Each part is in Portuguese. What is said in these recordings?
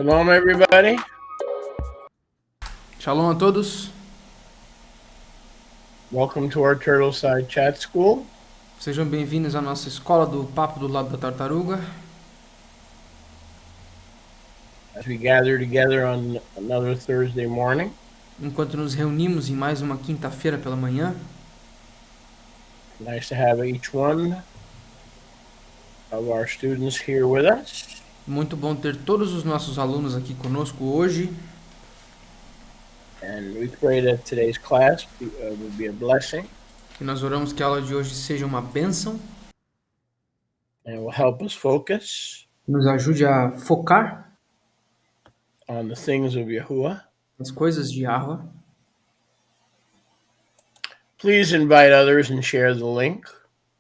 Shalom, everybody. Shalom a todos. Welcome to our Turtleside Chat School. Sejam bem-vindos à nossa escola do Papo do Lado da Tartaruga. As we gather together on another Thursday morning. Enquanto nos reunimos em mais uma quinta-feira pela manhã. Nice to have each one of our students here with us. Muito bom ter todos os nossos alunos aqui conosco hoje. And we pray that today's class will be a blessing E nós oramos que a aula de hoje seja uma bênção, and will help us focus que nos ajude a focar on the things of Yahuwah. nas coisas de Yahweh. Please invite others and share the link.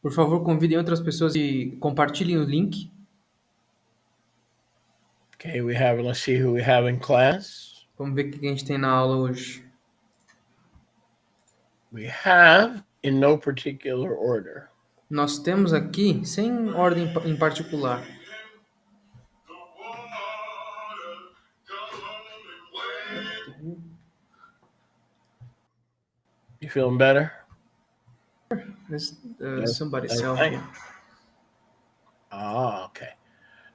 Por favor, convidem outras pessoas e compartilhem o link. Okay, let's see who we have in class. Vamos ver o que a gente tem na aula hoje. We have, in no particular order, Nós temos aqui, sem ordem em particular, you feeling better? somebody That's self fine. here. Ah, okay.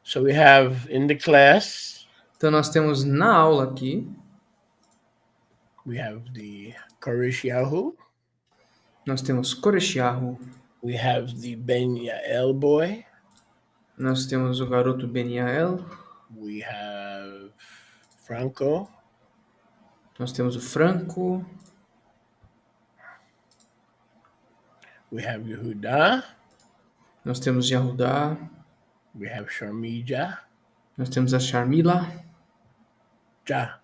So we have in the class, Então nós temos na aula aqui, we have the Koresh Yahu, nós temos Koreshiahu, we have the Ben Yael boy, nós temos o garoto Beniael, we have Franco, nós temos o Franco, we have Yehuda, nós temos Yahudá, we have Sharmija, nós temos a Sharmila, Ja.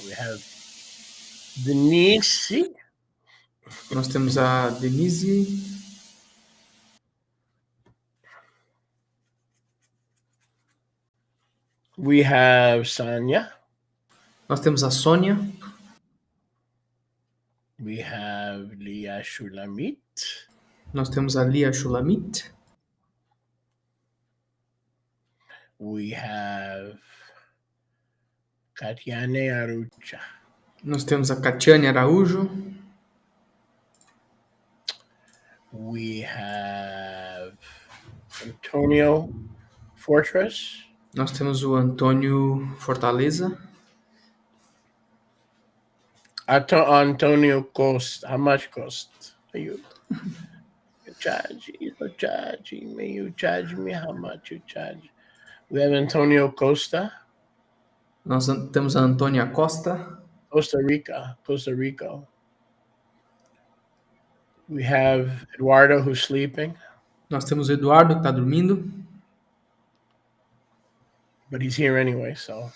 We have Denise, nós temos a Denise, we have Sanya, nós temos a Sônia, we have Leah Shulamit, nós temos a Lia Shulamit, we have Katyane Arucha, nós temos a Katiane Araújo, we have Antonio Fortress, nós temos o Antônio Fortaleza, Antonio Costa. How much cost are you? You charge. May you charge me? How much you charge? We have Antonio Costa, nós temos a Antônia Costa, Costa Rica. We have Eduardo who's sleeping, nós temos o Eduardo que está dormindo, but he's here anyway, so.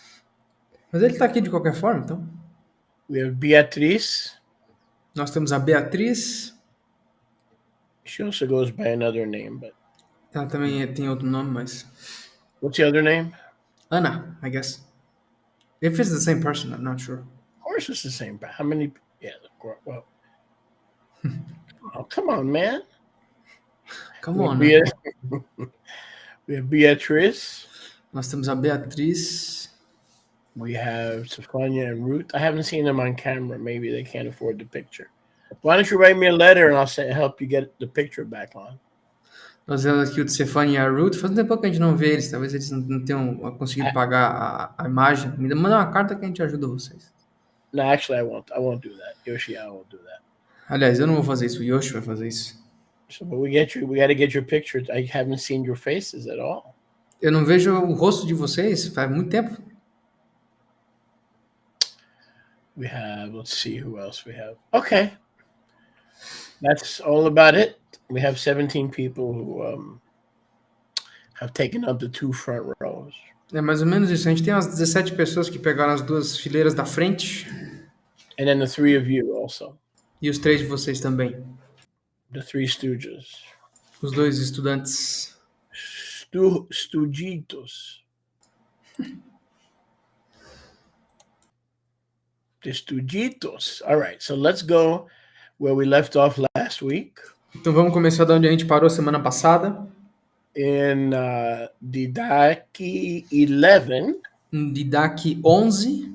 mas ele está aqui de qualquer forma, então. We have Beatriz. Nós temos a Beatriz, She also goes by another name, but ela também tem outro nome, mas... what's the other name? Ana, I guess. If it's the same person, I'm not sure. Of course it's the same, but how many? Yeah, well. Oh, come on, man. Come on, We né? have Beatriz. Nós temos a Beatriz, We have Stefania and Ruth. I haven't seen them on camera. Maybe they can't afford the picture. Why don't you write me a letter and I'll help you get the picture back on? nós temos aqui o Stefani e a Ruth. Faz um tempo que a gente não vê eles, talvez eles não tenham conseguido pagar a imagem. Me manda uma carta que a gente ajuda vocês. No, actually, I won't. I won't do that. Yoshi, I won't do that. Aliás, eu não vou fazer isso, o Yoshi vai fazer isso. So, but we got to get your picture. I haven't seen your faces at all. Eu não vejo o rosto de vocês faz muito tempo. We have, let's see who else we have. Okay. That's all about it. We have 17 people who have taken up the 2 front rows. É mais ou menos isso. A gente tem umas 17 pessoas que pegaram as 2 fileiras da frente. And then the 3 of you also. E os 3 de vocês também. The 3 stooges. Os 2 estudantes. Studitos. The Studitos. All right, so let's go where we left off last week. Então vamos começar de onde a gente parou semana passada. In Didache 11. Didache 11.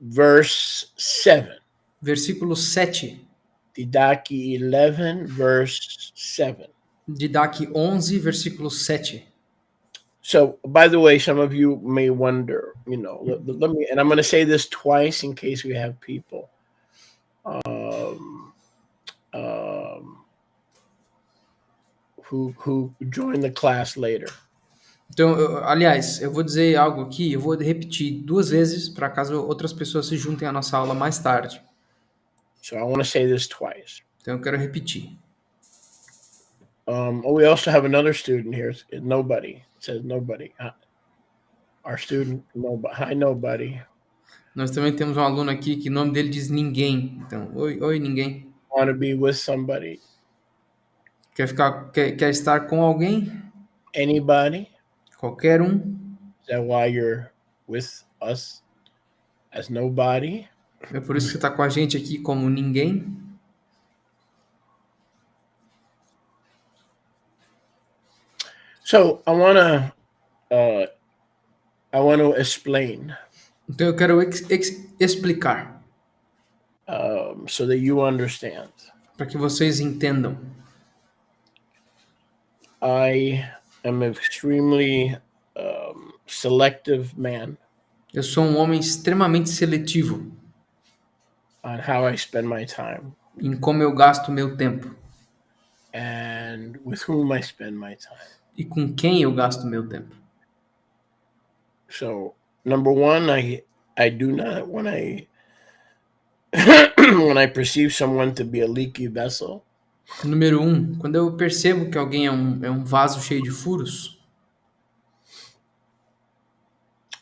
Verse 7. Versículo 7. Didache 11, verse 7. Didache 11, versículo 7. So, by the way, some of you may wonder, let me, and I'm going to say this twice in case we have people um, um, who joined the class later. Então, aliás, eu vou dizer algo aqui, eu vou repetir duas vezes para caso outras pessoas se juntem à nossa aula mais tarde. So I want to say this twice. Então, eu quero repetir. We also have another student here. It's nobody. It says nobody. Our student, nobody. Hi, nobody. Nós também temos um aluno aqui que o nome dele diz ninguém. Então, oi, ninguém. Want to be with somebody? Quer estar com alguém? Anybody? Qualquer um. Is that why you're with us as nobody? É por isso que você está com a gente aqui como ninguém. So I want to explain Então eu quero explicar so that you understand. para que vocês entendam. I am an extremely selective man Eu sou um homem extremamente seletivo on how I spend my time em como eu gasto meu tempo and with whom I spend my time. e com quem eu gasto meu tempo. So, number one, I do not when I when I perceive someone to be a leaky vessel, Número 1, quando eu percebo que alguém é um vaso cheio de furos,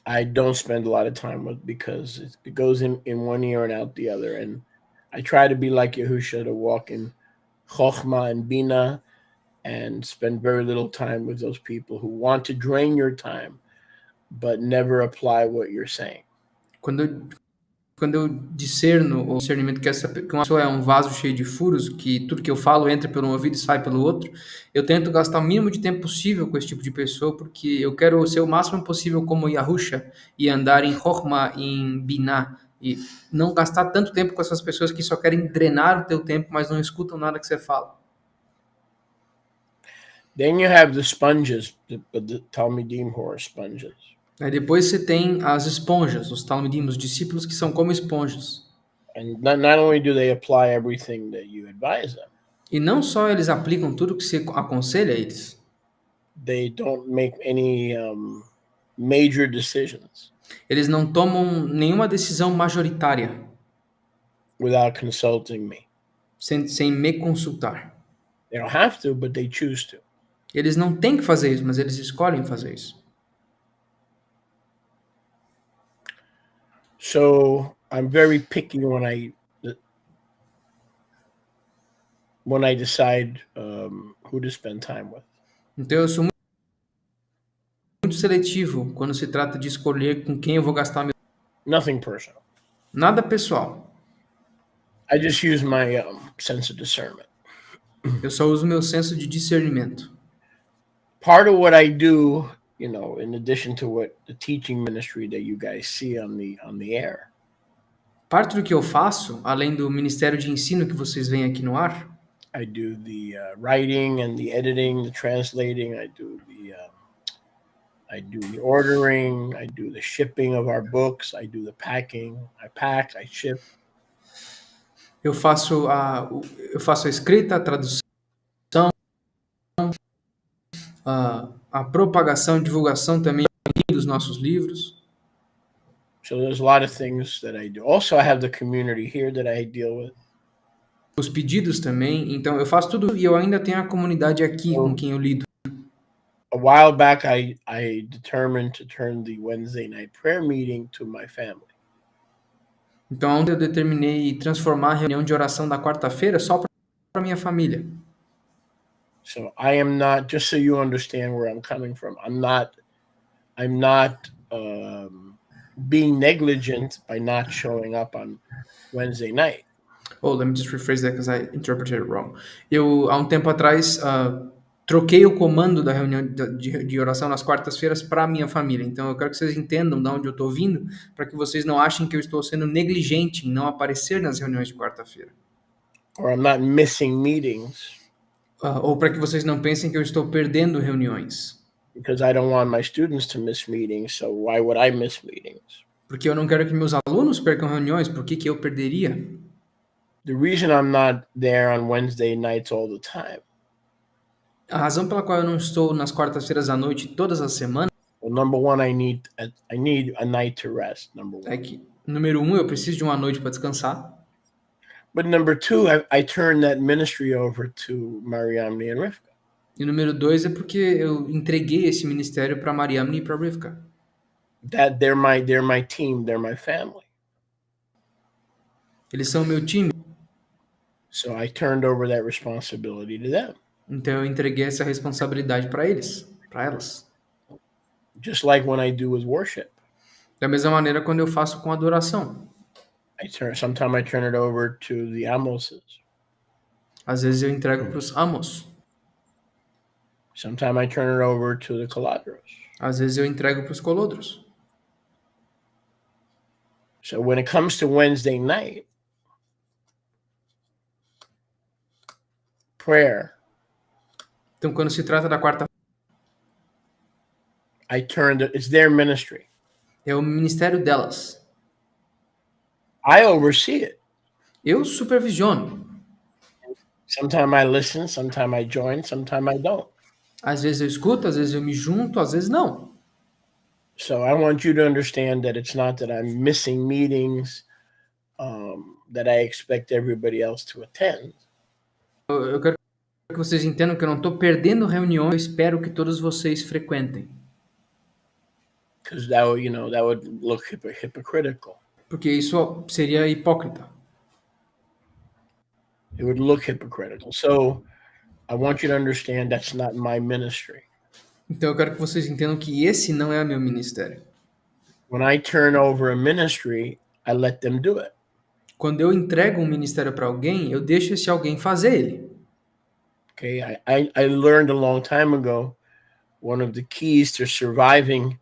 I don't spend a lot of time with because it goes in one ear and out the other. And I try to be like Yahusha to walk in Chokhmah and Bina and spend very little time with those people who want to drain your time but never apply what you're saying. quando eu discerno o discernimento que uma pessoa é um vaso cheio de furos, que tudo que eu falo entra pelo um ouvido e sai pelo outro, eu tento gastar o mínimo de tempo possível com esse tipo de pessoa, porque eu quero ser o máximo possível como Yahusha e andar em Chokhmah, em Binah, e não gastar tanto tempo com essas pessoas que só querem drenar o teu tempo, mas não escutam nada que você fala. Then you have the sponges, the Talmidim who are sponges. Aí depois você tem as esponjas, os talmidim, os discípulos que são como esponjas. And not only do they apply everything that you advise them, E não só eles aplicam tudo que você aconselha a eles, they don't make any major decisions eles não tomam nenhuma decisão majoritária without consulting me. sem me consultar. They don't have to, but they choose to. Eles não têm que fazer isso, mas eles escolhem fazer isso. So I'm very picky when I decide who to spend time with. Então eu sou muito seletivo quando se trata de escolher com quem eu vou gastar meu Nothing personal. nada pessoal. I just use my sense of discernment. Eu só uso meu senso de discernimento. Part of what I do, in addition to what the teaching ministry that you guys see on the air, Parte do que eu faço, além do ministério de ensino que vocês veem aqui no ar, I do the writing and the editing, the translating. I do the ordering. I do the shipping of our books. I do the packing. I pack. I ship. eu faço a escrita, a tradução, a propagação e divulgação também dos nossos livros. So there's a lot of things that I do. Also, I have the community here that I deal with. Os pedidos também. Então, eu faço tudo e eu ainda tenho a comunidade aqui com quem eu lido. A while back, I determined to turn the Wednesday night prayer meeting to my family. Então, ontem eu determinei transformar a reunião de oração da quarta-feira só para minha família. So I am not, just so you understand where I'm coming from, I'm not being negligent by not showing up on Wednesday night. Oh, let me just rephrase that because I interpreted it wrong. Eu, há um tempo atrás, troquei o comando da reunião de oração nas quartas-feiras para a minha família. Então, eu quero que vocês entendam de onde eu estou vindo, para que vocês não achem que eu estou sendo negligente em não aparecer nas reuniões de quarta-feira. Or I'm not missing meetings. Ou para que vocês não pensem que eu estou perdendo reuniões. Because I don't want my students to miss meetings, so why would I miss meetings? Porque eu não quero que meus alunos percam reuniões, por que eu perderia? The reason I'm not there on Wednesday nights all the time, A razão pela qual eu não estou nas quartas-feiras à noite todas as semanas well, number one, I need a night to rest. Number é one, que, número um, eu preciso de uma noite para descansar. but number two, I turned that ministry over to Mariamne and Rivka. E número dois é porque eu entreguei esse ministério para Mariamne e para Rivka. That they're my team, they're my family. Eles são meu time, So I turned over that responsibility to them. então eu entreguei essa responsabilidade para eles, para elas. Just like when I do with worship. Da mesma maneira quando eu faço com adoração. Sometimes I turn it over to the Amoses. Às vezes eu entrego para os amos. Sometimes I turn it over to the Caladros. Às vezes eu entrego para os colodros. So when it comes to Wednesday night, prayer, Então quando se trata da quarta, it's their ministry. é o ministério delas. I oversee it. Eu supervisiono. Sometimes I listen, sometimes I join, sometimes I don't. Às vezes eu escuto, às vezes eu me junto, às vezes não. So I want you to understand that it's not that I'm missing meetings that I expect everybody else to attend. Eu quero que vocês entendam que eu não estou perdendo reuniões, eu espero que todos vocês frequentem. Because that would look hypocritical. Porque isso seria hipócrita. It would look hypocritical. So I want you to understand that's not my ministry. Então eu quero que vocês entendam que esse não é o meu ministério. When I turn over a ministry, I let them do it. Quando eu entrego um ministério para alguém, eu deixo esse alguém fazer ele. Okay, I learned a long time ago, one of the keys to surviving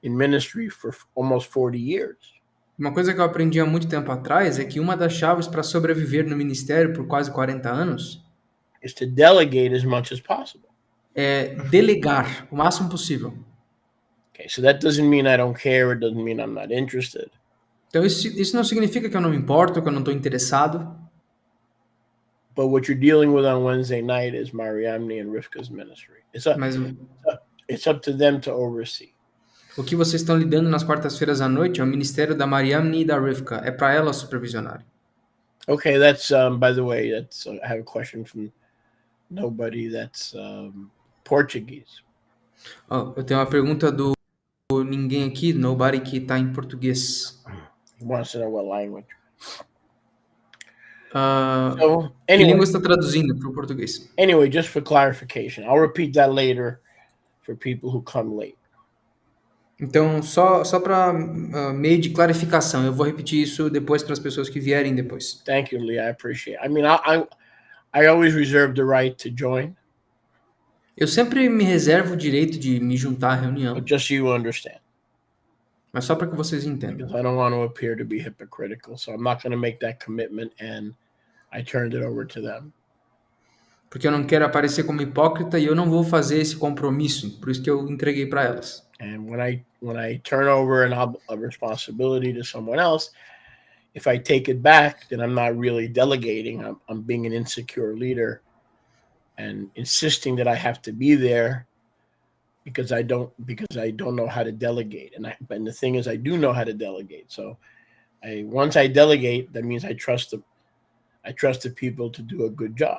in ministry for almost 40 years Uma coisa que eu aprendi há muito tempo atrás é que uma das chaves para sobreviver no ministério por quase 40 anos is to delegate as much as possible. é delegar o máximo possível. Okay, so that doesn't mean I don't care, it doesn't mean I'm not interested. Então isso não significa que eu não me importo, que eu não estou interessado. But what you're dealing with on Wednesday night is Mariamne and Rivka's ministry. Mas It's up to them to oversee. o que vocês estão lidando nas quartas-feiras à noite é o ministério da Mariamne e da Rivka. É para elas supervisionarem. Okay, that's by the way, I have a question from nobody that's Portuguese. Eu tenho uma pergunta do ninguém aqui, nobody, que está em português. He wants to know what language. Que Anyway, língua está traduzindo para o português? Anyway, just for clarification, I'll repeat that later for people who come late. Então, só para meio de clarificação, eu vou repetir isso depois para as pessoas que vierem depois. Thank you, Lee. I appreciate it. I mean, I always reserve the right to join. Eu sempre me reservo o direito de me juntar à reunião. But just so you understand. Mas só para que vocês entendam. Because I don't want to appear to be hypocritical, so I'm not going to make that commitment, and I turned it over to them. Porque eu não quero aparecer como hipócrita e eu não vou fazer esse compromisso, por isso que eu entreguei para elas. And when I turn over a responsibility to someone else, if I take it back, then I'm not really delegating. I'm being an insecure leader and insisting that I have to be there because I don't know how to delegate. And the thing is, I do know how to delegate. So once I delegate, that means I trust the people to do a good job.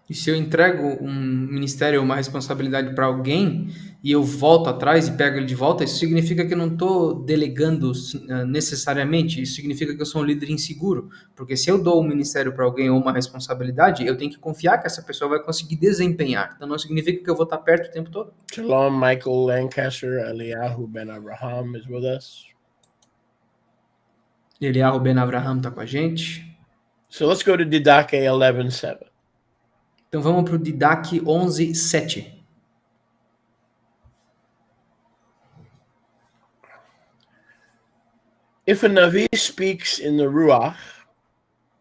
E se eu entrego um ministério ou uma responsabilidade para alguém e eu volto atrás e pego ele de volta, isso significa que eu não estou delegando necessariamente, isso significa que eu sou um líder inseguro. Porque se eu dou um ministério para alguém ou uma responsabilidade, eu tenho que confiar que essa pessoa vai conseguir desempenhar. Então não significa que eu vou estar perto o tempo todo. Shalom, Michael Lancaster, Eliyahu Ben Abraham is with us. Eliyahu Ben Abraham está com a gente. So let's go to Didache 11:7. Então vamos para o Didache 11:7. If a Navi speaks in the Ruach,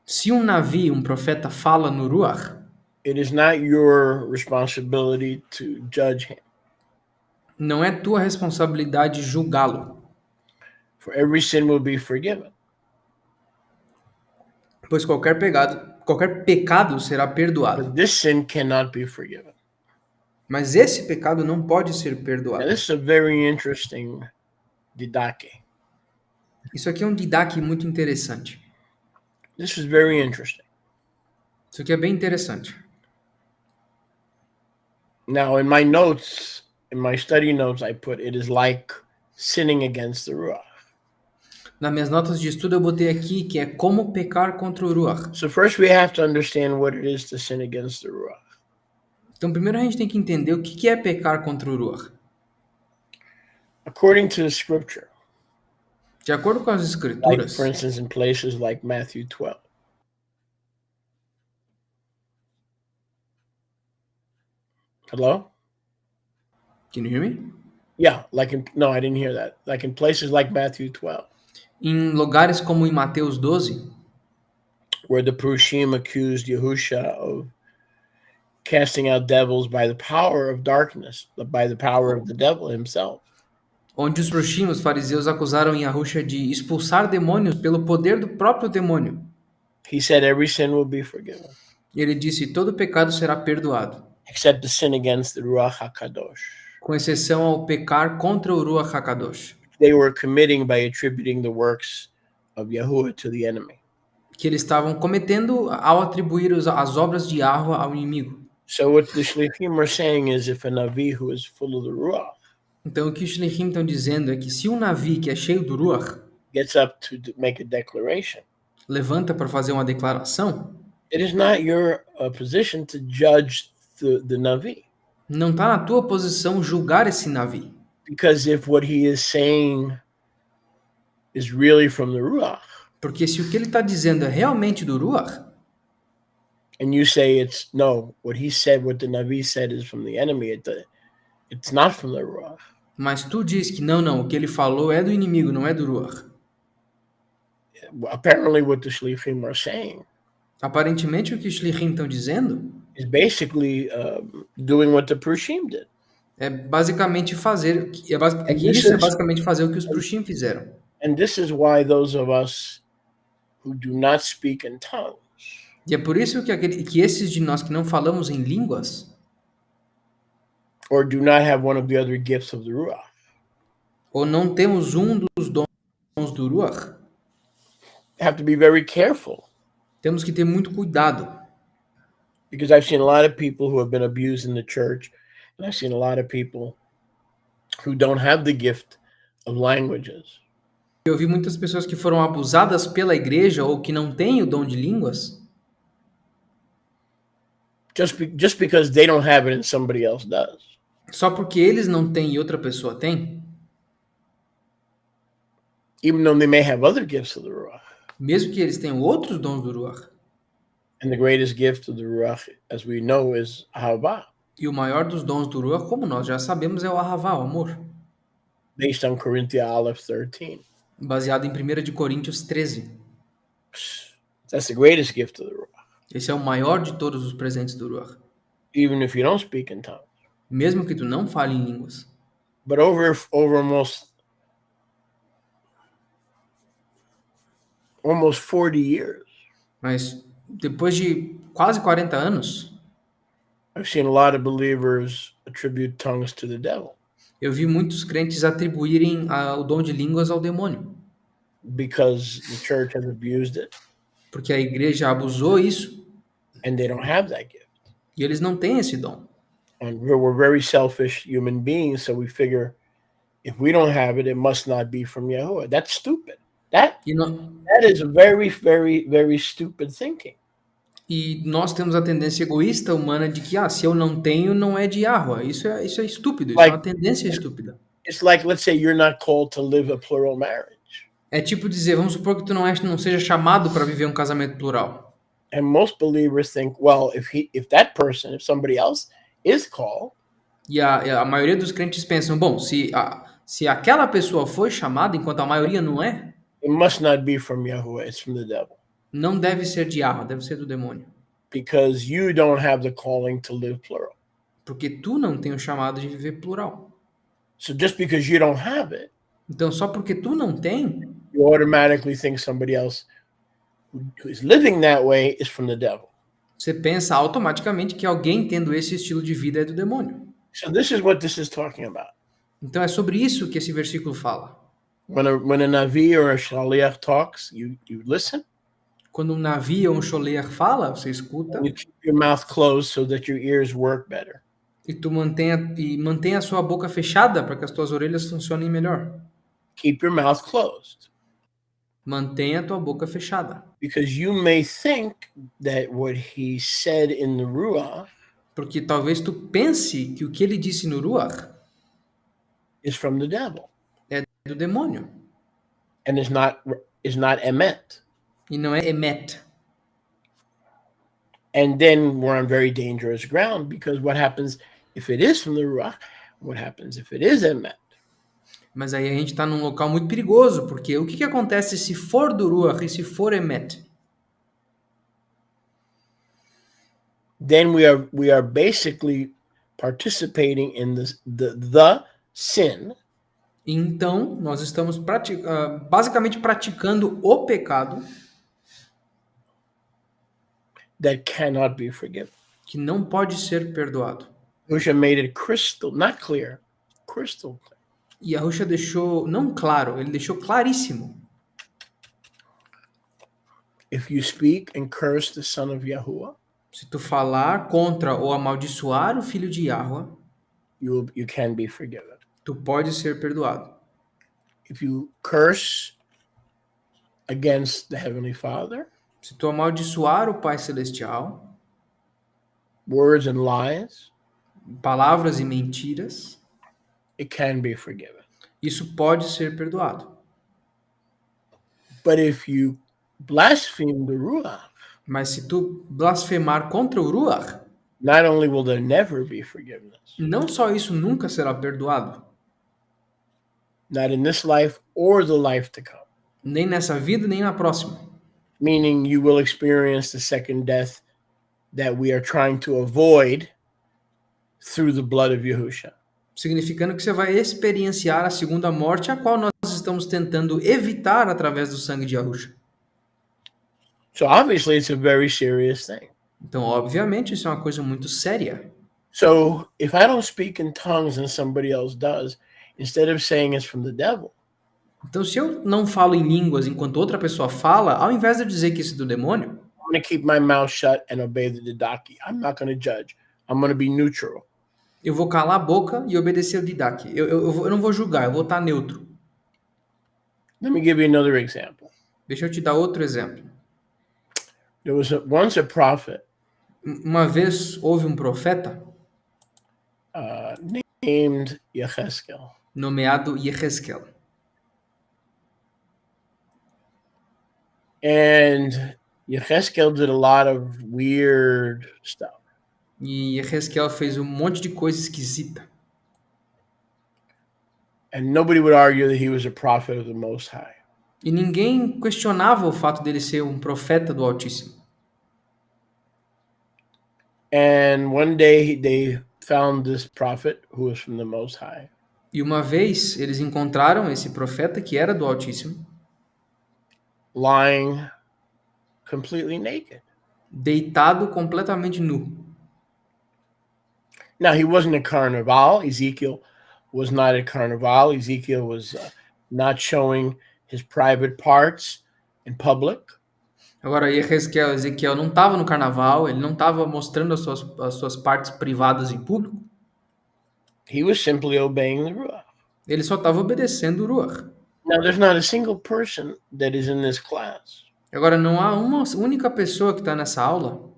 se um Navi, um profeta, fala no Ruach, it is not your responsibility to judge him. Não é tua responsabilidade julgá-lo. For every sin will be forgiven. pois qualquer pecado será perdoado. but this sin cannot be forgiven. Mas esse pecado não pode ser Now, perdoado. this is a very interesting didache. Isso aqui é um didaque muito interessante. This is very interesting. Isso aqui é bem interessante. Now, in my notes, in my study notes, I put it is like sinning against the Ruach. Nas minhas notas de estudo eu botei aqui que é como pecar contra o Ruach. So, first we have to understand what it is to sin against the Ruach. Então, primeiro a gente tem que entender o que é pecar contra o Ruach. According to the scripture, De acordo com as like, for escrituras, instance, in places like Matthew 12. Hello? can you hear me? Yeah, no, I didn't hear that. Like in places like Matthew 12, Em lugares como em Mateus 12, where the Prushim accused Yahusha of casting out devils by the power of darkness, by the power of the devil himself. onde os Proshim, os fariseus, acusaram Yahusha de expulsar demônios pelo poder do próprio demônio. He said every sin will be forgiven, E ele disse: todo pecado será perdoado, except the sin against the Ruach HaKadosh. com exceção ao pecar contra o Ruach HaKadosh, They were committing by attributing the works of Yahuwah to the enemy. que eles estavam cometendo ao atribuir as obras de Yahweh ao inimigo. So what the Shlichim are saying is if a Navi who is full of the Ruach Então, o que os Shlichim estão dizendo é que se um Navi que é cheio do Ruach gets up to make a declaration, levanta para fazer uma declaração, it is not your position to judge the Navi. não está na tua posição julgar esse Navi. Because if what he is saying is really from the Ruach, Porque se o que ele está dizendo é realmente do Ruach, and you say it's no, what he said, what the Navi said is from the enemy, it's not from the Ruach. mas tu diz que não, o que ele falou é do inimigo, não é do Ruach. Apparently, what the Shlichim are saying Aparentemente, o que os Shlichim estão dizendo is basically doing what the Prushim did. é basicamente fazer. Isso é basicamente fazer o que os Prushim fizeram. And this is why those of us who do not speak in tongues E é por isso que esses de nós que não falamos em línguas, or do not have one of the other gifts of the Ruach ou não temos um dos dons do Ruach, have to be very careful. temos que ter muito cuidado. Because I've seen a lot of people who have been abused in the church, and I've seen a lot of people who don't have the gift of languages. Eu vi muitas pessoas que foram abusadas pela igreja ou que não têm o dom de línguas, Just because they don't have it and somebody else does. só porque eles não têm e outra pessoa tem, Even though they may have other gifts of the Ruach. mesmo que eles tenham outros dons do Ruach. And the greatest gift of the Ruach, as we know, is Ahavah, E o maior dos dons do Ruach, como nós já sabemos, é o Ahavá, o amor, based on Corinthians Aleph 13. baseado em 1 de Coríntios 13. That's the greatest gift of the Ruach. Esse é o maior de todos os presentes do Ruach. Even if you don't speak in tongues. Mesmo que tu não fale em línguas. But over almost 40 years, Mas depois de quase 40 anos, I've seen a lot of believers attribute tongues to the devil eu vi muitos crentes atribuírem o dom de línguas ao demônio. because the church has abused it Porque a igreja abusou isso and they don't have that gift. e eles não têm esse dom. And we're very selfish human beings, so we figure if we don't have it, it must not be from Yahuwah. That's stupid. That is a very, very, very stupid thinking. E nós temos a tendência egoísta humana de que, se eu não tenho, não é de Yahweh. Isso é estúpido, isso é uma tendência estúpida. It's like, let's say you're not called to live a plural marriage. É tipo dizer, vamos supor que tu não seja chamado para viver um casamento plural. And most believers think, well, if somebody else is called. E a maioria dos crentes pensam, bom, se aquela pessoa foi chamada, enquanto a maioria não é, It must not be from Yahuwah, it's from the devil. Não deve ser de Yahweh, deve ser do demônio. Because you don't have the calling to live plural. Porque tu não tem o chamado de viver plural. So just because you don't have it, então só porque tu não tem, you automatically think somebody else who is living that way is from the devil. Você pensa automaticamente que alguém tendo esse estilo de vida é do demônio. So this is what this is talking about. Então é sobre isso que esse versículo fala. When a Navi or a Shaliach talks, you listen Quando um navio ou um choler fala, você escuta and you keep your mouth closed so that your ears work better. e tu mantém a sua boca fechada para que as tuas orelhas funcionem melhor. Keep your mouth closed. Mantenha a tua boca fechada. Because you may think that what he said in the Ruach Porque talvez tu pense que o que ele disse no Ruach is from the devil é do demônio and is not emet. e não é emet. And then we're on very dangerous ground, because what happens if it is from the Ruach? What happens if it is emet? Mas aí a gente está num local muito perigoso, porque o que acontece se for do Ruach e se for emet? Then we are basically participating in the sin Então, nós estamos basicamente praticando o pecado that cannot be forgiven. que não pode ser perdoado. Husha made it crystal, not clear, crystal clear. E a Rusha deixou, não claro, ele deixou claríssimo. If you speak and curse the son of Yahuwah, Se tu falar contra ou amaldiçoar o filho de Yahweh, you can be forgiven. tu pode ser perdoado. If you curse against the Heavenly Father, Se tu amaldiçoar o Pai Celestial, words and lies, palavras e mentiras, it can be forgiven. isso pode ser perdoado. But if you blaspheme the Ruach, Mas se tu blasfemar contra o Ruach, not only will there never be forgiveness, não só isso nunca será perdoado, not in this life or the life to come, nem nessa vida, nem na próxima. meaning you will experience the second death that we are trying to avoid through the blood of Yahusha. Significando que você vai experienciar a segunda morte, a qual nós estamos tentando evitar através do sangue de Yahusha. So obviously it's a very serious thing. Então, obviamente, isso é uma coisa muito séria. So if I don't speak in tongues and somebody else does, instead of saying it's from the devil, Então, se eu não falo em línguas enquanto outra pessoa fala, ao invés de eu dizer que isso é do demônio, I'm going to keep my mouth shut and obey the Didaki. I'm not going to judge. I'm going to be neutral. eu vou calar a boca e obedecer o Didac. Eu não vou julgar, eu vou estar neutro. Let me give you another example. Deixa eu te dar outro exemplo. There was once a prophet Uma vez houve um profeta named Yecheskel. nomeado Yehezkel. And Yecheskel did a lot of weird stuff. E Yehezkel fez um monte de coisa esquisita. And nobody would argue that he was a prophet of the Most High. E ninguém questionava o fato dele ser um profeta do Altíssimo. And one day they found this prophet who was from the Most High. E uma vez eles encontraram esse profeta que era do Altíssimo, Lying completely naked. deitado completamente nu. Now, he wasn't at carnival. Ezekiel was not at carnival. Ezekiel was not showing his private parts in public. Agora, Ezequiel não estava no carnaval, ele não estava mostrando as suas partes privadas em público. He was simply obeying the Ruach. Ele só estava obedecendo o Ruach. Now, there's not a single person that is in this class. Agora, não há uma única pessoa que está nessa aula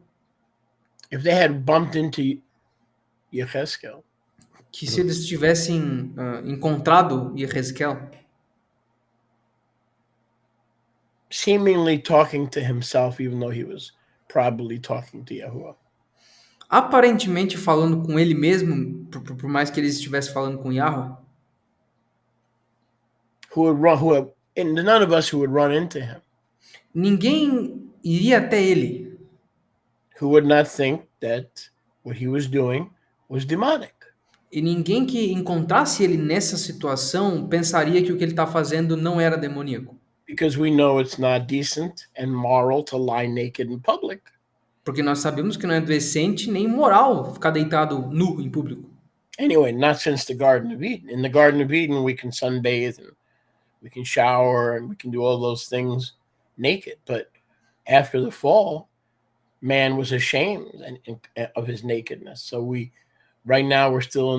If they had bumped into Yecheskel, que, se eles tivessem encontrado Ezequiel, seemingly talking to himself, even though he was probably talking to Yahuwah, aparentemente falando com ele mesmo, por mais que ele estivesse falando com Yahweh, and none of us who would run into him, ninguém iria até ele, who would not think that what he was doing was demonic. e ninguém que encontrasse ele nessa situação pensaria que o que ele está fazendo não era demoníaco. because we know it's not decent and moral to lie naked in public. Porque nós sabemos que não é decente nem moral ficar deitado nu em público. Anyway, not since the Garden of Eden. In the Garden of Eden, we can sunbathe and we can shower and we can do all those things naked. But after the fall, man was ashamed of his nakedness. So right now, we're still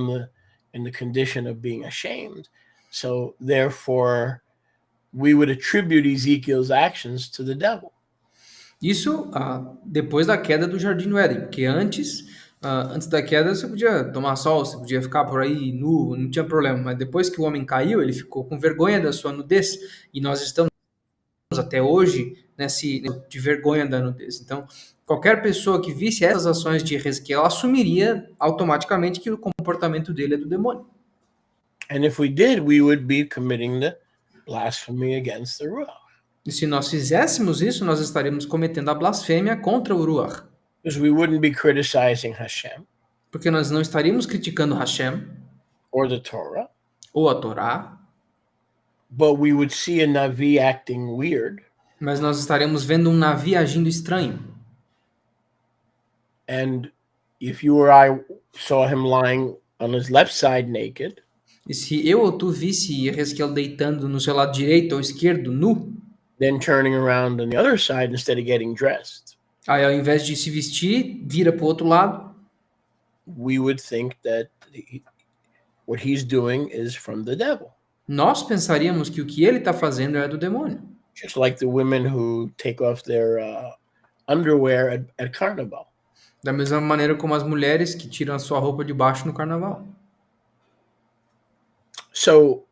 in the condition of being ashamed. So therefore, we would attribute Ezekiel's actions to the devil. Isso depois da queda do Jardim do Éden, porque antes da queda você podia tomar sol, você podia ficar por aí nu, não tinha problema. Mas depois que o homem caiu, ele ficou com vergonha da sua nudez. E nós estamos até hoje de vergonha da nudez. Então, qualquer pessoa que visse essas ações de Ezequiel assumiria automaticamente que o comportamento dele é do demônio. And if we did, we would be committing the blasphemy against the Ruach. E se nós fizéssemos isso, nós estaríamos cometendo a blasfêmia contra o Ruach. Because we wouldn't be criticizing Hashem Porque nós não estaríamos criticando Hashem or the Torah, ou a Torá, but we would see a Navi acting weird. mas nós estaremos vendo um navio agindo estranho. And if you or I saw him lying on his left side naked, E se eu ou tu visse Ezequiel deitando no seu lado direito ou esquerdo, nu, then turning around on the other side instead of getting dressed, aí ao invés de se vestir, vira para o outro lado, we would think that what he's doing is from the devil. nós pensaríamos que o que ele está fazendo é do demônio. Just like the women who take off their underwear at carnival. Da mesma maneira como as mulheres que tiram a sua roupa de baixo no carnaval. So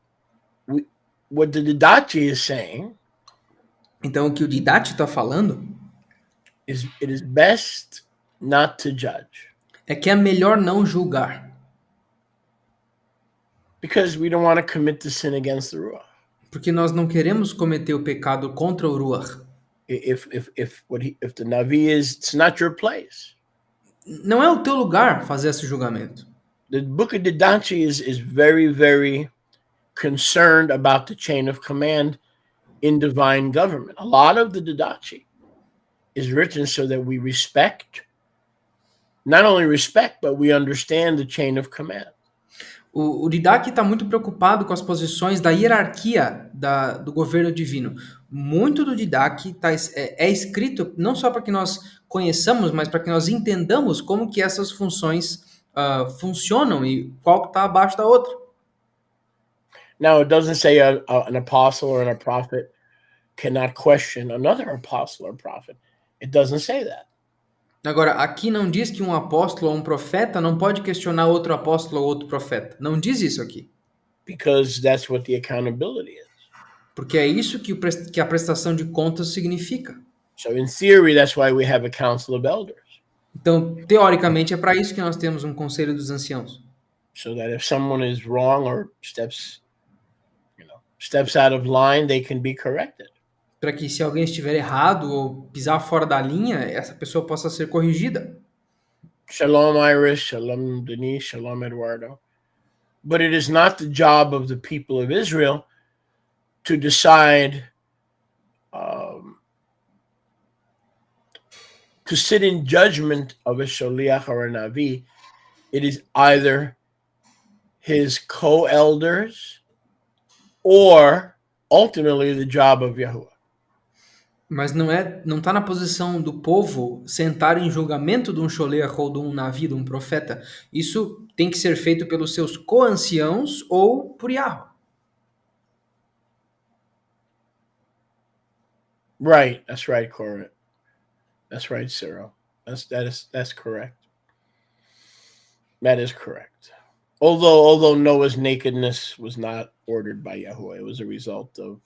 what the Didache is saying Então o que o Didache está falando is it is best not to judge. É que é melhor não julgar. Because we don't want to commit the sin against the Ruach. Porque nós não queremos cometer o pecado contra o Ruach. If the Navi is, it's not your place. Não é o teu lugar fazer esse julgamento. The book of Didache is very, very concerned about the chain of command in divine government. A lot of the Didache is written so that we not only respect, but we understand the chain of command. O Didache está muito preocupado com as posições da hierarquia do governo divino. Muito do Didache é escrito não só para que nós conheçamos, mas para que nós entendamos como que essas funções funcionam e qual está abaixo da outra. Now, it doesn't say an apostle or a prophet cannot question another apostle or prophet. It doesn't say that. Agora, aqui não diz que um apóstolo ou um profeta não pode questionar outro apóstolo ou outro profeta. Não diz isso aqui. Because that's what the accountability is. Porque é isso que a prestação de contas significa. So in theory, that's why we have a council of elders. Então, teoricamente, é para isso que nós temos um conselho dos anciãos. So that if someone is wrong or steps out of line, they can be corrected. Para que se alguém estiver errado ou pisar fora da linha, essa pessoa possa ser corrigida. Shalom, Iris. Shalom, Denise. Shalom, Eduardo. But it is not the job of the people of Israel to decide, to sit in judgment of a sholiach or a navi. It is either his co-elders or ultimately the job of Yahuwah. Mas não está na posição do povo sentar em julgamento de um sholeach ou de um navi, de um profeta. Isso tem que ser feito pelos seus co-anciãos ou por Yahweh. Right, that's right, Cora. That's right, Cyril. That's correct. That is correct. Although Noah's nakedness was not ordered by Yahuwah, it was a result of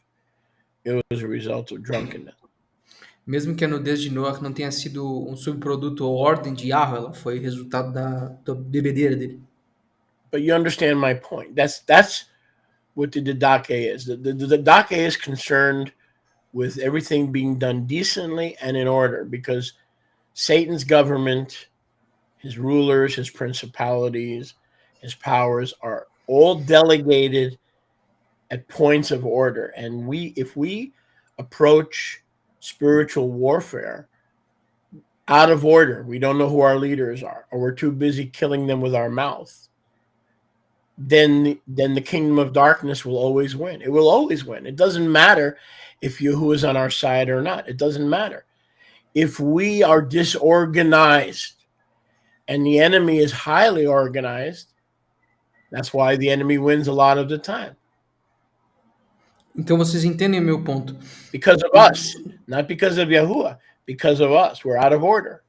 drunkenness. Mesmo que a nudez de Noah não tenha sido um subproduto ou ordem de Yahweh, ela foi resultado da bebedeira dele. But you understand my point. That's what the Didache is. The Didache is concerned with everything being done decently and in order, because Satan's government, his rulers, his principalities, his powers are all delegated at points of order. And if we approach spiritual warfare out of order, we don't know who our leaders are, or we're too busy killing them with our mouth, then the kingdom of darkness will always win. It will always win. It doesn't matter if who is on our side or not. It doesn't matter. If we are disorganized and the enemy is highly organized, that's why the enemy wins a lot of the time. Então vocês entendem o meu ponto. Because of us, not because of Yahuwah, because of us. We're out of order.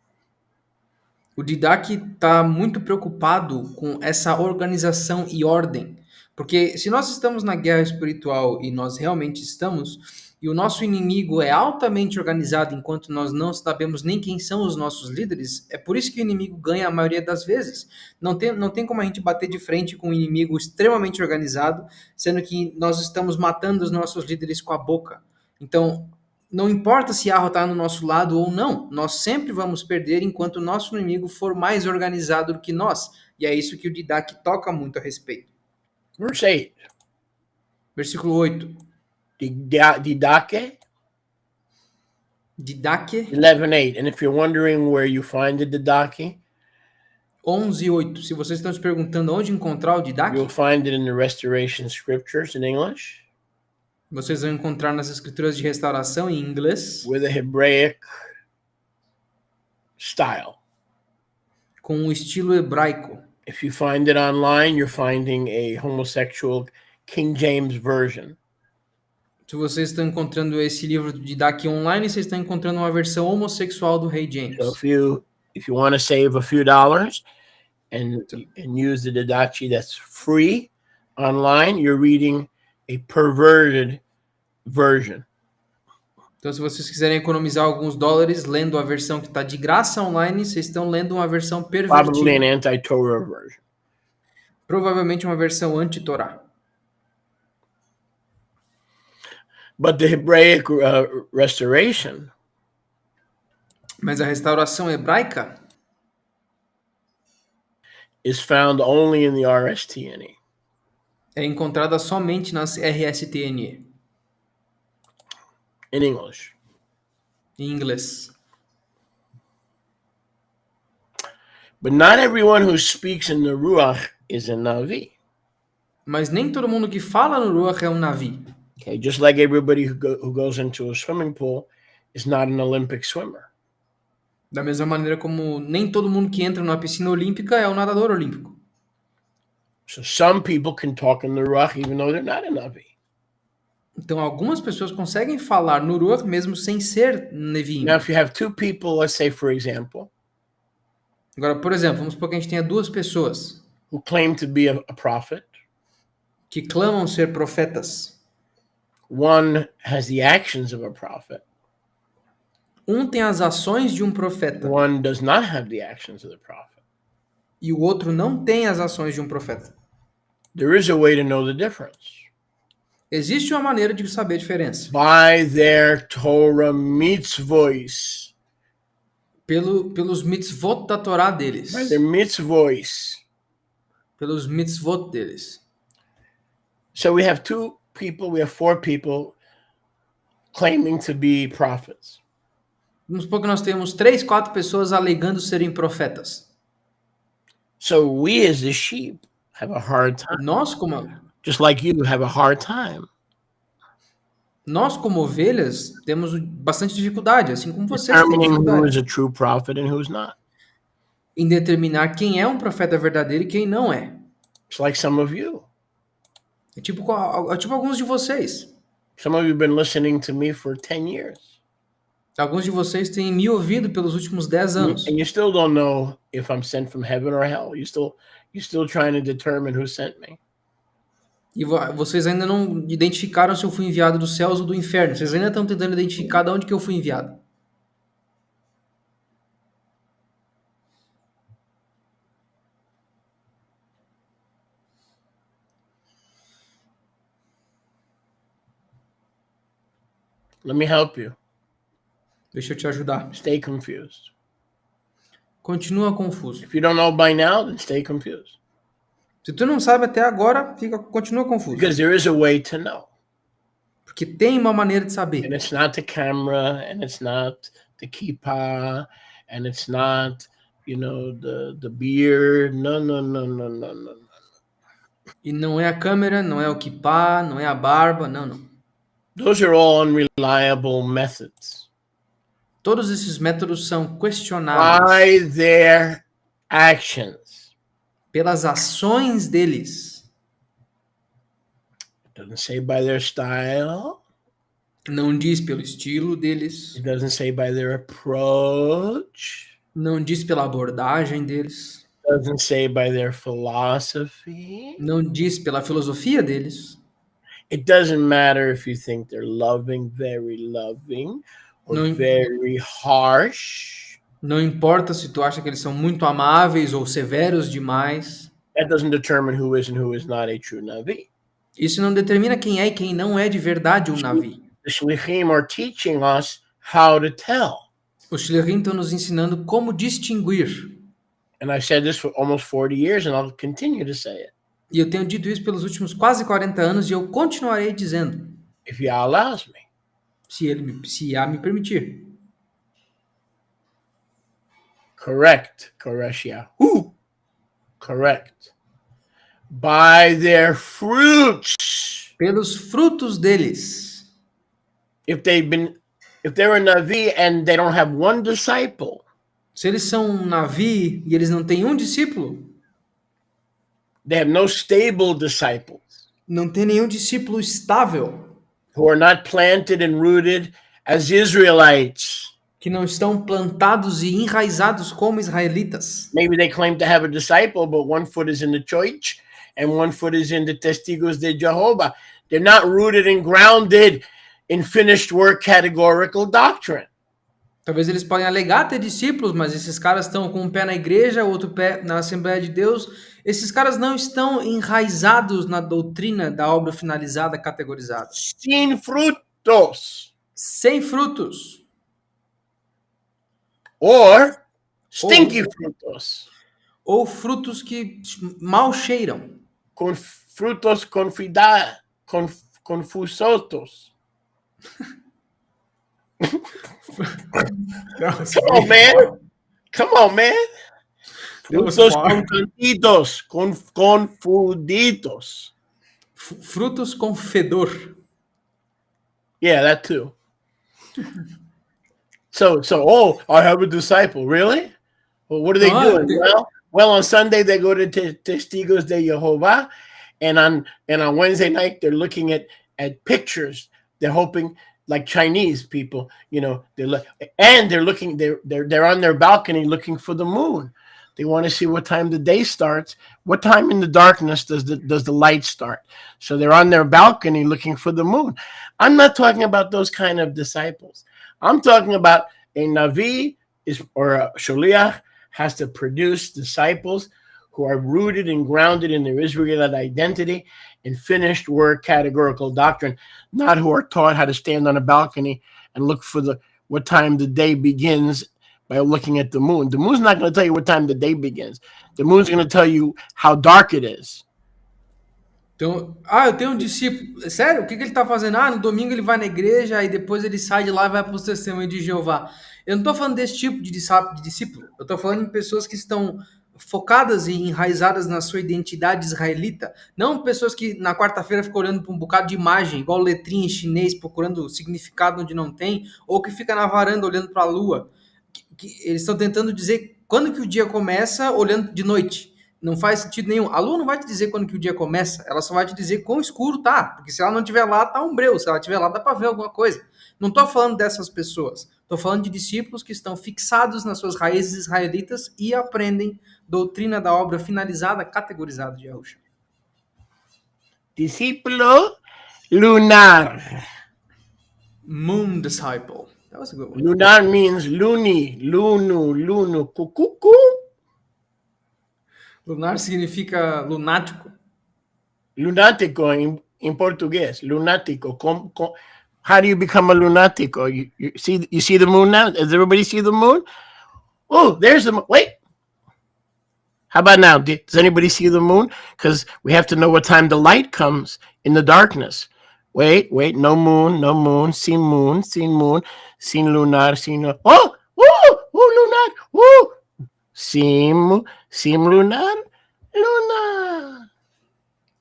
O Didac está muito preocupado com essa organização e ordem. Porque se nós estamos na guerra espiritual e nós realmente estamos, e o nosso inimigo é altamente organizado enquanto nós não sabemos nem quem são os nossos líderes, é por isso que o inimigo ganha a maioria das vezes. Não tem como a gente bater de frente com um inimigo extremamente organizado, sendo que nós estamos matando os nossos líderes com a boca. Então, não importa se Yahweh está no nosso lado ou não, nós sempre vamos perder enquanto o nosso inimigo for mais organizado do que nós. E é isso que o Didac toca muito a respeito. Verse 8. Versículo 8. Didache. Didac 11:8. And if you're wondering where you find the Didache, 11:8. Se vocês estão se perguntando onde encontrar o Didac, you'll find it in the Restoration Scriptures in English, vocês vão encontrar nas escrituras de restauração em inglês, with a Hebraic style. com um estilo hebraico. If you find it online, you're finding a homosexual King James version. Se vocês estão encontrando esse livro do Didac online, vocês estão encontrando uma versão homossexual do Rei James. So if you want to save a few dollars and use the Didache that's free online, you're reading a perverted version. Então, se vocês quiserem economizar alguns dólares lendo a versão que está de graça online, vocês estão lendo uma versão Probably pervertida. an anti-Torah version. Provavelmente uma versão anti-Torá. But the Hebraic restoration Mas a restauração hebraica is found only in the RSTNE. é encontrada somente nas RSTNE, In English. em inglês. But not everyone who speaks in the Ruach is a Navi. Mas nem todo mundo que fala no Ruach é um Navi. Okay, just like everybody who goes into a swimming pool is not an Olympic swimmer. Da mesma maneira como nem todo mundo que entra numa piscina olímpica é um nadador olímpico. So some people can talk in the Ruach even though they're not a Navi. Então, algumas pessoas conseguem falar no Ruach mesmo sem ser Neviim. Now, if you have two people, let's say, for example, Agora, por exemplo, vamos supor que a gente tenha duas pessoas who claim to be a prophet, que clamam ser profetas. one has the actions of a prophet, Um tem as ações de um profeta one does not have the actions of the prophet. e o outro não tem as ações de um profeta. There is a way to know the difference. Existe uma maneira de saber a diferença. By their Torah mitzvos. Pelos mitzvot da Torá deles. By their mitzvos. Pelos mitzvot deles. So we have we have four people claiming to be prophets. Vamos supor que nós temos 3, 4 pessoas alegando serem profetas. So we as the sheep have a hard time. Nós como Just like you have a hard time. Nós, como ovelhas, temos bastante dificuldade, assim como vocês têm Determining who dificuldade, is a true prophet and who's not. em determinar quem é um profeta verdadeiro e quem não é. It's like some of you. É tipo alguns de vocês. Some of you have been listening to me for 10 years. Alguns de vocês têm me ouvido pelos últimos 10 anos. And you still don't know if I'm sent from heaven or hell. You're still trying to determine who sent me. E vocês ainda não identificaram se eu fui enviado dos céus ou do inferno. Vocês ainda estão tentando identificar de onde que eu fui enviado. Let me help you. Deixa eu te ajudar. Stay confused. Continua confuso. If you don't know by now, then stay confused. Se tu não sabe até agora, continua confuso. Because there is a way to know. Porque tem uma maneira de And saber. it's not the camera, and it's not the kippah, and it's not, the beard. No, no, no, no, no, no. E não é a câmera, não é o kippah, não é a barba, não, não. Those are all unreliable methods. Todos esses métodos são By questionáveis their actions. pelas ações deles. It doesn't say by their style. Não diz pelo estilo deles. It doesn't say by their approach. Não diz pela abordagem deles. It doesn't say by their philosophy. Não diz pela filosofia deles. It doesn't matter if you think they're very loving, or Não, very harsh. não importa se tu acha que eles são muito amáveis ou severos demais. That doesn't determine who is and who is not a true Navi. Isso não determina quem é e quem não é de verdade um Navi. The Shlichim are teaching us how to tell. Os Shlichim estão nos ensinando como distinguir. And I've said this for almost 40 years, and I'll continue to say it. E eu tenho dito isso pelos últimos quase 40 anos e eu continuarei dizendo, If Yah allows me. se Yah me permitir. Correct. Koresh Yahu. Correct. By their fruits. Pelos frutos deles. If they're a Navi and they don't have one disciple, Se eles são um Navi e eles não têm um discípulo, they have no stable disciples não tem nenhum discípulo estável, who are not planted and rooted as Israelites. que não estão plantados e enraizados como israelitas. Maybe they claim to have a disciple, but one foot is in the church and one foot is in the Testigos de Jehovah. They're not rooted and grounded in finished work categorical doctrine. Talvez eles podem alegar ter discípulos, mas esses caras estão com um pé na igreja, outro pé na Assembleia de Deus. Esses caras não estão enraizados na doutrina da obra finalizada, categorizada. Sin frutos. Sem frutos. Or stinky frutos. Ou frutos que mal cheiram. Frutos confusosos. Come on, man. Come on, man. Frutos confundidos. Confundidos. Frutos com fedor. Yeah, that too. So, I have a disciple. Really? Well, what are they doing? Well, on Sunday they go to Testigos de Jehovah, and on Wednesday night they're looking at pictures. They're hoping, like Chinese people, they're on their balcony looking for the moon. They want to see what time the day starts. What time in the darkness does the light start? So they're on their balcony looking for the moon. I'm not talking about those kind of disciples. I'm talking about a Navi or a Sholiach has to produce disciples who are rooted and grounded in their Israelite identity and finished work categorical doctrine, not who are taught how to stand on a balcony and look for what time the day begins by looking at the moon. The moon's not going to tell you what time the day begins. The moon's going to tell you how dark it is. Então, eu tenho um discípulo. Sério? O que ele está fazendo? No domingo ele vai na igreja, aí depois ele sai de lá e vai para os testemunhos de Jeová. Eu não estou falando desse tipo de discípulo. Eu estou falando de pessoas que estão focadas e enraizadas na sua identidade israelita. Não pessoas que na quarta-feira ficam olhando para um bocado de imagem, igual letrinha em chinês, procurando significado onde não tem, ou que fica na varanda olhando para a lua. Eles estão tentando dizer quando que o dia começa olhando de noite. Não faz sentido nenhum. A lua não vai te dizer quando que o dia começa, ela só vai te dizer quão escuro tá, porque se ela não estiver lá, tá um breu, se ela estiver lá, dá para ver alguma coisa. Não estou falando dessas pessoas, estou falando de discípulos que estão fixados nas suas raízes israelitas e aprendem doutrina da obra finalizada, categorizada de Yahushua. Discípulo lunar. Moon disciple. That was a good one. Lunar means luni, luno, cucucu. Lunar significa lunático. Lunático in português. Lunático. How do you become a lunático? You see the moon now? Does everybody see the moon? Oh, there's the moon. Wait. How about now? Does anybody see the moon? Because we have to know what time the light comes in the darkness. Wait, no moon, sin moon, sin lunar, sin. Oh, woo, lunar, woo, sim lunar, lunar.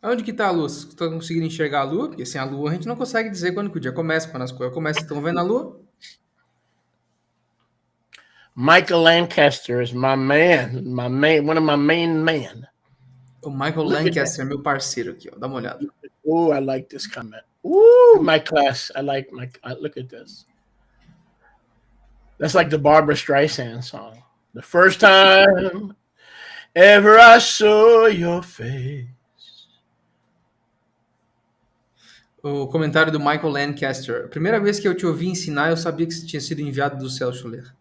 Onde que tá a lua? Vocês estão conseguindo enxergar a lua? Porque sem a lua a gente não consegue dizer quando que o dia começa, quando as coisas começam. Estão vendo a lua? Michael Lancaster is one of my main men. O Michael Look at that. Lancaster é meu parceiro aqui, ó. Dá uma olhada. Oh, I like this comment. Ooh, my class. Look at this. That's like the Barbara Streisand song. The first time ever I saw your face. O comentário do Michael Lancaster. A primeira vez que eu te ouvi ensinar, eu sabia que você tinha sido enviado do céu, Schuller.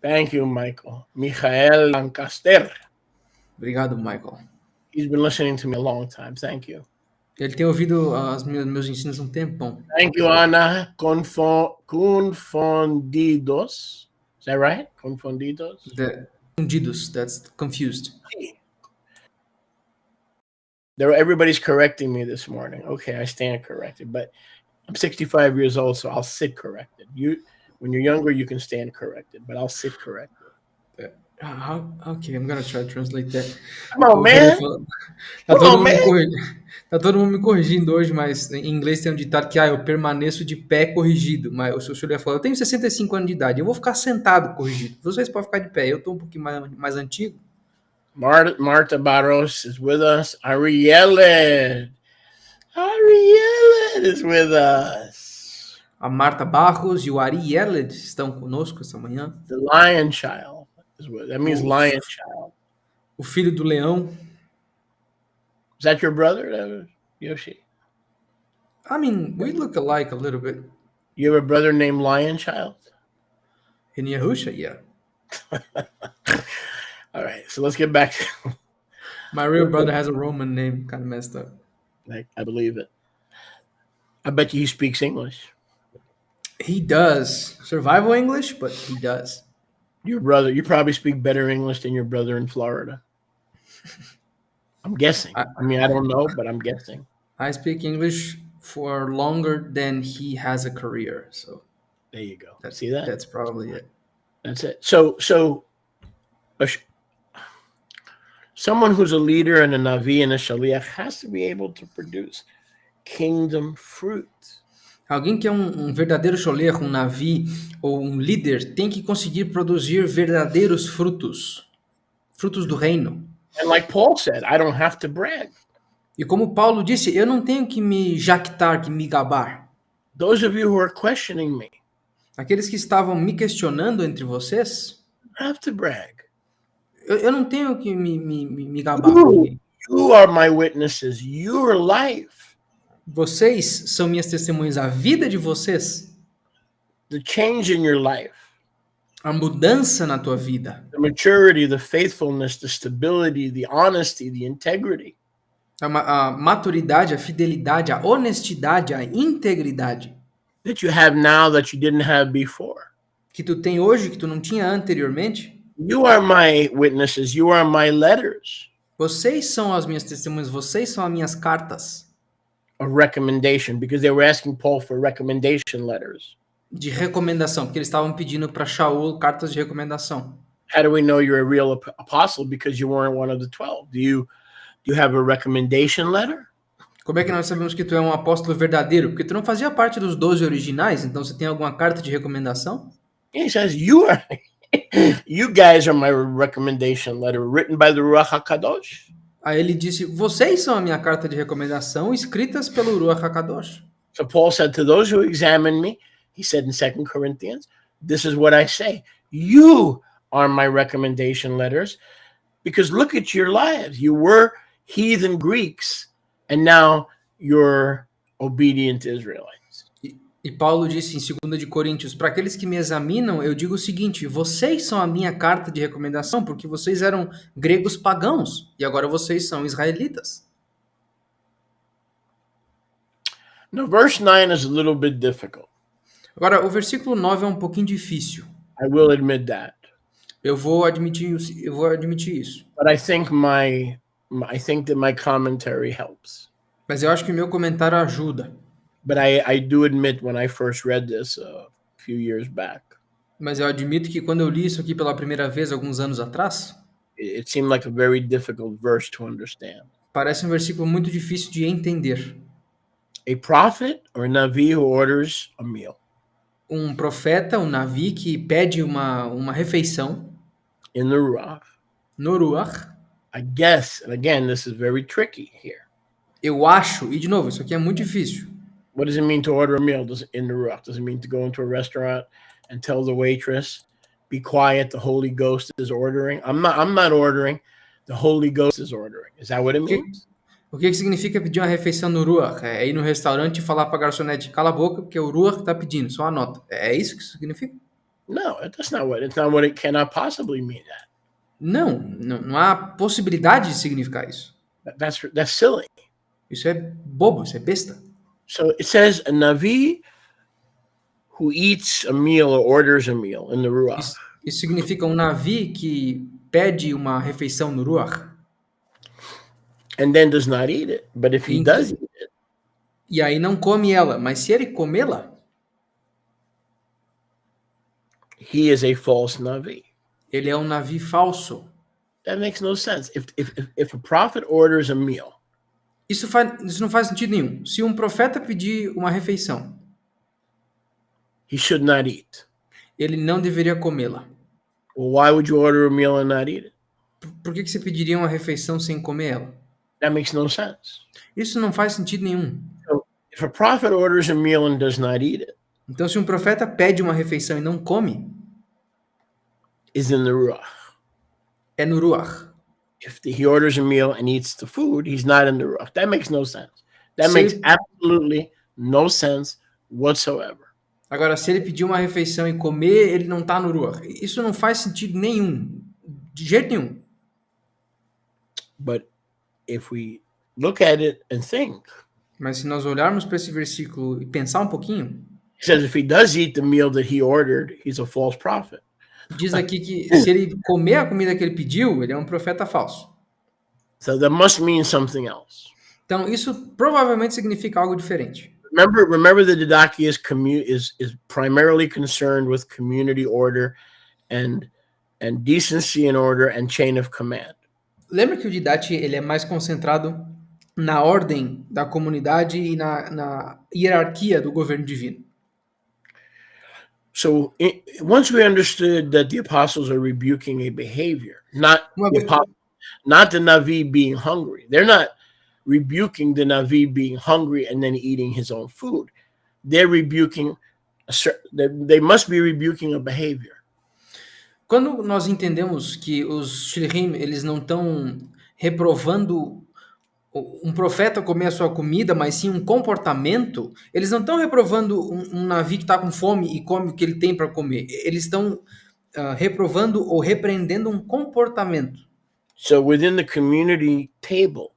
Thank you, Michael. Michael Lancaster. Obrigado, Michael. He's been listening to me a long time. Thank you. Ele tem ouvido meus ensinos há um tempão. Thank you, Ana. Confundidos. Is that right? Confundidos? Confundidos, that's confused. Everybody's correcting me this morning. Okay, I stand corrected, but I'm 65 years old, so I'll sit corrected. When you're younger, you can stand corrected, but I'll sit corrected. Okay, I'm gonna try to translate that. Come on, man. Tá todo mundo me corrigindo hoje, mas em inglês tem um ditado que eu permaneço de pé corrigido. Mas o seu Julia falou, eu tenho 65 anos de idade, eu vou ficar sentado corrigido. Vocês podem ficar de pé, eu tô um pouquinho mais antigo. Marta Barros is with us. Arielle is with us. A Marta Barros e o Ari Yeled estão conosco essa manhã. The Lion Child is with us. That means Lion Child. O filho do leão. Is that your brother, Yoshi? I mean, we look alike a little bit. You have a brother named Lion Child? In Yahusha, yeah. All right, so let's get back to... My real brother has a Roman name, kind of messed up. I believe it. I bet you he speaks English. He does. Survival English, but he does. Your brother, you probably speak better English than your brother in Florida. I'm guessing. I mean, I don't know, but I'm guessing. I speak English for longer than he has a career, so there you go. See that? That's probably it. That's it. So someone who's a leader and a Navi and a Shaliach has to be able to produce kingdom fruit. Alguém que é um verdadeiro Sholiach, um Navi ou um líder tem que conseguir produzir verdadeiros frutos. Frutos do reino. And like Paul said, I don't have to brag. E como Paulo disse, eu não tenho que me jactar, que me gabar. Those of you who are questioning me. Aqueles que estavam me questionando entre vocês. Have to brag. Eu não tenho que me gabar. You are my witnesses. Your life. Vocês são minhas testemunhas. A vida de vocês. The change in your life. A mudança na tua vida. The maturity, the faithfulness, the stability, the honesty, the integrity. A maturidade, a fidelidade, a honestidade, a integridade. That you have now that you didn't have before. Que tu tem hoje, que tu não tinha anteriormente. You are my witnesses. You are my letters. Vocês são as minhas testemunhas. Vocês são as minhas cartas. A recommendation, because they were asking Paul for recommendation letters. De recomendação, porque eles estavam pedindo para Shaul cartas de recomendação. How do we know you're a real apostle? Because you weren't one of the 12. Do you have a recommendation letter? Como é que nós sabemos que tu é um apóstolo verdadeiro? Porque tu não fazia parte dos 12 originais, então você tem alguma carta de recomendação? He says, you guys are my recommendation letter written by the Ruach HaKadosh. Aí ele disse, vocês são a minha carta de recomendação escritas pelo Ruach HaKadosh. So Paul said to those who examine me, he said in 2 Corinthians, this is what I say. You are my recommendation letters because look at your lives. You were heathen Greeks and now you're obedient Israelites. E Paulo disse em 2 de Coríntios, para aqueles que me examinam, eu digo o seguinte, vocês são a minha carta de recomendação porque vocês eram gregos pagãos e agora vocês são israelitas. Now, verse 9 is a little bit difficult. Agora, o versículo 9 é um pouquinho difícil. I will admit that. Eu vou admitir isso. But I think that my commentary helps. Mas eu acho que o meu comentário ajuda. But I do admit when I first read this a few years back, Mas eu admito que quando eu li isso aqui pela primeira vez, alguns anos atrás, it seemed like a very difficult verse to understand. parece um versículo muito difícil de entender. A prophet or Navi who orders a meal Um profeta, um Navi, que pede uma refeição in the Ruach. no Ruach, I guess, and again, this is very tricky here. eu acho, e de novo, isso aqui é muito difícil. What does it mean to order a meal in the Ruach? Does it mean to go into a restaurant and tell the waitress, "Be quiet, the Holy Ghost is ordering"? I'm not ordering. The Holy Ghost is ordering. Is that what it O que, means? o que significa pedir uma refeição no Ruach? É ir no restaurante e falar para a garçonete, cala a boca, porque é o Ruach está pedindo, só anota. É isso que isso significa? No, that's not what. It's not what it cannot possibly mean. Não, não há possibilidade de significar isso. That's silly. Isso é bobo, isso é besta. So it says a Navi who eats a meal or orders a meal in the Ruach. Isso significa um Navi que pede uma refeição no Ruach. And then does not eat it. But if he does eat it, E aí não come ela, mas se ele comê-la, he is a false Navi. ele é um Navi falso. That makes no sense. If a prophet orders a meal, Isso não faz sentido nenhum. Se um profeta pedir uma refeição, he should not eat. ele não deveria comê-la. Well, why would you order a meal and not eat it? Por que você pediria uma refeição sem comer ela? That makes no sense. Isso não faz sentido nenhum. So if a prophet orders a meal and does not eat it, Então, se um profeta pede uma refeição e não come, is in the Ruach. é no Ruach. If he orders a meal and eats the food, he's not in the Ruach. That makes no sense. That Se makes ele- absolutely no sense whatsoever. Agora, se ele pedir uma refeição e comer, ele não está no Ruach. Isso não faz sentido nenhum. De jeito nenhum. But if we look at it and think, Mas se nós olharmos para esse versículo e pensar um pouquinho, he says if he does eat the meal that he ordered, he's a false prophet. diz aqui que se ele comer a comida que ele pediu, ele é um profeta falso. So that must mean something else. Então, isso provavelmente significa algo diferente. Remember the Didache is primarily concerned with community order and decency and order and chain of command. Lembra que o Didache ele é mais concentrado na ordem da comunidade e na hierarquia do governo divino. So once we understood that the apostles are rebuking a behavior, not Uma the vez- not the Navi being hungry. They're not rebuking the Navi being hungry and then eating his own food. They're rebuking they must be rebuking a behavior. Quando nós entendemos que os shlichim, eles não estão reprovando um profeta comer a sua comida, mas sim um comportamento, eles não estão reprovando um Navi que está com fome e come o que ele tem para comer. Eles estão reprovando ou repreendendo um comportamento. So within the community table,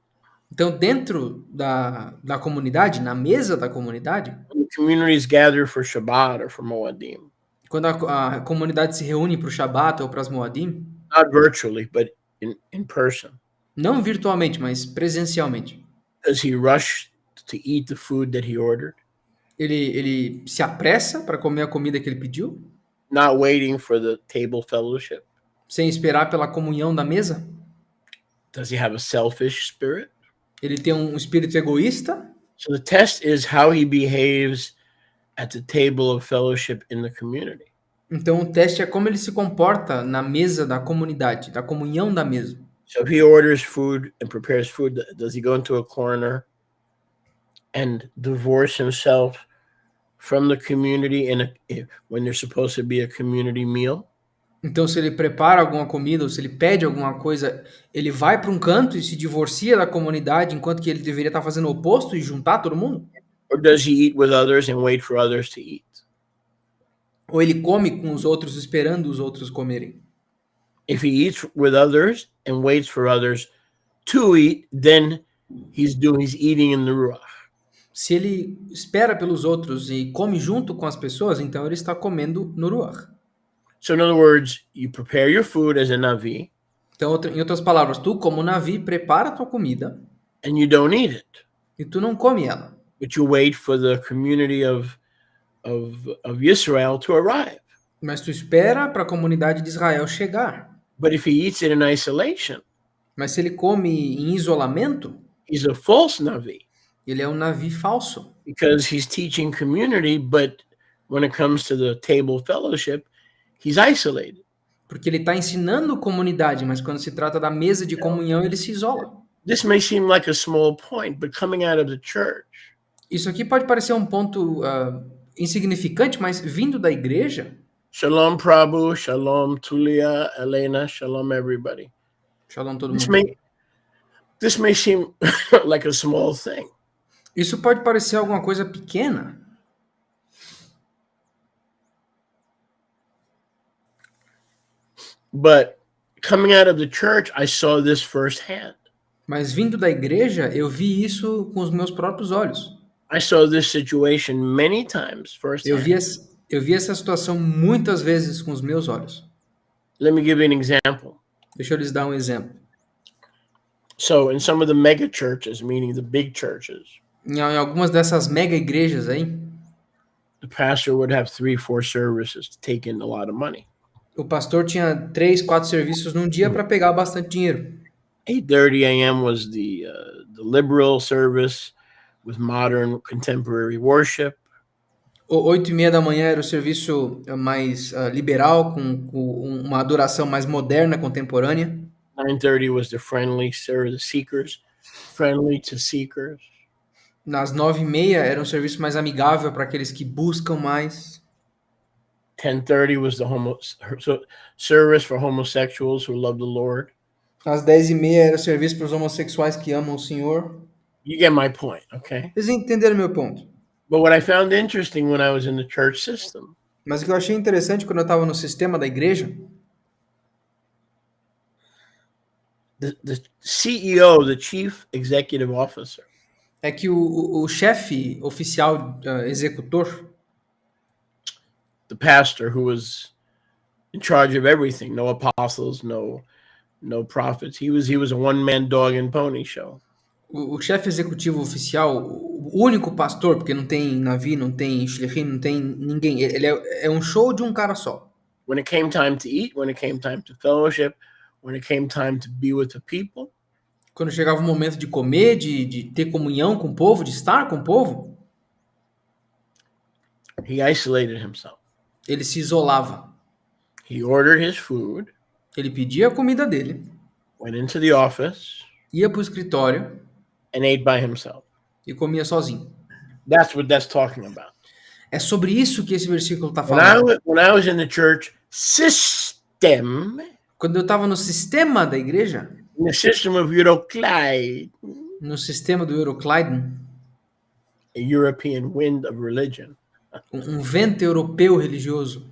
Então, dentro da comunidade, na mesa da comunidade, when the communities gather for Shabbat or for Moadim, quando a comunidade se reúne para o Shabat ou para as Moadim, not virtually, but in person, não virtualmente, mas presencialmente, does he rush to eat the food that he ordered, ele se apressa para comer a comida que ele pediu, not waiting for the table fellowship? sem esperar pela comunhão da mesa? Does he have a selfish spirit? Ele tem um espírito egoísta? So the test is how he behaves at the table of fellowship in the community. Então o teste é como ele se comporta na mesa da comunidade, da comunhão da mesa. So if he orders food and prepares food, does he go into a corner and divorce himself from the community when there's supposed to be a community meal? Então, se ele prepara alguma comida ou se ele pede alguma coisa, ele vai para um canto e se divorcia da comunidade, enquanto que ele deveria estar fazendo o oposto e juntar todo mundo? Or does he eat with others and wait for others to eat? Ou ele come com os outros esperando os outros comerem? If he eats with others and waits for others to eat, then he's eating in the Ruach. Se ele espera pelos outros e come junto com as pessoas, então ele está comendo no Ruach. So in other words, you prepare your food as a Navi Então, em outras palavras, tu como Navi, prepara a tua comida and you don't eat it. e tu não come ela. but you wait for the community of Israel to arrive. Mas tu espera para a comunidade de Israel chegar. But if he eats it in isolation, Mas se ele come em isolamento, he's a false Navi ele é um Navi falso. because he's teaching community, but when it comes to the table fellowship, he's isolated. Porque ele está ensinando comunidade, mas quando se trata da mesa de comunhão, ele se isola. This may seem like a small point, but coming out of the church, Isso aqui pode parecer um ponto insignificante, mas vindo da igreja, Shalom Prabhu, Shalom Tulia, Elena, Shalom everybody. shalom todo This mundo. may seem like a small thing, Isso pode parecer alguma coisa pequena, but coming out of the church, I saw this firsthand. mas vindo da igreja, eu vi isso com os meus próprios olhos. I saw this situation many times Eu vi, firsthand. eu vi essa situação muitas vezes com os meus olhos. Let me give you an example. Deixa eu lhes dar um exemplo. So, in some of the mega churches, meaning the big churches, Em algumas dessas mega igrejas aí, the pastor would have 3, 4 services to take in a lot of money. o pastor tinha 3, 4 serviços num dia para pegar bastante dinheiro. 8:30 a.m. was the liberal service with modern contemporary worship. 8h30 da manhã era o serviço mais liberal, com uma adoração mais moderna, contemporânea. 9:30 was the friendly service, the seekers, friendly to seekers. Nas 9h30 era um serviço mais amigável para aqueles que buscam mais. 10:30 was the service for homosexuals who love the Lord. Às 10h30 era o serviço para os homossexuais que amam o Senhor. You get my point, okay? Vocês entenderam meu ponto? But what I found interesting when I was in the church system, Mas o que eu achei interessante quando eu estava no sistema da igreja, the CEO, the Chief Executive Officer, é que o chefe oficial executor, the pastor who was in charge of everything, no apostles, no prophets. He was a one-man dog and pony show. o chefe executivo oficial, o único pastor, porque não tem Navi, não tem Shlichim, não tem ninguém, ele é um show de um cara só. When it came time to eat, when it came time to fellowship, when it came time to be with the people, Quando chegava o momento de comer, de ter comunhão com o povo, de estar com o povo, he isolated himself. ele se isolava. He ordered his food, Ele pedia a comida dele, went into the office, ia para o escritório and ate by himself. e comia sozinho. That's what that's talking about. É sobre isso que esse versículo está When falando. I was in the church system, Quando eu estava no sistema da igreja, in the system of Euroclide, no sistema do Euroclide, a European wind of religion, um vento europeu religioso,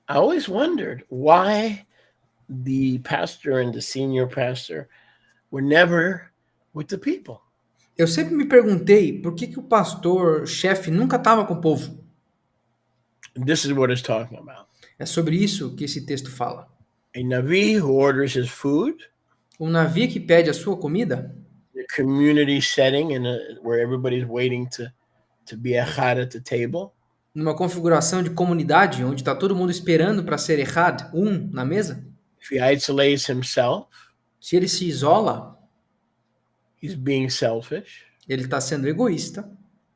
I always wondered why the pastor and the senior pastor were never with the people. eu sempre me perguntei por que o pastor, chefe, nunca estava com o povo. And this is what it's talking about. É sobre isso que esse texto fala. A Navi who orders his food, Um navio que pede a sua comida, the community setting where everybody's waiting to be echad at the table, numa configuração de comunidade, onde está todo mundo esperando para ser errado, na mesa. if he isolates himself, Se ele se isola, he's being selfish, ele está sendo egoísta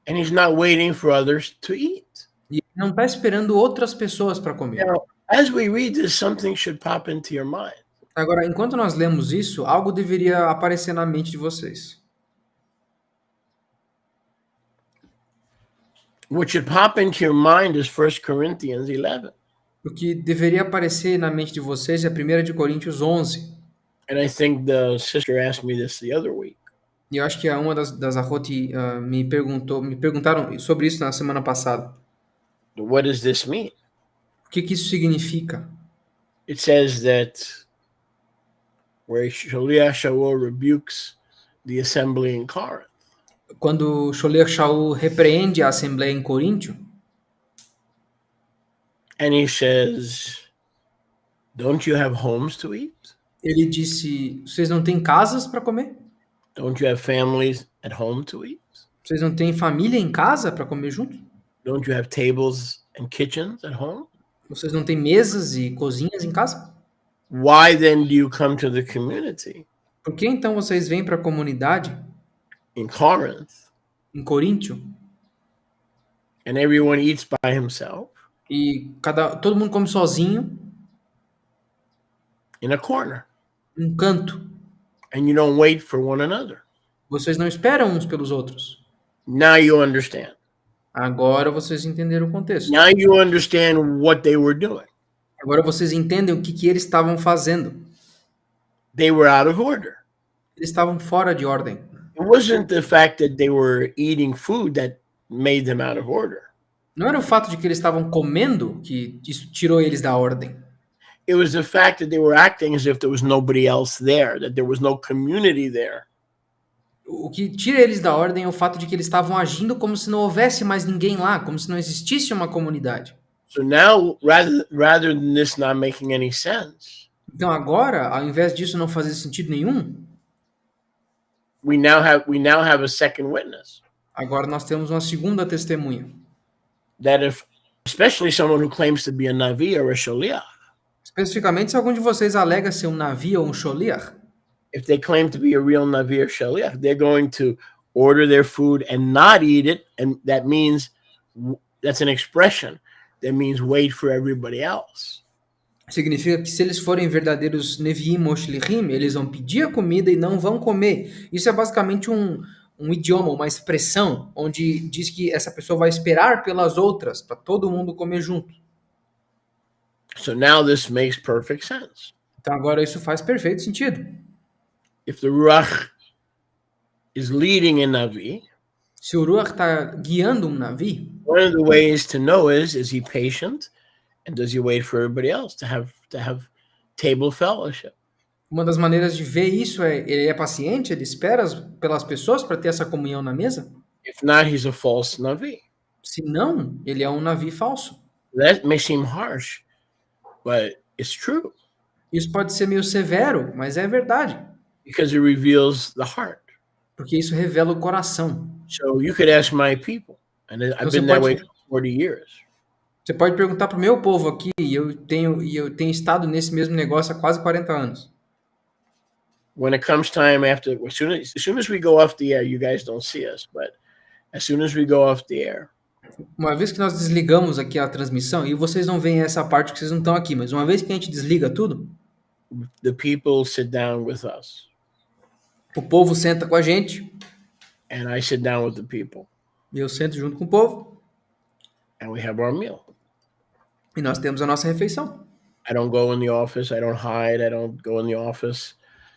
and he's not waiting for others to eat. e não está esperando outras pessoas para comer. Now, as we read this, something should pop into your mind. Agora, enquanto nós lemos isso, algo deveria aparecer na mente de vocês. What should pop into your mind is 1 Corinthians 11. O que deveria aparecer na mente de vocês é 1 de Coríntios 11. And I think the sister asked me this the other week. E eu acho que uma das Arroti me perguntaram sobre isso na semana passada. What does this mean? O que isso significa? It says that where Shaliach Shaul rebukes the assembly in Corinth, Quando Sholiach Shaul repreende a Assembleia em Coríntio, and he says, "Don't you have homes to eat? ele disse: vocês não têm casas para comer? Don't you have families at home to eat? Vocês não têm família em casa para comer junto? Don't you have tables and kitchens at home? Vocês não têm mesas e cozinhas em casa? Why then do you come to the community Por que então vocês vêm para a comunidade in Corinth em Coríntio and everyone eats by himself e todo mundo come sozinho in a corner num canto? and you don't wait for one another? Vocês não esperam uns pelos outros. Now you understand. Agora vocês entenderam o contexto. Now you understand what they were doing. Agora vocês entendem o que eles estavam fazendo. They were out of order. Eles estavam fora de ordem. It wasn't the fact that they were eating food that made them out of order. Não era o fato de que eles estavam comendo que isso tirou eles da ordem. It was the fact that they were acting as if there was nobody else there, that there was no community there. O que tira eles da ordem é o fato de que eles estavam agindo como se não houvesse mais ninguém lá, como se não existisse uma comunidade. So now, rather than this not making any sense, Então agora, ao invés disso não fazer sentido nenhum, we now have a second witness agora nós temos uma segunda testemunha. that if, especially someone who claims to be a navi or a shaliach, Especificamente se algum de vocês alega ser um navio ou um sholiach, if they claim to be a real navi or shaliach, they're going to order their food and not eat it, and that means that's an expression that means wait for everybody else. significa que se eles forem verdadeiros Neviim ou Shlichim, eles vão pedir a comida e não vão comer. Isso é basicamente um idioma, uma expressão, onde diz que essa pessoa vai esperar pelas outras, para todo mundo comer junto. So now this makes perfect sense. Então agora isso faz perfeito sentido. If the Ruach is leading a navi, Se o Ruach está guiando um navio, one of the ways to know is he patient? And does he wait for everybody else to have table fellowship? uma das maneiras de ver isso é ele é paciente, ele espera pelas pessoas para ter essa comunhão na mesa. If not, he's a false navi. Se não, ele é um navio falso. That may seem harsh, but it's true Isso pode ser meio severo, mas é verdade, because it reveals the heart. porque isso revela o coração. So you could ask my people, and I've been that way for 40 years. Você pode perguntar para o meu povo aqui, e eu tenho estado nesse mesmo negócio há quase 40 anos. When it comes time after, as soon as we go off the air, you guys don't see us, but as soon as we go off the air, Uma vez que nós desligamos aqui a transmissão, e vocês não veem essa parte que vocês não estão aqui, mas uma vez que a gente desliga tudo, the people sit down with us, o povo senta com a gente, and I sit down with the people, e eu sento junto com o povo, and we have our meal. e nós temos a nossa refeição. I don't go in the office. I don't hide. I don't go in the office,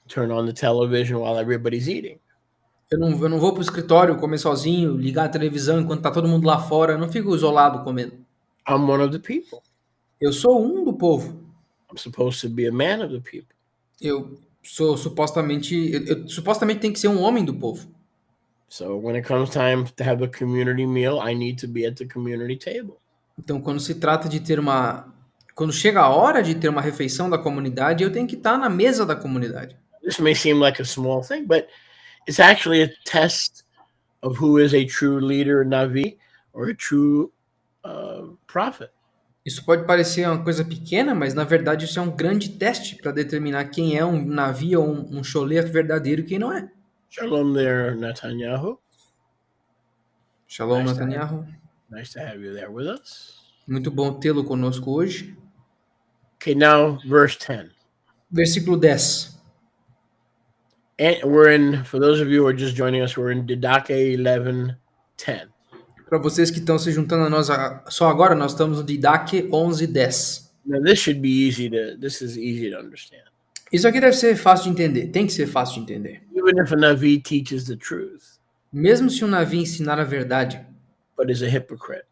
turn on the television while everybody's eating. Eu não vou para o escritório comer sozinho, ligar a televisão enquanto está todo mundo lá fora, eu não fico isolado comendo. I'm one of the people. Eu sou um do povo. I'm supposed to be a man of the people. Eu sou supostamente, eu supostamente tenho que ser um homem do povo. So when it comes time to have a community meal, I need to be at the community table. Então, quando se trata de ter quando chega a hora de ter uma refeição da comunidade, eu tenho que estar na mesa da comunidade. This may seem like a small thing, but it's actually a test of who is a true leader, Navi, or a true prophet. Isso pode parecer uma coisa pequena, mas na verdade isso é um grande teste para determinar quem é um navio ou um sholiach verdadeiro e quem não é. Shalom there, Netanyahu. Shalom, Netanyahu. Nice to have you there with us. Muito bom tê-lo conosco hoje. Okay, now verse 10. Versículo 10. And for those of you who are just joining us, we're in Didache 11:10. Para vocês que estão se juntando a nós só agora, nós estamos no Didache 11:10. Now this is easy to understand. Isso aqui deve ser fácil de entender, tem que ser fácil de entender. Even if a Navi teaches the truth, Mesmo se um navio ensinar a verdade, but is a hypocrite,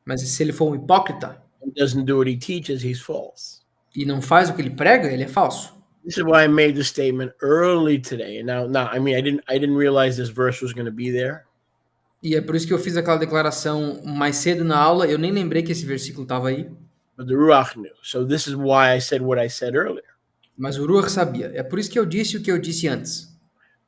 mas se ele for um hipócrita and doesn't do what he teaches, he's false. e não faz o que ele prega, ele é falso. This is why I made the statement early today. Now, I mean, I didn't realize this verse was going to be there. E é por isso que eu fiz aquela declaração mais cedo na aula, eu nem lembrei que esse versículo estava aí. But the Ruach knew. So this is why I said what I said earlier. Mas o Ruach sabia. É por isso que eu disse o que eu disse antes.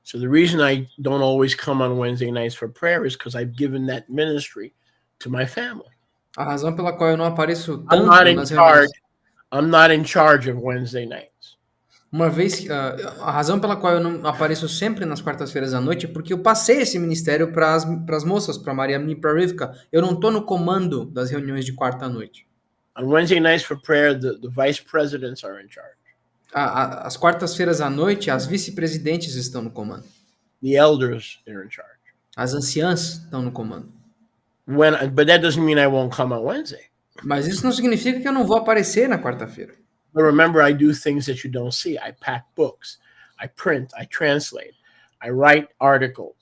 So the reason I don't always come on Wednesday nights for prayer is because I've given that ministry to my family. A razão pela qual eu não apareço I'm not tanto in nas reuniões. charge. I'm not in charge of Wednesday nights. Uma vez, a razão pela qual eu não apareço sempre nas quartas-feiras à noite é porque eu passei esse ministério para as moças, para Mariana e para Rivka. Eu não estou no comando das reuniões de quarta à noite. On Wednesday nights for prayer, the vice presidents are in charge. As quartas-feiras à noite, as vice-presidentes estão no comando. The elders are in charge. As anciãs estão no comando. But that doesn't mean I won't come on Wednesday. Mas isso não significa que eu não vou aparecer na quarta-feira. But remember, I do things that you don't see. I pack books, I print, I translate, I write articles.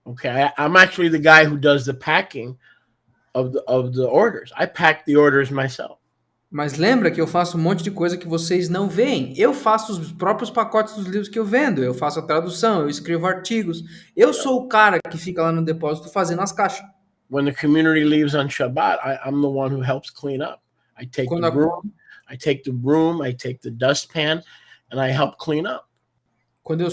Okay, I'm actually the guy who does the packing of the orders. I pack the orders myself. Mas lembra que eu faço um monte de coisa que vocês não veem. Eu faço os próprios pacotes dos livros que eu vendo. Eu faço a tradução, eu escrevo artigos. Eu sou o cara que fica lá no depósito fazendo as caixas. When the community leaves on Shabbat, I'm the one who helps clean up. I take the broom, I take the dustpan, and I help clean up. Quando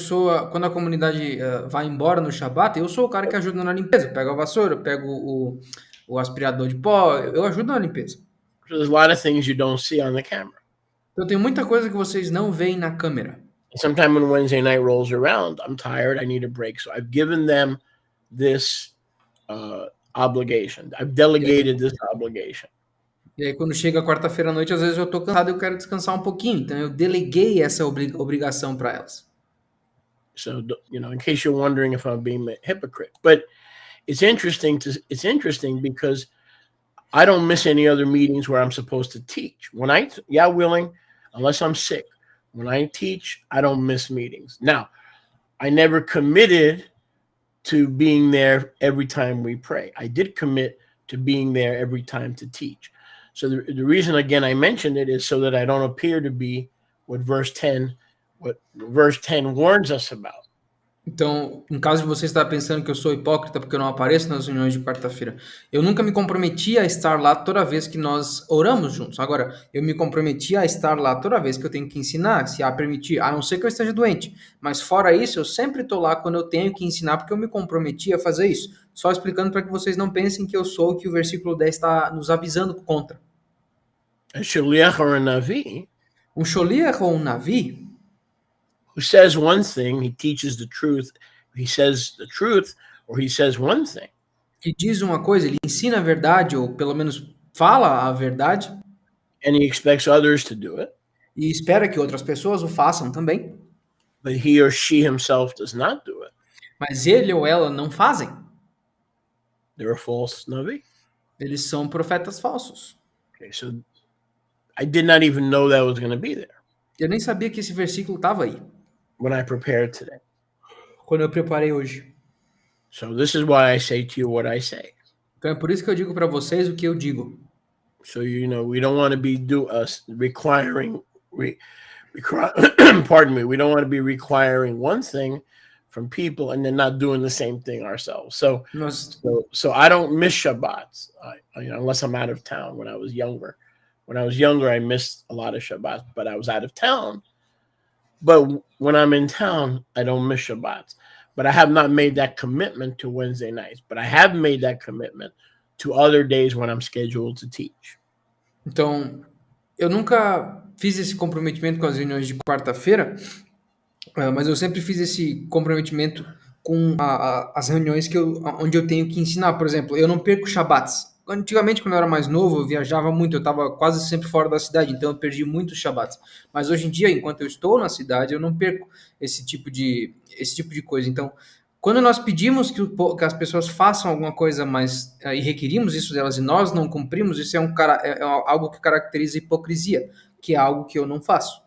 a comunidade vai embora no Shabat, eu sou o cara que ajuda na limpeza. Eu pego a vassoura, eu pego o aspirador de pó, eu ajudo na limpeza. So there's a lot of things you don't see on the camera. Então tem muita coisa que vocês não veem na câmera. Sometime when Wednesday night rolls around, I'm tired, I need a break. So I've given them this obligation. I've delegated this obligation. E aí quando chega a quarta-feira à noite, às vezes eu tô cansado e eu quero descansar um pouquinho. Então eu deleguei essa obrigação para elas. So, in case you're wondering if I'm being a hypocrite, but it's interesting because I don't miss any other meetings where I'm supposed to teach. Willing, unless I'm sick, when I teach, I don't miss meetings. Now, I never committed to being there every time we pray. I did commit to being there every time to teach. So the reason, again, I mentioned it is so that I don't appear to be what verse 10 warns us about. Então, em caso de você estar pensando que eu sou hipócrita porque eu não apareço nas reuniões de quarta-feira, eu nunca me comprometi a estar lá toda vez que nós oramos juntos. Agora, eu me comprometi a estar lá toda vez que eu tenho que ensinar, se a permitir, a não ser que eu esteja doente. Mas fora isso, eu sempre estou lá quando eu tenho que ensinar porque eu me comprometi a fazer isso. Só explicando para que vocês não pensem que eu sou o que o versículo 10 está nos avisando contra. A shaliach or a navi, um sholiach ou um navi, who says one thing, he teaches the truth. He says the truth, or he says one thing. Que diz uma coisa, ele ensina a verdade, ou pelo menos fala a verdade. And he expects others to do it. E espera que outras pessoas o façam também. But he or she himself does not do it. Mas ele ou ela não fazem. They're a false navi. Eles são profetas falsos. Okay, so I did not even know that was going to be there. Eu nem sabia que esse versículo estava aí. When I prepared today. Quando eu preparei hoje. So this is why I say to you what I say. Então é por isso que eu digo para vocês o que eu digo. So we don't want to be requiring pardon me, we don't want to be requiring one thing from people and then not doing the same thing ourselves. So I don't miss Shabbats unless I'm out of town. When I was younger, I missed a lot of Shabbats, but I was out of town. But when I'm in town, I don't miss Shabbats. But I have not made that commitment to Wednesday nights. But I have made that commitment to other days when I'm scheduled to teach. Então, eu nunca fiz esse comprometimento com as reuniões de quarta-feira, mas eu sempre fiz esse comprometimento com as reuniões onde eu tenho que ensinar. Por exemplo, eu não perco Shabbats. Antigamente, quando eu era mais novo, eu viajava muito, eu estava quase sempre fora da cidade, então eu perdi muitos Shabbats. Mas hoje em dia, enquanto eu estou na cidade, eu não perco esse tipo de coisa. Então, quando nós pedimos que as pessoas façam alguma coisa e requerimos isso delas e nós não cumprimos, isso é algo que caracteriza hipocrisia, que é algo que eu não faço.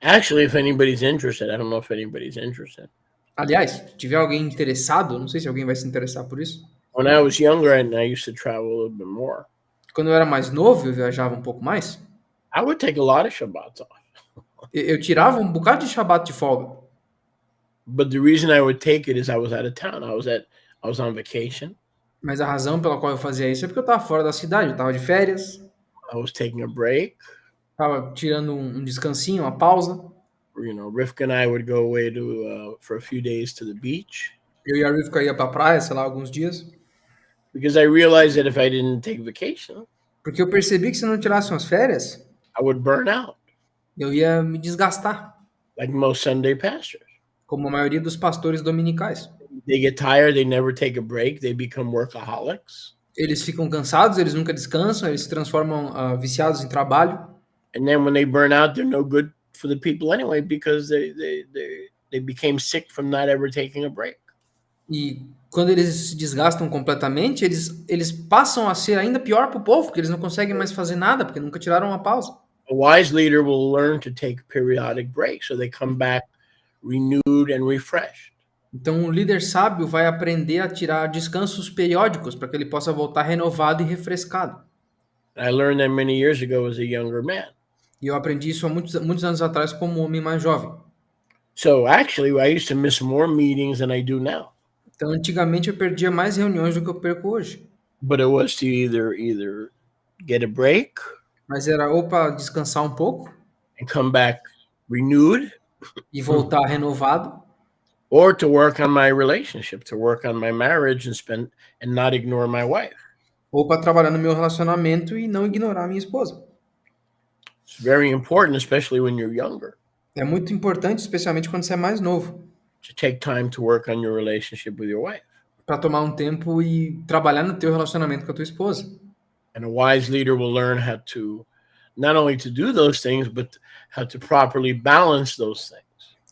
Actually, if anybody's interested, I don't know if anybody's interested. Aliás, se tiver alguém interessado, não sei se alguém vai se interessar por isso. When I was younger, I used to travel a little bit more. Quando eu era mais novo, eu viajava um pouco mais. I would take a lot of Shabbats off. Eu tirava um bocado de Shabbat de folga. But the reason I would take it is I was out of town. I was on vacation. Mas a razão pela qual eu fazia isso é porque eu estava fora da cidade, eu estava de férias. I was taking a break. Estava tirando um descansinho, uma pausa. Rivka and I would go away to for a few days to the beach Eu e a Rivka ia pra praia, sei lá, alguns dias, because I realized that if I didn't take vacation, porque eu percebi que se eu não tirasse umas férias, I would burn out eu ia me desgastar, like most Sunday pastors. como a maioria dos pastores dominicais. They get tired, they never take a break, they become workaholics. Eles ficam cansados, eles nunca descansam, eles se transformam viciados em trabalho. And then when they burn out, they're no good for the people anyway because they became sick from not ever taking a break. E quando eles se desgastam completamente, eles passam a ser ainda pior para o povo, porque eles não conseguem mais fazer nada, porque nunca tiraram uma pausa. A wise leader will learn to take periodic breaks so they come back renewed and refreshed. Então, um líder sábio vai aprender a tirar descansos periódicos para que ele possa voltar renovado e refrescado. I learned that many years ago as a younger man. E eu aprendi isso há muitos anos atrás como um homem mais jovem. So actually, I used to miss more meetings than I do now. Então, antigamente eu perdia mais reuniões do que eu perco hoje. But it was to either get a break Mas era ou para descansar um pouco and come back renewed, e voltar renovado, or to work on my relationship, to work on my marriage and not ignore my wife. ou para trabalhar no meu relacionamento e não ignorar a minha esposa. It's very important, especially when you're younger, É muito importante, especialmente quando você é mais novo, to take time to work on your relationship with your wife. para tomar um tempo e trabalhar no teu relacionamento com a tua esposa. And a wise leader will learn how to not only to do those things, but how to properly balance those things.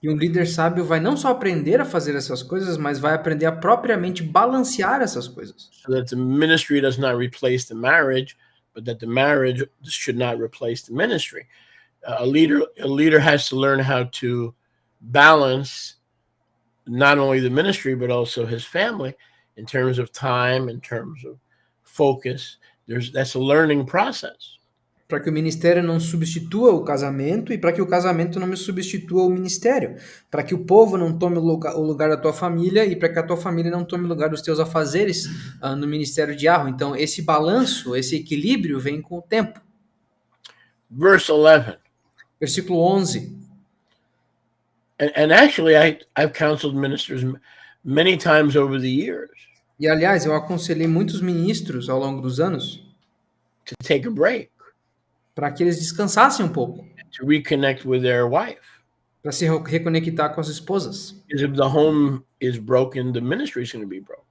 E um líder sábio vai não só aprender a fazer essas coisas, mas vai aprender a propriamente balancear essas coisas. So that the ministry does not replace the marriage, but that the marriage should not replace the ministry. A leader has to learn how to balance not only the ministry, but also his family in terms of time, in terms of focus. That's a learning process. Para que o ministério não substitua o casamento e para que o casamento não me substitua o ministério. Para que o povo não tome o lugar da tua família e para que a tua família não tome o lugar dos teus afazeres no ministério de Yahweh. Então, esse balanço, esse equilíbrio vem com o tempo. Verse 11. Versículo 11. And actually, I've counseled ministers many times over the years E, aliás, eu aconselhei muitos ministros ao longo dos anos to take a break, para que eles descansassem um pouco, to reconnect with their wife. para se reconectar com as esposas. Because if the home is broken, the ministry is going to be broken.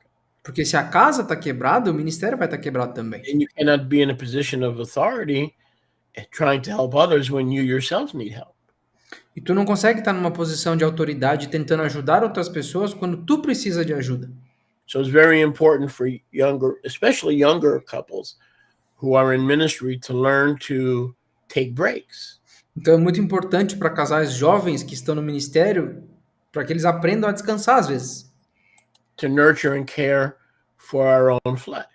Porque se a casa está quebrada, o ministério vai estar quebrado também. And you cannot be in a position of authority trying to help others when you yourself need help. E tu não consegue estar numa posição de autoridade tentando ajudar outras pessoas quando tu precisa de ajuda. So it's very important for especially younger couples who are in ministry to learn to take breaks. Então é muito importante para casais jovens que estão no ministério, para que eles aprendam a descansar às vezes. To nurture and care for our own flesh.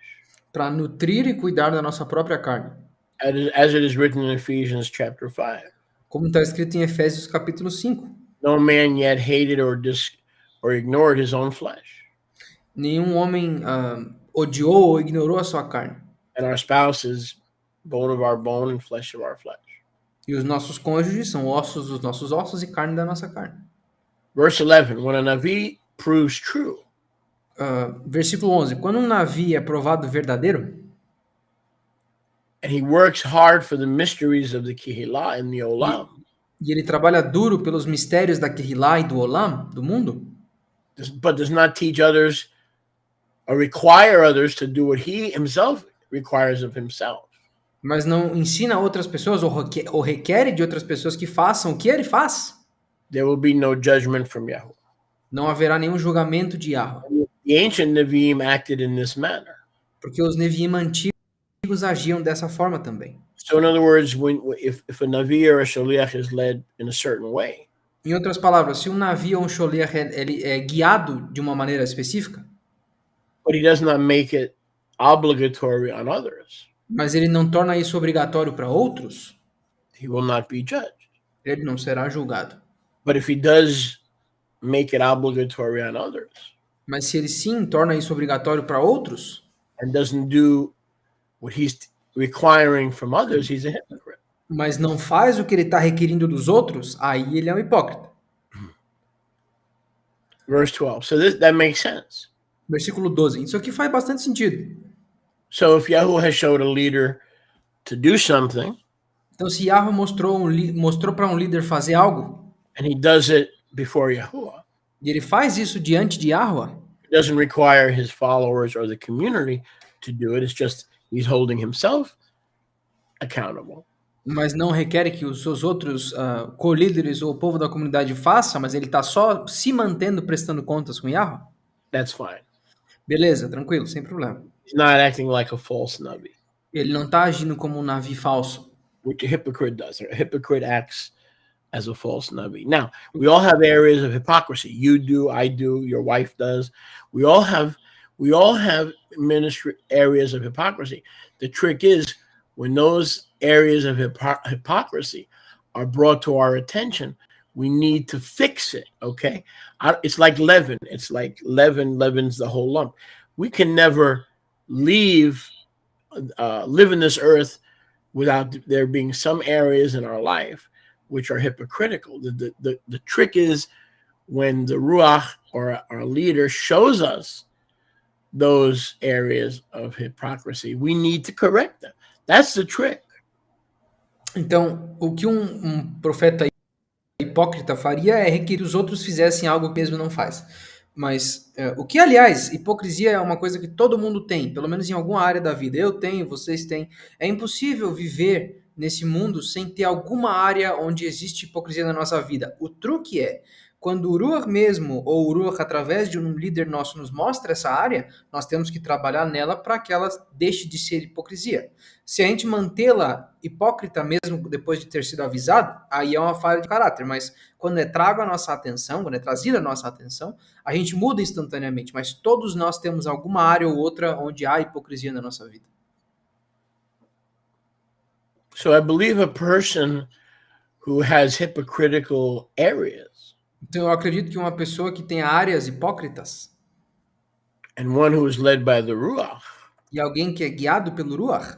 Para nutrir e cuidar da nossa própria carne. As it is written in Ephesians chapter 5. Como está escrito em Efésios capítulo 5. No man yet hated or ignored his own flesh. Nenhum homem odiou ou ignorou a sua carne. And our spouse is bone of our bone and flesh of our flesh. E os nossos cônjuges são ossos dos nossos ossos e carne da nossa carne. Verse 11, when a Navi proves true. Versículo 11. Quando um Navi é provado verdadeiro, and he works hard for the mysteries of the Kehillah and the Olam. E ele trabalha duro pelos mistérios da Kehillah e do Olam, do mundo. But does not teach others or require others to do what he himself requires of himself. Mas não ensina outras pessoas ou requer de outras pessoas que façam o que ele faz. There will be no judgment from Yahweh. Não haverá nenhum julgamento de Yahweh. The ancient Nevi'im acted in this manner. Porque os Nevi'im antigos agiam dessa forma também. So in other words, if a Navi or a Shaliach is led in a certain way. Em outras palavras, se um Navi ou um Sholiach ele é guiado de uma maneira específica, but he does not make it obligatory on others, mas ele não torna isso obrigatório para outros, he will not be judged. Ele não será julgado. But if he does make it obligatory on others, mas se ele sim torna isso obrigatório para outros, and doesn't do what he's requiring from others, he's a hypocrite. mas não faz o que ele está requerindo dos outros, aí ele é um hipócrita. Verse 12. So that makes sense. Versículo 12. Isso aqui faz bastante sentido. So if Yahweh has showed a leader to do something, Então, se Yahweh mostrou para um líder fazer algo, and he does it before Yahuwah, e ele faz isso diante de Yahweh, it doesn't require his followers or the community to do it. It's just he's holding himself accountable. mas não requer que os seus outros co-líderes ou o povo da comunidade faça, mas ele está só se mantendo prestando contas com Yahweh, That's fine. beleza, tranquilo, sem problema. He's not acting like a false nabi, Ele não está agindo como um navio falso. which a hypocrite does. A hypocrite acts as a false nabi. Now, we all have areas of hypocrisy. You do, I do, your wife does. We all have ministry areas of hypocrisy. The trick is when those areas of hypocrisy are brought to our attention, we need to fix it. Okay, it's like leaven. It's like leaven leavens the whole lump. We can never live in this earth without there being some areas in our life which are hypocritical. The trick is when the Ruach or our leader shows us those areas of hypocrisy, we need to correct them. That's the trick. Então, o que um profeta hipócrita faria é requerer que os outros fizessem algo que mesmo não faz. Mas o que, aliás, hipocrisia é uma coisa que todo mundo tem, pelo menos em alguma área da vida. Eu tenho, vocês têm. É impossível viver nesse mundo sem ter alguma área onde existe hipocrisia na nossa vida. O truque é, quando o Ruach mesmo, ou o Ruach através de um líder nosso nos mostra essa área, nós temos que trabalhar nela para que ela deixe de ser hipocrisia. Se a gente mantê-la hipócrita mesmo depois de ter sido avisado, aí é uma falha de caráter, mas quando é trago a nossa atenção, quando é trazida a nossa atenção, a gente muda instantaneamente, mas todos nós temos alguma área ou outra onde há hipocrisia na nossa vida. So I believe a person who has hypocritical areas Então eu acredito que uma pessoa que tem áreas hipócritas and one who is led by the Ruach e alguém que é guiado pelo Ruach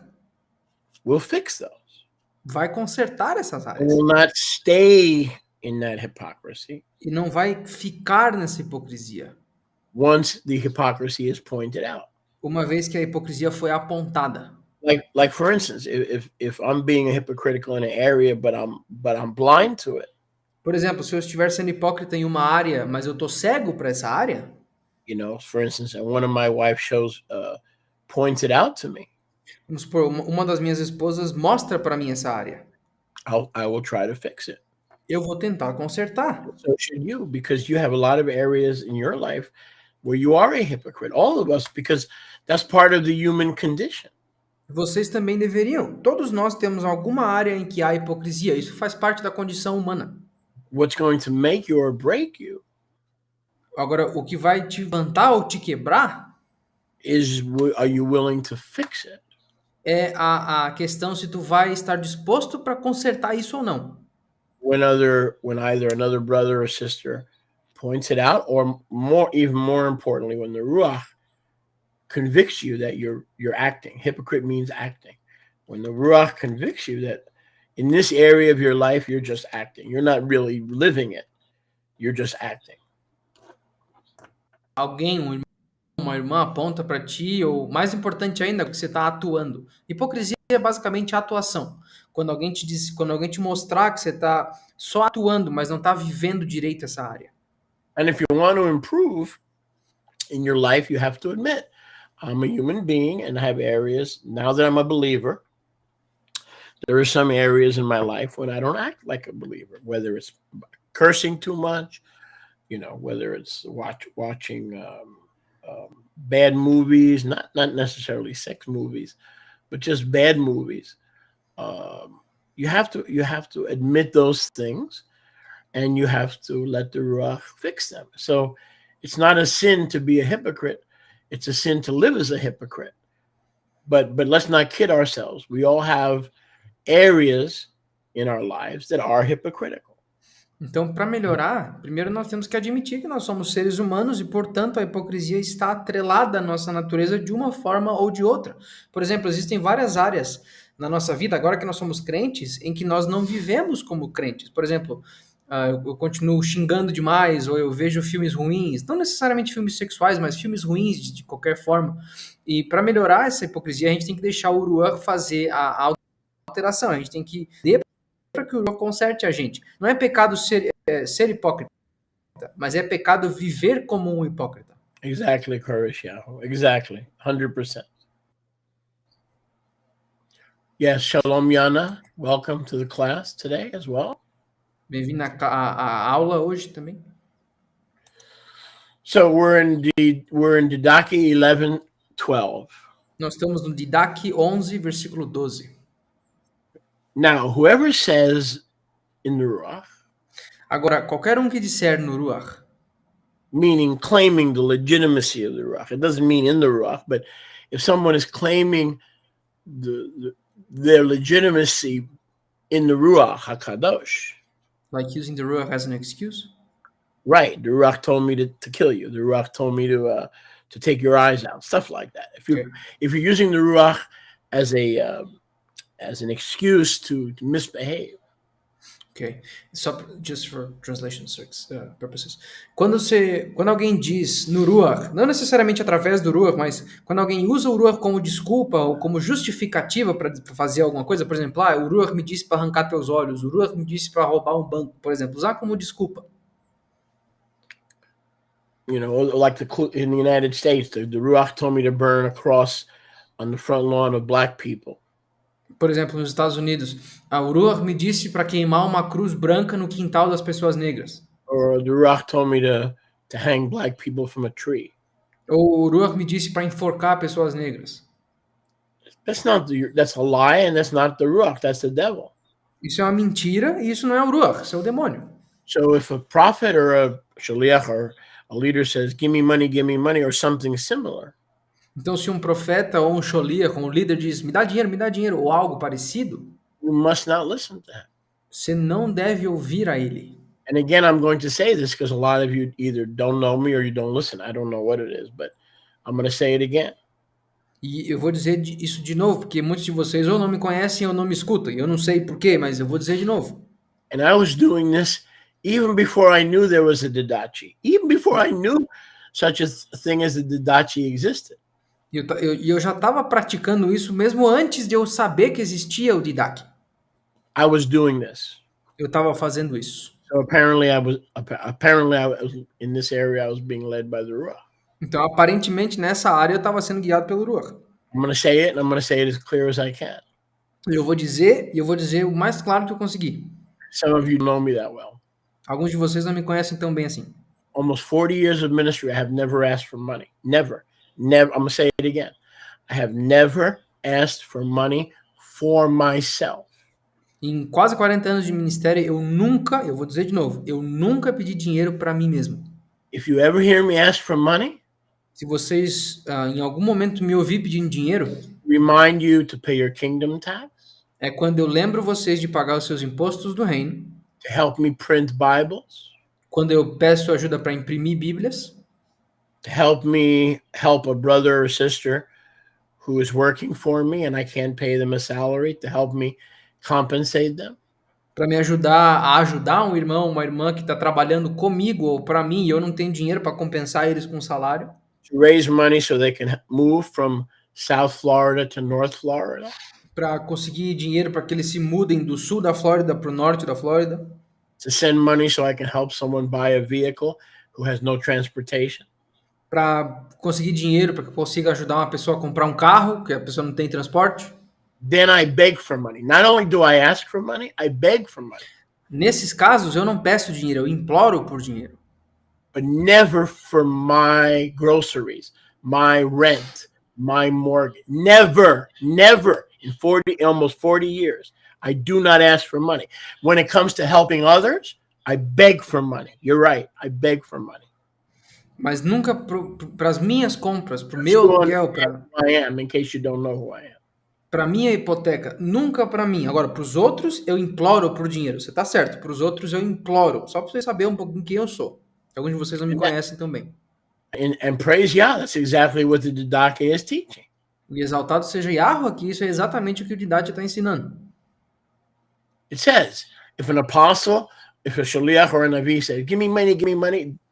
will fix those. vai consertar essas And áreas will not stay in that hypocrisy e não vai ficar nessa hipocrisia, once the hypocrisy is pointed out. uma vez que a hipocrisia foi apontada. Like for instance, if I'm being hypocritical in an area, but I'm blind to it, Por exemplo, se eu estiver sendo hipócrita em uma área, mas eu estou cego para essa área, for instance, and one of my wife shows points it out to me, vamos supor, uma das minhas esposas mostra para mim essa área. I will try to fix it. Eu vou tentar consertar. So should you, because you have a lot of areas in your life where you are a hypocrite. All of us, because that's part of the human condition. Vocês também deveriam. Todos nós temos alguma área em que há hipocrisia. Isso faz parte da condição humana. What's going to make you or break you Agora, o que vai te levantar ou te quebrar is, are you willing to fix it? é a questão se tu vai estar disposto para consertar isso ou não. When either another brother or sister points it out, or even more importantly, when the Ruach convicts you that you're acting. Hypocrite means acting. When the Ruach convicts you that in this area of your life, you're just acting. You're not really living it. You're just acting. Alguém, um irmão, uma irmã aponta para ti, ou mais importante ainda, que você está atuando. Hipocrisia é basicamente atuação. Quando alguém te mostrar que você está só atuando, mas não está vivendo direito essa área. And if you want to improve in your life, you have to admit, I'm a human being and I have areas. Now that I'm a believer, there are some areas in my life when I don't act like a believer, whether it's cursing too much, whether it's watching bad movies, not necessarily sex movies, but just bad movies. You have to admit those things, and you have to let the Ruach fix them. So it's not a sin to be a hypocrite. It's a sin to live as a hypocrite. But let's not kid ourselves. We all have areas in our lives that are hypocritical. Então, para melhorar, primeiro nós temos que admitir que nós somos seres humanos e, portanto, a hipocrisia está atrelada à nossa natureza de uma forma ou de outra. Por exemplo, existem várias áreas na nossa vida, agora que nós somos crentes, em que nós não vivemos como crentes. Por exemplo, eu continuo xingando demais, ou eu vejo filmes ruins, não necessariamente filmes sexuais, mas filmes ruins de qualquer forma. E para melhorar essa hipocrisia, a gente tem que deixar o Uruan fazer a alteração, a gente tem que dar para que o Uruan conserte a gente. Não é pecado ser hipócrita, mas é pecado viver como um hipócrita. Exactly, Kuroshiao. Exactly. 100%. Yes, Shalom Yana. Welcome to the class today as well. Bem-vindo à aula hoje também. So we're in Didaki 11:12. Nós estamos no Didac 11, versículo 12. Now, whoever says in the Ruach, Agora, qualquer um que disser no Ruach, meaning claiming the legitimacy of the Ruach, it doesn't mean in the Ruach, but if someone is claiming their legitimacy in the Ruach HaKadosh, like using the Ruach as an excuse, right? The Ruach told me to kill you. The Ruach told me to take your eyes out, stuff like that. If you're using the Ruach as an excuse to misbehave. Ok. Só just for translation purposes. Quando alguém diz no Ruach, não necessariamente através do Ruach, mas quando alguém usa o Ruach como desculpa ou como justificativa para fazer alguma coisa, por exemplo, o Ruach me disse para arrancar teus olhos, o Ruach me disse para roubar um banco, por exemplo, usar como desculpa. You know, like in the United States, the Ruach told me to burn a cross on the front lawn of black people. Por exemplo, nos Estados Unidos, a Ruach me disse para queimar uma cruz branca no quintal das pessoas negras. Or the Ruach told me to hang black people from a tree. Ou o Ruach me disse para enforcar pessoas negras. That's a lie, and that's not the Ruach, that's the devil. Isso é uma mentira e isso não é o Ruach, isso é o demônio. So if a prophet or a shaliach or a leader says, give me money, or something similar. Então, se um profeta ou um sholiach, um líder diz, me dá dinheiro, ou algo parecido, you must not listen to that. Você não deve ouvir a ele. And again, I'm going to say this because a lot of you either don't know me or you don't listen. I don't know what it is, but I'm going to say it again. E eu vou dizer isso de novo, porque muitos de vocês ou não me conhecem ou não me escutam. Eu não sei porquê, mas eu vou dizer de novo. And I was doing this even before I knew there was a Didachi, even before I knew such a thing as a Didachi existed. E eu já estava praticando isso mesmo antes de eu saber que existia o Didac. I was doing this. Eu estava fazendo isso. So apparently I was in this area. I was being led by the Ruach. Então, aparentemente nessa área eu estava sendo guiado pelo Ruach. I'm going to say it, and I'm going to say it as clear as I can. Eu vou dizer o mais claro que eu conseguir. Some of you know me that well. Alguns de vocês não me conhecem tão bem assim. Almost 40 years of ministry, I have never asked for money. Never. I'm going to say it again. I have never asked for money for myself. Em quase 40 anos de ministério, eu vou dizer de novo, eu nunca pedi dinheiro para mim mesmo. If you ever hear me ask for money, se vocês em algum momento me ouvir pedindo dinheiro, remind you to pay your kingdom tax. É quando eu lembro vocês de pagar os seus impostos do reino. To help me print Bibles. Quando eu peço ajuda para imprimir Bíblias. To help me help a brother or sister who is working for me and I can't pay them a salary, to help me compensate them. Para me ajudar a ajudar um irmão, uma irmã que está trabalhando comigo ou para mim e eu não tenho dinheiro para compensar eles com salário. To raise money so they can move from South Florida to North Florida. Para conseguir dinheiro para que eles se mudem do sul da Flórida para o norte da Flórida. To send money so I can help someone buy a vehicle who has no transportation. Para conseguir dinheiro para que eu consiga ajudar uma pessoa a comprar um carro, que a pessoa não tem transporte. Then I beg for money. Not only do I ask for money, I beg for money. Nesses casos, eu não peço dinheiro, eu imploro por dinheiro. But never for my groceries, my rent, my mortgage. Never. In almost 40 years, I do not ask for money. When it comes to helping others, I beg for money. You're right. I beg for money. Mas nunca para as minhas compras, para o meu aluguel, in case you don't know who I am. Para minha hipoteca, nunca para mim. Agora, para os outros, eu imploro por dinheiro. Você está certo. Para os outros, eu imploro. Só para vocês saberem um pouquinho quem eu sou. Alguns de vocês não me conhecem também. And praise Yah, that's exactly what the Didache is teaching. E exaltado seja Yahweh, que isso é exatamente o que o Didache está ensinando. It says, if an apostle, if a shaliach or a navi said, give me money,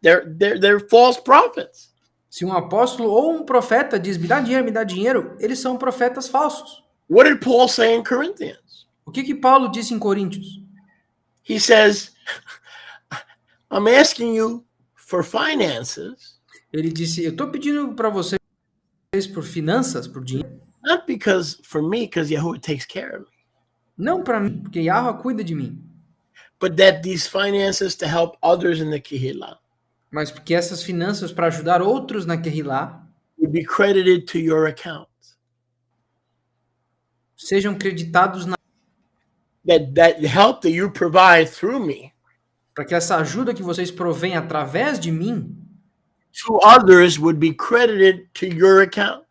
they're false prophets. Se um apóstolo ou um profeta diz, me dá dinheiro, eles são profetas falsos. What did Paul say in Corinthians? O que Paulo disse em Coríntios? He says, I'm asking you for finances, Ele disse, eu estou pedindo para vocês por finanças, por dinheiro, not because for me, because Yahuwah takes care of me, não para mim, porque Yahweh cuida de mim, but that these finances to help others in the Kehillah mas porque essas finanças para ajudar outros na Kehillah would be credited to your account. sejam creditados That help that you provide through me para que essa ajuda que vocês provêm através de mim to others would be credited to your account.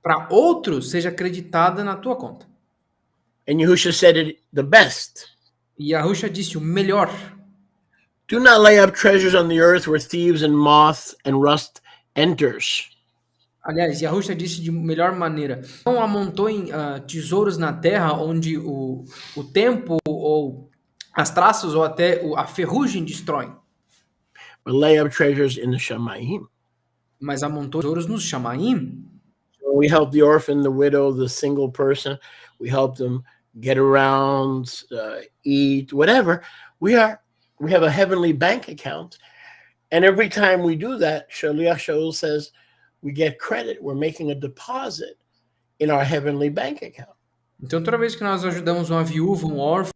para outros seja creditada na tua conta. And Yahusha said it the best. E Yahusha disse o melhor. Do not lay up treasures on the earth where thieves and moth and rust enters. Aliás, Yahusha disse de melhor maneira: não amontoem tesouros na terra onde o tempo ou as traças ou até a ferrugem destroem. But lay up treasures in the Shamayim. Mas amontoem tesouros nos Shamaim. So we help the orphan, the widow, the single person. We help them get around, eat, whatever. We have a heavenly bank account. And every time we do that, Shaliach Shaul says, we get credit. We're making a deposit in our heavenly bank account. Então, toda vez que nós ajudamos uma viúva, um órfão,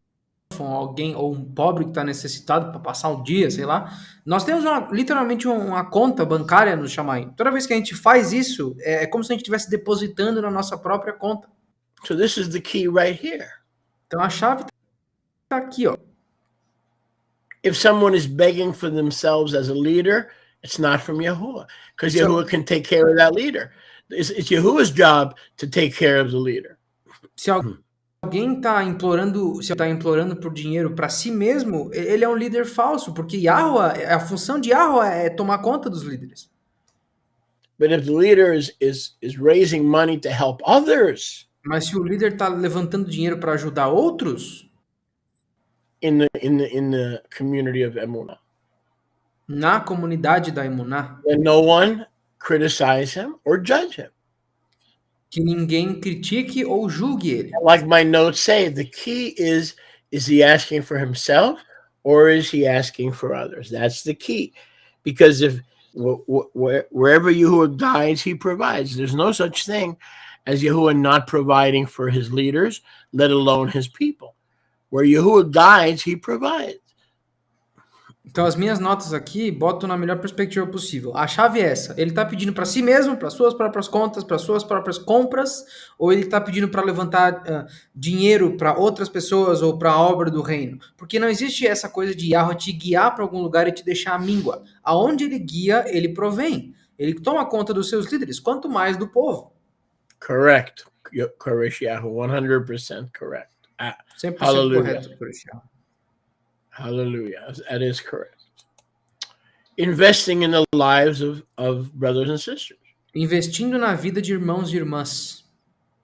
alguém ou um pobre que está necessitado para passar um dia, sei lá, nós temos literalmente uma conta bancária no Shamaim. Toda vez que a gente faz isso, é como se a gente estivesse depositando na nossa própria conta. So this is the key right here. Então a chave está aqui, ó. If someone is begging for themselves as a leader, it's not from Yahuwah, because Yahuwah can take care of that leader. It's Yahuwah's job to take care of the leader. Se alguém está implorando por dinheiro para si mesmo, ele é um líder falso, porque Yahweh, a função de Yahweh é tomar conta dos líderes. But if the leader is raising money to help others, mas se o líder está levantando dinheiro para ajudar outros, in the community of Emunah, na comunidade da Emuná, then no one criticize him or judge him. Que ninguém critique ou julgue ele. Like my notes say, the key is he asking for himself or is he asking for others? That's the key. Because if wherever Yahuwah guides, he provides. There's no such thing as Yahuwah not providing for his leaders, let alone his people. Where Yahuwah guides, he provides. Então, as minhas notas aqui botam na melhor perspectiva possível. A chave é essa. Ele está pedindo para si mesmo, para suas próprias contas, para suas próprias compras, ou ele está pedindo para levantar dinheiro para outras pessoas ou para a obra do reino? Porque não existe essa coisa de Yahweh te guiar para algum lugar e te deixar à míngua. Aonde ele guia, ele provém. Ele toma conta dos seus líderes, quanto mais do povo. Correct. Correct, Yahweh. 100% correct. 100% Hallelujah. correto, Correto. Hallelujah. That is correct. Investing in the lives of brothers and sisters. Investindo na vida de irmãos e irmãs.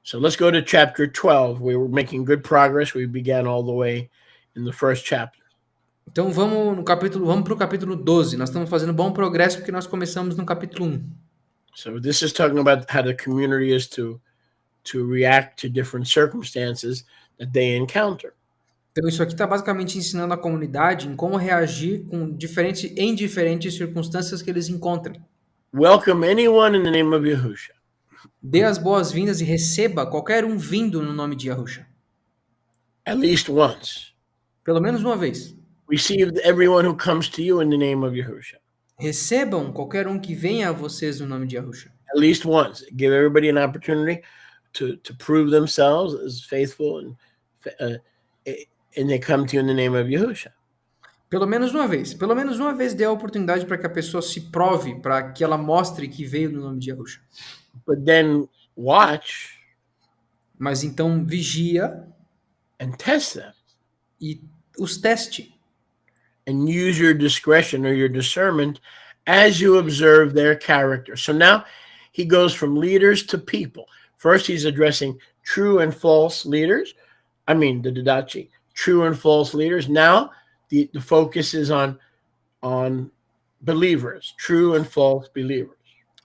So let's go to chapter 12. We were making good progress. We began all the way in the first chapter. Então vamos para o capítulo 12. Nós estamos fazendo bom progresso porque nós começamos no capítulo 1. So this is talking about how the community is to react to different circumstances that they encounter. Então isso aqui está basicamente ensinando a comunidade em como reagir em diferentes circunstâncias que eles encontrem. Welcome anyone in the name of Yahusha. Dê as boas-vindas e receba qualquer um vindo no nome de Yahusha. At least once. Pelo menos uma vez. Receive everyone who comes to you in the name of Yahusha. Recebam qualquer um que venha a vocês no nome de Yahusha. At least once. Give everybody an opportunity to prove themselves as faithful and they come to you in the name of Yahusha. Pelo menos uma vez. Pelo menos uma vez dê a oportunidade para que a pessoa se prove, para que ela mostre que veio no nome de Yahusha. But then watch. Mas então vigia. And test them. E os teste. And use your discretion or your discernment as you observe their character. So now he goes from leaders to people, First, he's addressing true and false leaders. I mean, the Didache, true and false leaders. Now, the focus is on believers, true and false believers.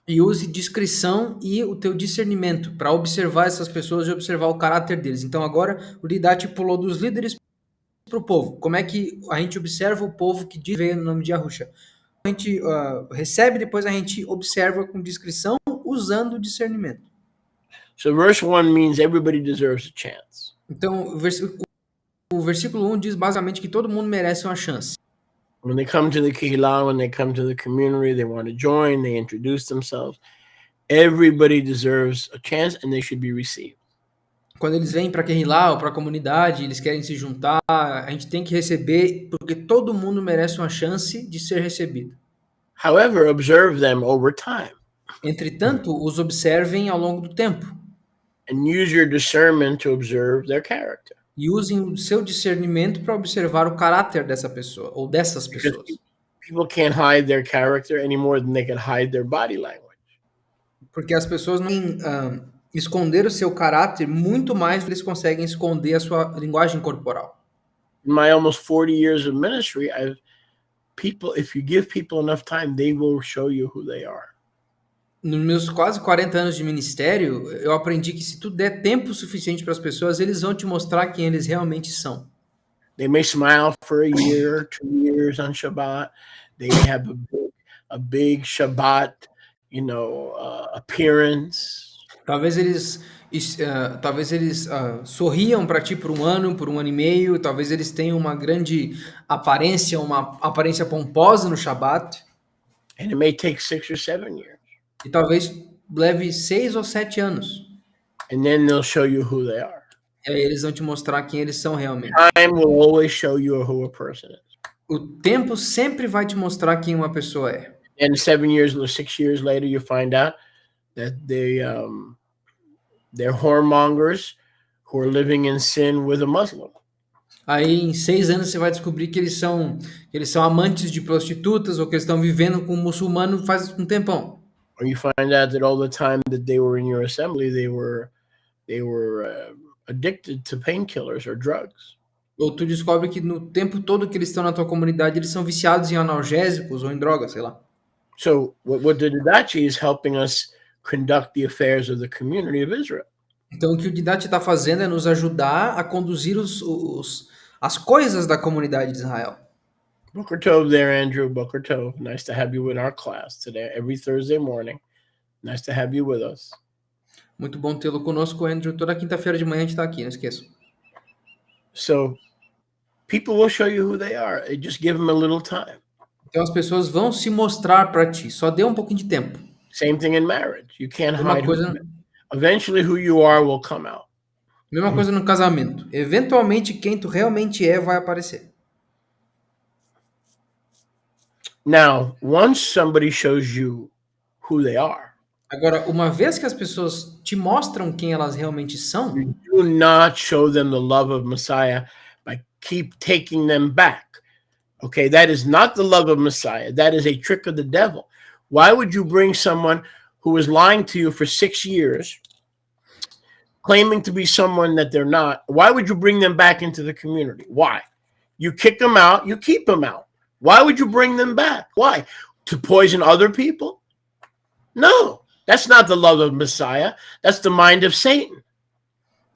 E use discrição e o teu discernimento para observar essas pessoas e observar o caráter deles. Então agora o Didache pulou dos líderes para o povo. Como é que a gente observa o povo que diz veio no nome de Yahusha? A gente recebe, depois a gente observa com discrição, usando o discernimento. So verse 1 means everybody deserves a chance. Então o versículo 1 diz basicamente que todo mundo merece uma chance. When they come to the Kehillah, when they come to the community, they want to join, they introduce themselves. Everybody deserves a chance and they should be received. Quando eles vêm para Kehillah ou para a comunidade, eles querem se juntar, a gente tem que receber, porque todo mundo merece uma chance de ser recebido. However, observe them over time. Entretanto, os observem ao longo do tempo. And use your discernment to observe their character. E usem o seu discernimento para observar o caráter dessa pessoa ou dessas Because pessoas. people can't hide their character any more than they can hide their body language. Porque as pessoas não esconder o seu caráter muito mais do que eles conseguem esconder a sua linguagem corporal. In my almost 40 years of ministry, if you give people enough time, they will show you who they are. Nos meus quase 40 anos de ministério, eu aprendi que se tu der tempo suficiente para as pessoas, eles vão te mostrar quem eles realmente são. They may smile for a year, 2 years on Shabbat. They may have a big Shabbat, appearance. Talvez eles sorriam para ti por um ano e meio. Talvez eles tenham uma grande aparência, uma aparência pomposa no Shabbat. And it may take 6 or 7 years. E talvez leve 6 ou 7 anos. And then they'll show you who they are. E aí eles vão te mostrar quem eles são realmente. Time will always show you who a person is. O tempo sempre vai te mostrar quem uma pessoa é. And 7 years or 6 years later, you find out that they're whoremongers who are living in sin with a Muslim. Aí em 6 anos você vai descobrir que eles são amantes de prostitutas ou que eles estão vivendo com um muçulmano faz um tempão. Or you find out that all the time that they were in your assembly, they were addicted to painkillers or drugs. Ou tu descobre que no tempo todo que eles estão na tua comunidade, eles são viciados em analgésicos ou em drogas, sei lá. So what the Didache is helping us conduct the affairs of the community of Israel. Então o que o Didache está fazendo é nos ajudar a conduzir as coisas da comunidade de Israel. Boker Tov there, Andrew. Boker Tov. Nice to have you in our class today, every Thursday morning. Nice to have you with us. Muito bom tê-lo conosco, Andrew. Toda quinta-feira de manhã a gente está aqui, não esqueça. So people will show you who they are. Just give them a little time. Então as pessoas vão se mostrar para ti. Só dê um pouquinho de tempo. Same thing in marriage. You can't Mesma hide. coisa, Eventually, who you are will come out. mesma coisa no casamento. Eventualmente, quem tu realmente é vai aparecer. Now, once somebody shows you who they are, Agora, uma vez que as pessoas te mostram quem elas realmente são, you do not show them the love of Messiah by keep taking them back. Okay, that is not the love of Messiah. That is a trick of the devil. Why would you bring someone who is lying to you for 6 years, claiming to be someone that they're not? Why would you bring them back into the community? Why? You kick them out, you keep them out. Why would you bring them back? Why? To poison other people? No, that's not the love of Messiah. That's the mind of Satan.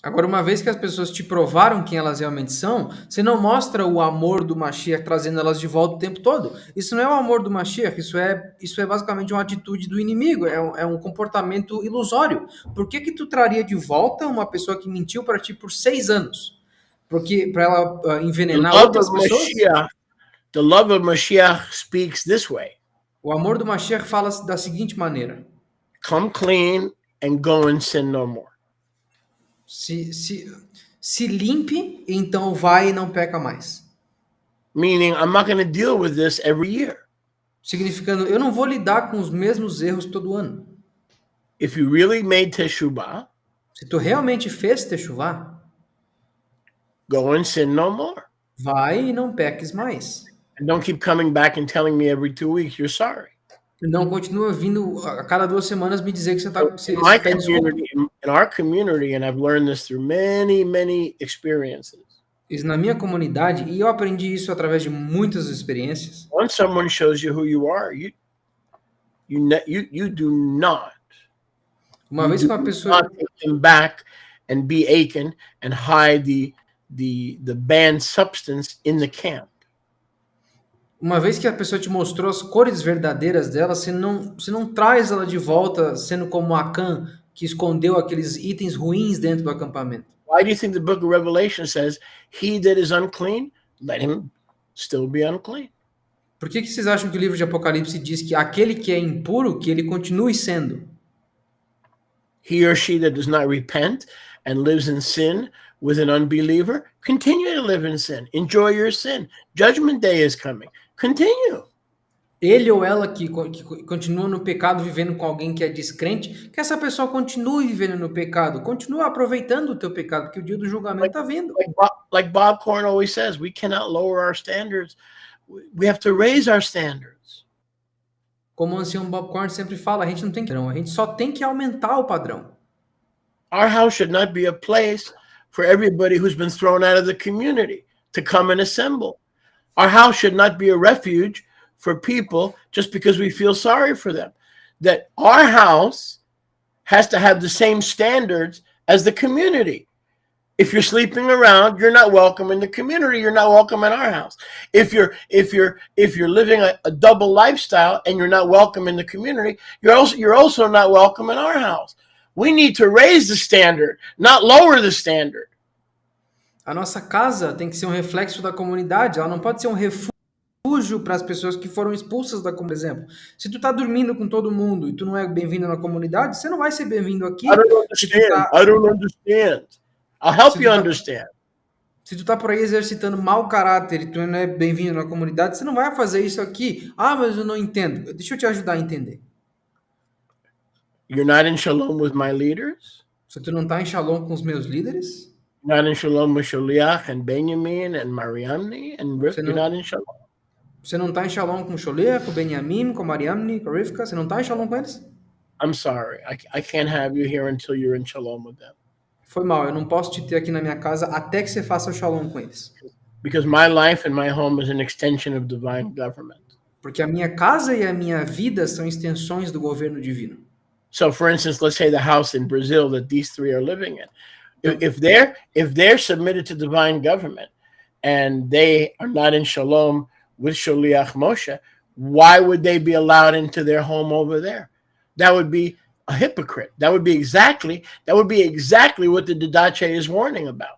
agora uma vez que as pessoas te provaram quem elas realmente são, você não mostra o amor do Mashiach trazendo elas de volta o tempo todo. Isso não é o amor do Mashiach, isso é basicamente uma atitude do inimigo, é um comportamento ilusório. Por que tu traria de volta uma pessoa que mentiu para ti por 6 anos? Porque para ela envenenar outras pessoas? The love of Mashiach speaks this way. O amor do Mashiach fala da seguinte maneira: Come clean and go and sin no more. Se limpe, então vai e não peca mais. Meaning, I'm not going to deal with this every year. Significando, eu não vou lidar com os mesmos erros todo ano. If you really made teshuvah, Se tu realmente fez techuvá, go and sin no more. vai e não peques mais. And don't keep coming back and telling me every 2 weeks you're sorry. Não continua vindo a cada 2 semanas me dizer que você So tá, in você, my você pede desculpa. community, in our community, and I've learned this through many, many experiences. Isso na minha comunidade, e eu aprendi isso através de muitas experiências. Once someone shows you who you are, you do not Uma you vez do que uma pessoa, not take them back and be Achan and hide the banned substance in the camp. uma vez que a pessoa te mostrou as cores verdadeiras dela, você não traz ela de volta sendo como Acã, que escondeu aqueles itens ruins dentro do acampamento. Why do you think the book of Revelation says, "He that is unclean, let him still be unclean"? Por que vocês acham que o livro de Apocalipse diz que aquele que é impuro, que ele continue sendo? He or she that does not repent and lives in sin with an unbeliever, continue to live in sin. Enjoy your sin. Judgment day is coming. Continue. Ele ou ela que continua no pecado vivendo com alguém que é descrente, que essa pessoa continue vivendo no pecado, continue aproveitando o teu pecado, porque o dia do julgamento Like, está vindo. like Bob Corn always says, we cannot lower our standards. We have to raise our standards. Como o ancião Bob Corn sempre fala, a gente não tem que, a gente só tem que aumentar o padrão. Our house should not be a place for everybody who's been thrown out of the community to come and assemble. Our house should not be a refuge for people just because we feel sorry for them. That our house has to have the same standards as the community. If you're sleeping around, you're not welcome in the community. You're not welcome in our house. If you're living a double lifestyle and you're not welcome in the community, you're also not welcome in our house. We need to raise the standard, not lower the standard. A nossa casa tem que ser um reflexo da comunidade, ela não pode ser um refúgio para as pessoas que foram expulsas da comunidade. Por exemplo, se tu tá dormindo com todo mundo e tu não é bem-vindo na comunidade, você não vai ser bem-vindo aqui. I don't understand. I don't understand. I'll help you understand. Se tu tá por aí exercitando mau caráter e tu não é bem-vindo na comunidade, você não vai fazer isso aqui. Ah, mas eu não entendo. Deixa eu te ajudar a entender. You're not in shalom with my leaders. Se tu não tá em shalom com os meus líderes, You're not in shalom with Sholiach and Benjamin and Mariamne and Rivka. You're not in shalom. Você não tá em shalom com o Sholiach, com o Benjamim, com a Mariamne, com a Rivka? Você não tá em shalom com eles? I'm sorry. I can't have you here until you're in shalom with them. Foi mal, eu não posso te ter aqui na minha casa até que você faça o shalom com eles. Because my life and my home is an extension of divine government. Porque a minha casa e a minha vida são extensões do governo divino. So, for instance, let's say the house in Brazil that these three are living in. If they're submitted to divine government and they are not in shalom with Sholiach Moshe, why would they be allowed into their home over there? That would be a hypocrite. That would be exactly what the Didache is warning about.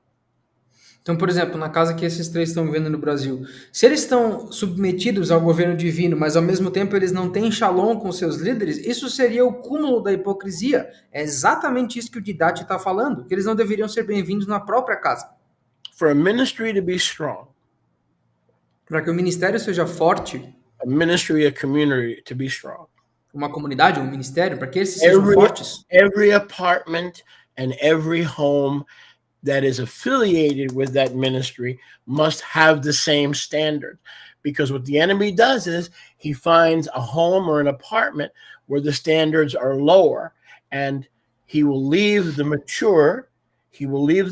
Então, por exemplo, na casa que esses três estão vivendo no Brasil, se eles estão submetidos ao governo divino, mas ao mesmo tempo eles não têm shalom com seus líderes, isso seria o cúmulo da hipocrisia. É exatamente isso que o Didache está falando, que eles não deveriam ser bem-vindos na própria casa. For a ministry to be strong, para que o ministério seja forte, a ministry, a community to be strong, uma comunidade, um ministério, para que eles sejam fortes, every apartment and every home that is affiliated with that ministry must have the same standard. Because what the enemy does is he finds a home or an apartment where the standards are lower, and he will leave the mature, he will leave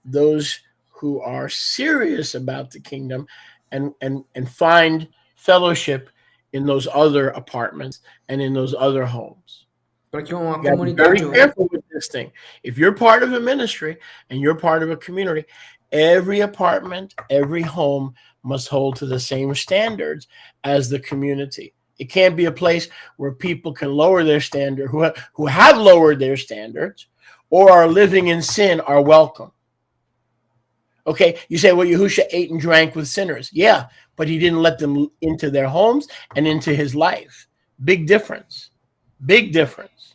those who are serious about the kingdom and find fellowship in those other apartments and in those other homes. Para que uma comunidade, very careful with this thing. If you're part of a ministry and you're part of a community, every apartment, every home must hold to the same standards as the community. It can't be a place where people can lower their standard, who have lowered their standards or are living in sin are welcome. Okay, you say, well, Yahusha ate and drank with sinners. Yeah, but he didn't let them into their homes and into his life. Big difference. Big difference.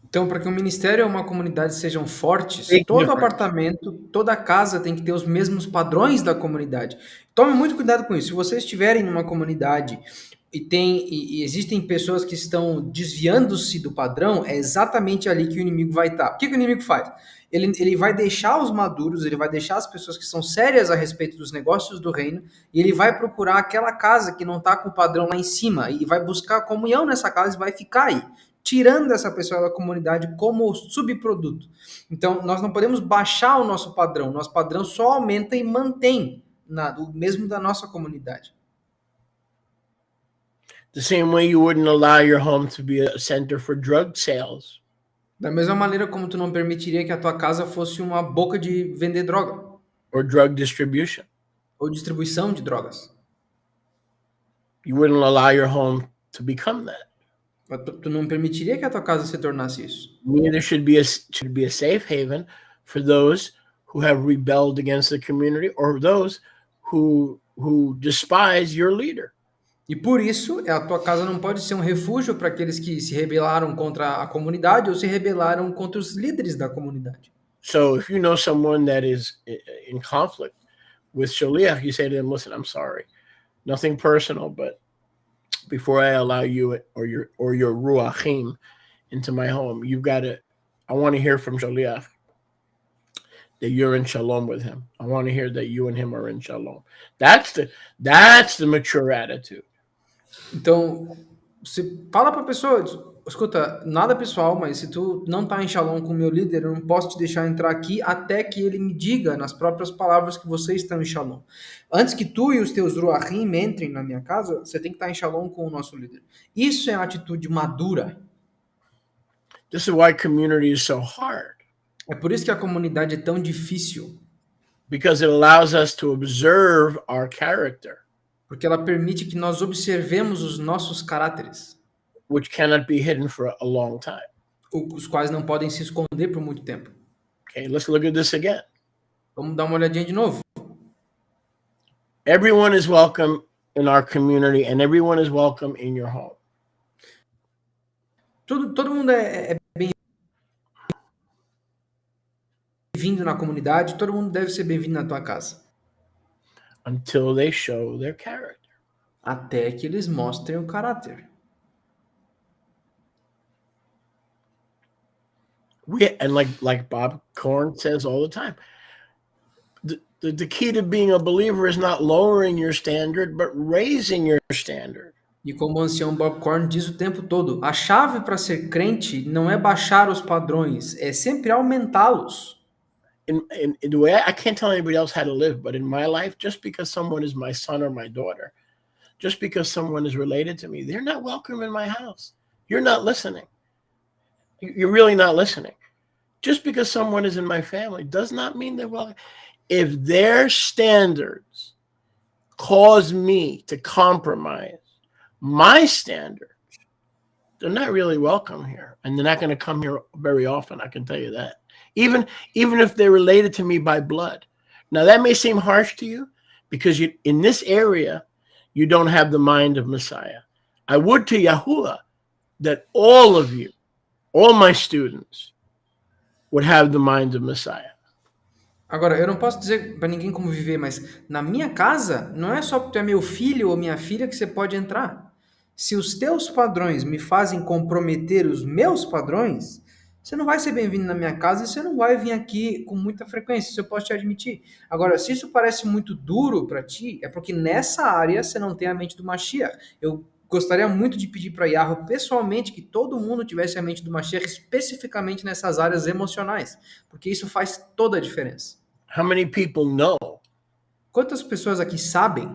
Então, para que um ministério ou uma comunidade sejam fortes, todo apartamento, toda casa tem que ter os mesmos padrões da comunidade. Tome muito cuidado com isso. Se vocês estiverem numa comunidade e existem pessoas que estão desviando-se do padrão, é exatamente ali que o inimigo vai estar. O que o inimigo faz? Ele vai deixar os maduros, ele vai deixar as pessoas que são sérias a respeito dos negócios do reino, e ele vai procurar aquela casa que não está com o padrão lá em cima, e vai buscar comunhão nessa casa e vai ficar aí, tirando essa pessoa da comunidade como subproduto. Então, nós não podemos baixar o nosso padrão só aumenta e mantém o mesmo da nossa comunidade. The same way you wouldn't allow your home to be a center for drug sales. Da mesma maneira como tu não permitiria que a tua casa fosse uma boca de vender droga. Or drug distribution. Ou distribuição de drogas. You wouldn't allow your home to become that. Tu não permitiria que a tua casa se tornasse isso. Neither should be a safe haven for those who have rebelled against the community or those who despise your leader. E por isso, a tua casa não pode ser um refúgio para aqueles que se rebelaram contra a comunidade ou se rebelaram contra os líderes da comunidade. So if you know someone that is in conflict with Shaliach, you say to them, listen, I'm sorry. Nothing personal, but before I allow you or your ruachim into my home, you've got to, I want to hear from Shaliach that you're in shalom with him. I want to hear that you and him are in shalom. That's the mature attitude. Então, você fala para a pessoa, escuta, nada pessoal, mas se tu não tá em shalom com o meu líder, eu não posso te deixar entrar aqui até que ele me diga nas próprias palavras que vocês estão em shalom. Antes que tu e os teus ruachim entrem na minha casa, você tem que estar em shalom com o nosso líder. Isso é uma atitude madura. This is why community is so hard. É por isso que a comunidade é tão difícil. Because it allows us to observe our character. Porque ela permite que nós observemos os nossos caráteres. Which cannot be hidden for a long time. Os quais não podem se esconder por muito tempo. Okay, let's look at this again. Vamos dar uma olhadinha de novo. Everyone is welcome in our community and everyone is welcome in your home. Todo mundo é bem-vindo na comunidade, todo mundo deve ser bem-vindo na tua casa. Until they show their character. Até que eles mostrem o caráter. And like Bob Korn says all the time, the key to being a believer is not lowering your standard, but raising your standard. E como o ancião Bob Korn diz o tempo todo, a chave para ser crente não é baixar os padrões, é sempre aumentá-los. In the way I can't tell anybody else how to live, but in my life, just because someone is my son or my daughter, just because someone is related to me, they're not welcome in my house. You're not listening. You're really not listening. Just because someone is in my family does not mean they're welcome. If their standards cause me to compromise my standards, they're not really welcome here. And they're not going to come here very often, I can tell you that. Even if they're related to me by blood. Now, that may seem harsh to you because in this area, you don't have the mind of Messiah. I would to Yahuwah that all of you, all my students, would have the mind of Messiah. Agora, eu não posso dizer para ninguém como viver, mas na minha casa, não é só porque tu é meu filho ou minha filha que você pode entrar. Se os teus padrões me fazem comprometer os meus padrões, você não vai ser bem-vindo na minha casa e você não vai vir aqui com muita frequência, isso eu posso te admitir. Agora, se isso parece muito duro para ti, é porque nessa área você não tem a mente do Mashiach. Eu gostaria muito de pedir para Yahweh pessoalmente que todo mundo tivesse a mente do Mashiach especificamente nessas áreas emocionais, porque isso faz toda a diferença. How many people know? Quantas pessoas aqui sabem?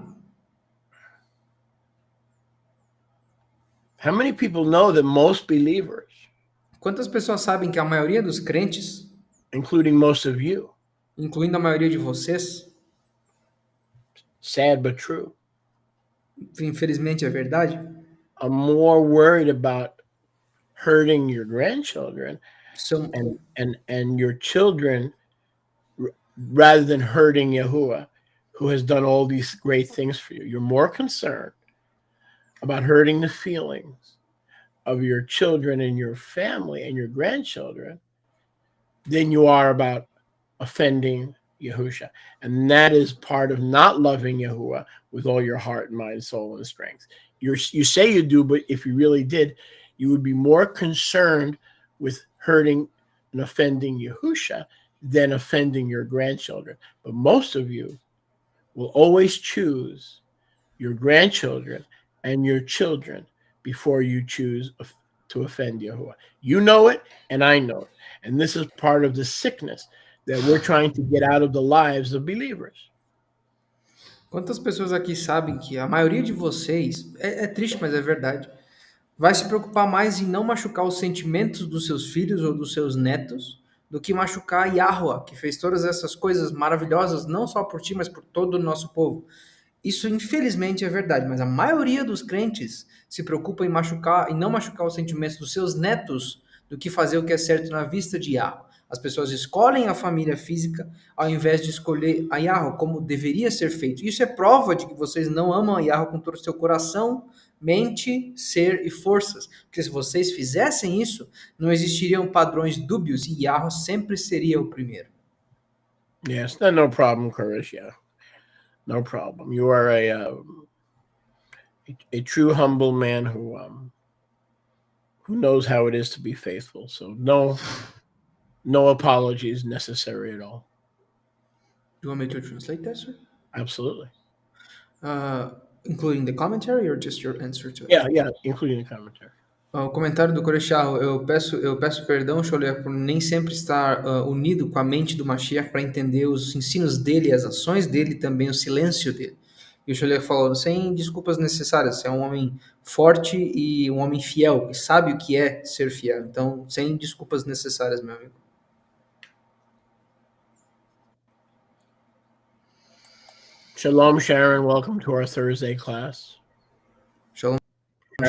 How many people know that most believers, Quantas pessoas sabem que a maioria dos crentes, including most of you, incluindo a maioria de vocês, sad but true, infelizmente é verdade, are more worried about hurting your grandchildren são, and your children rather than hurting Yahuwah, who has done all these great things for you. You're more concerned about hurting the feelings of your children and your family and your grandchildren than you are about offending Yahusha. And that is part of not loving Yahuwah with all your heart, mind, soul, and strength. You say you do, but if you really did, you would be more concerned with hurting and offending Yahusha than offending your grandchildren. But most of you will always choose your grandchildren and your children before you choose to offend Yahuwah. You know it, and I know it. And this is part of the sickness that we're trying to get out of the lives of believers. Quantas pessoas aqui sabem que a maioria de vocês, é triste, mas é verdade, vai se preocupar mais em não machucar os sentimentos dos seus filhos ou dos seus netos do que machucar Yahweh, que fez todas essas coisas maravilhosas, não só por ti, mas por todo o nosso povo. Isso, infelizmente, é verdade, mas a maioria dos crentes se preocupa em machucar, em não machucar os sentimentos dos seus netos do que fazer o que é certo na vista de Yahweh. As pessoas escolhem a família física ao invés de escolher a Yahweh como deveria ser feito. Isso é prova de que vocês não amam a Yahweh com todo o seu coração, mente, ser e forças. Porque se vocês fizessem isso, não existiriam padrões dúbios e Yahweh sempre seria o primeiro. Yes, no problem, Koresh. Yeah, no problem. You are a true humble man who knows how it is to be faithful. So no apologies necessary at all. Do you want me to translate that, sir? Absolutely. Including the commentary or just your answer to it? Yeah, including the commentary. O comentário do Corechal, eu peço perdão, Cholé, por nem sempre estar unido com a mente do Mashiach para entender os ensinos dele, as ações dele e também o silêncio dele. E o Cholé falou, sem desculpas necessárias, você é um homem forte e um homem fiel, que sabe o que é ser fiel. Então, sem desculpas necessárias, meu amigo. Shalom, Sharon. Welcome to our Thursday class. Shalom,